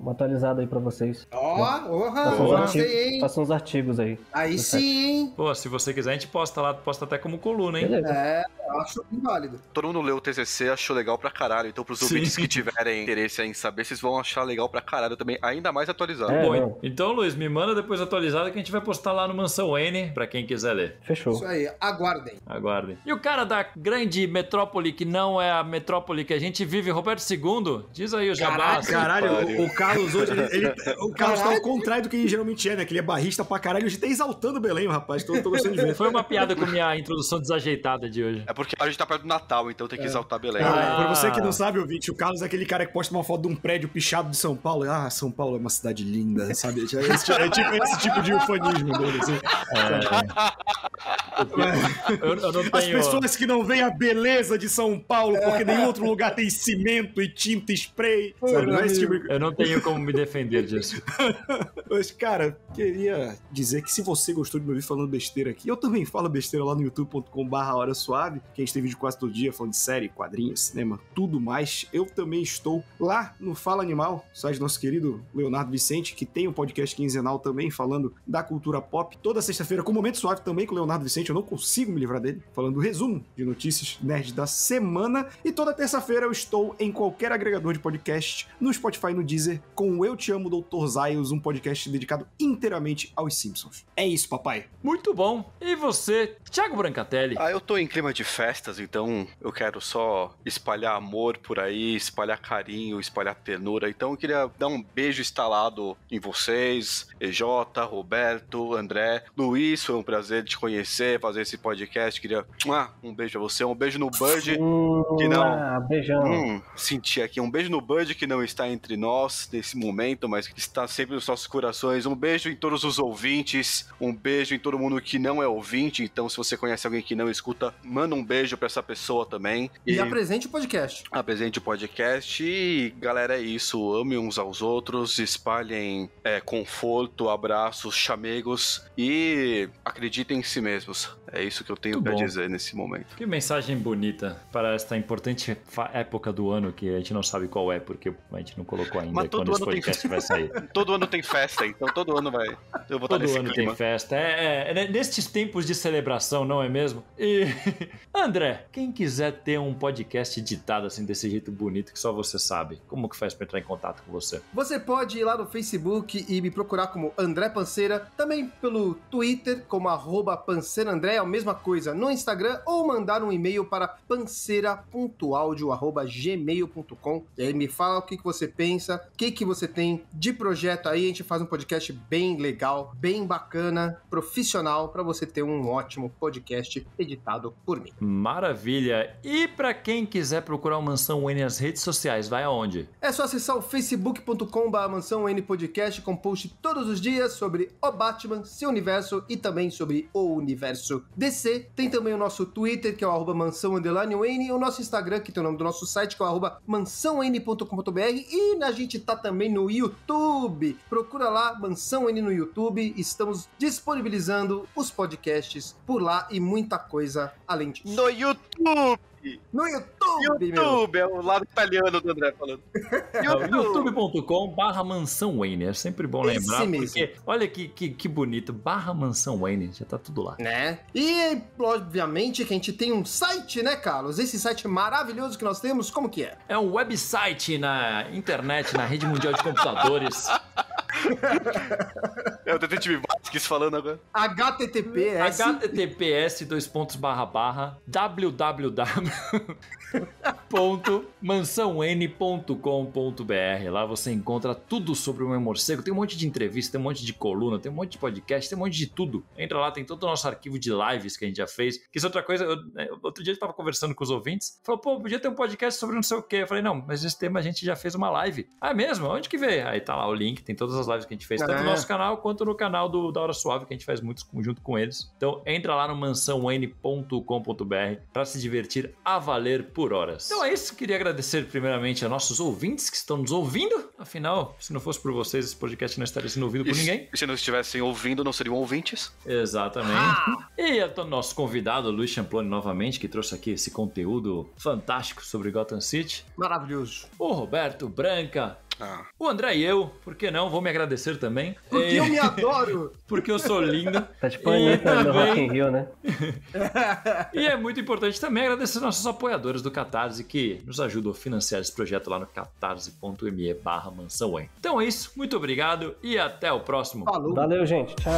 um atualizado aí pra vocês. Gostei, Faço uns artigos aí. Aí sim, hein? Pô, se você quiser, a gente posta lá, posta até como coluna, hein? Beleza. É, eu acho inválido. Todo mundo leu o TCC, achou legal pra caralho. Então, pros ouvintes que tiverem interesse em saber, vocês vão achar legal pra caralho também, ainda mais atualizado. bom. não. Então, Luiz, me manda depois atualizada que a gente vai postar lá no Mansão N, pra quem quiser ler. Fechou. Isso aí, aguardem. Aguardem. E o cara da grande metrópole, que não é a metrópole que a gente vive, Roberto II, diz aí o jabá. Caralho, o Carlos hoje, o Carlos tá ao contrário do que ele geralmente é, né? Que ele é barrista pra caralho, hoje tá exaltando o Belém, rapaz. Tô gostando de ver. Foi uma piada com minha introdução desajeitada de hoje. É porque a gente tá perto do Natal, então tem que exaltar Belém. Pra você que não sabe, ouvinte, o Carlos é aquele cara que posta uma foto de um prédio pichado de São Paulo. Ah, São Paulo é uma cidade linda, sabe? É tipo esse tipo de ufanismo dele, assim. Eu não tenho... As pessoas que não veem a beleza de São Paulo, porque nenhum outro lugar tem cimento e tinta e spray. Sabe? Não é esse tipo de... Eu não tenho como me defender disso. Mas, cara, queria dizer que se você gostou de me ouvir falando besteira aqui, eu também falo besteira lá no youtube.com/Hora Suave, que a gente tem vídeo quase todo dia falando de série, quadrinhos, cinema, tudo mais. Eu também estou lá no Fala Animal, site do nosso querido Leonardo Vicente, que tem um podcast quinzenal também falando da cultura pop. Toda sexta-feira com Momento Suave também com o Leonardo Vicente, eu não consigo me livrar dele, falando o resumo de notícias nerds da semana. E toda terça-feira eu estou em qualquer agregador de podcast, no Spotify e no Deezer, com o Eu Te Amo, Dr. Zaius, um podcast dedicado inteiramente aos Simpsons. É isso, papai. Muito bom. E você, Thiago Brancatelli? Eu tô em clima de festas, então eu quero só espalhar amor por aí, espalhar carinho, espalhar ternura. Então eu queria dar um beijo instalado em vocês, EJ, Roberto, André, Luiz, foi um prazer te conhecer, fazer esse podcast. Queria um beijo a você, um beijo no Bud, que não... Beijão. Senti aqui, um beijo no Bud, que não está entre nós nesse momento, mas que está sempre nos nossos corações. Um beijo em todos os ouvintes, um beijo em todo mundo que não é ouvinte. Então, se você conhece alguém que não escuta, manda um beijo pra essa pessoa também. E apresente o podcast. Apresente o podcast e, galera, é isso. Ame uns aos outros, espalhem conforto, abraços, chamegos e acreditem em si mesmos. É isso que eu tenho pra dizer nesse momento. Que mensagem bonita para esta importante época do ano que a gente não sabe qual é, porque a gente não colocou ainda. Mas todo quando ano esse podcast vai sair. Todo ano tem festa, então todo ano vai. Eu vou estar Todo nesse ano clima. tem festa. Nestes tempos de celebração, não é mesmo? E, André, quem quiser ter um podcast editado assim, desse jeito bonito que só você sabe, como que faz pra entrar em contato com você? Você pode ir lá no Facebook e me procurar como André Panceira, também pelo Twitter como @panceiraandré, a mesma coisa no Instagram, ou mandar um e-mail para panceira.audio@gmail.com. E aí me fala o que você pensa, o que você tem de projeto aí. A gente faz um podcast bem legal, bem bacana, profissional, para você ter um ótimo podcast editado por mim. Maravilha! E pra quem quiser procurar o Mansão N nas redes sociais, vai aonde? É só acessar o facebook.com/mansãonpodcast com post todos os dias sobre o Batman, seu universo e também sobre o universo DC. Tem também o nosso Twitter, que é o @mansão_n, e o nosso Instagram, que tem o nome do nosso site, que é o @mansãon.com.br, e a gente tá também no YouTube. Procura lá, Mansão N no YouTube. Estamos disponibilizando os podcasts por lá e muita coisa além disso. No YouTube! No YouTube, YouTube, é o lado italiano do André falando. youtube.com/Mansão Wayne. É sempre bom lembrar, mesmo. porque olha que bonito, /Mansão Wayne, já tá tudo lá. Né? E, obviamente, que a gente tem um site, né, Carlos? Esse site maravilhoso que nós temos, como que é? É um website na internet, na rede mundial de computadores. É o Detetive Vasquez falando agora. https://www.mansãon.com.br. Lá você encontra tudo sobre o meu morcego. Tem um monte de entrevista, tem um monte de coluna, tem um monte de podcast, tem um monte de tudo. Entra lá, tem todo o nosso arquivo de lives que a gente já fez. Que isso é outra coisa. Outro dia eu tava conversando com os ouvintes. Falou, podia ter um podcast sobre não sei o quê. Eu falei, não, mas esse tema a gente já fez uma live. Ah, é mesmo? Onde que vê? Aí tá lá o link, tem todas as lives que a gente fez, tanto no nosso canal quanto no canal da Hora Suave, que a gente faz muitos junto com eles. Então entra lá no mansãon.com.br pra se divertir a valer por horas. Então é isso, queria agradecer primeiramente a nossos ouvintes que estão nos ouvindo. Afinal, se não fosse por vocês, esse podcast não estaria sendo ouvido por ninguém. E se não estivessem ouvindo, não seriam ouvintes. Exatamente. E o nosso convidado, Luiz Champlone, novamente, que trouxe aqui esse conteúdo fantástico sobre Gotham City. Maravilhoso. O Roberto Branca. O André e eu, por que não? Vou me agradecer também. Porque eu me adoro. Porque eu sou lindo. Tá tipo a Anitta no Rock in Rio, né? E é muito importante também agradecer nossos apoiadores do Catarse que nos ajudam a financiar esse projeto lá no catarse.me/Mansão Wayne. Então é isso, muito obrigado e até o próximo. Falou. Valeu, gente. Tchau.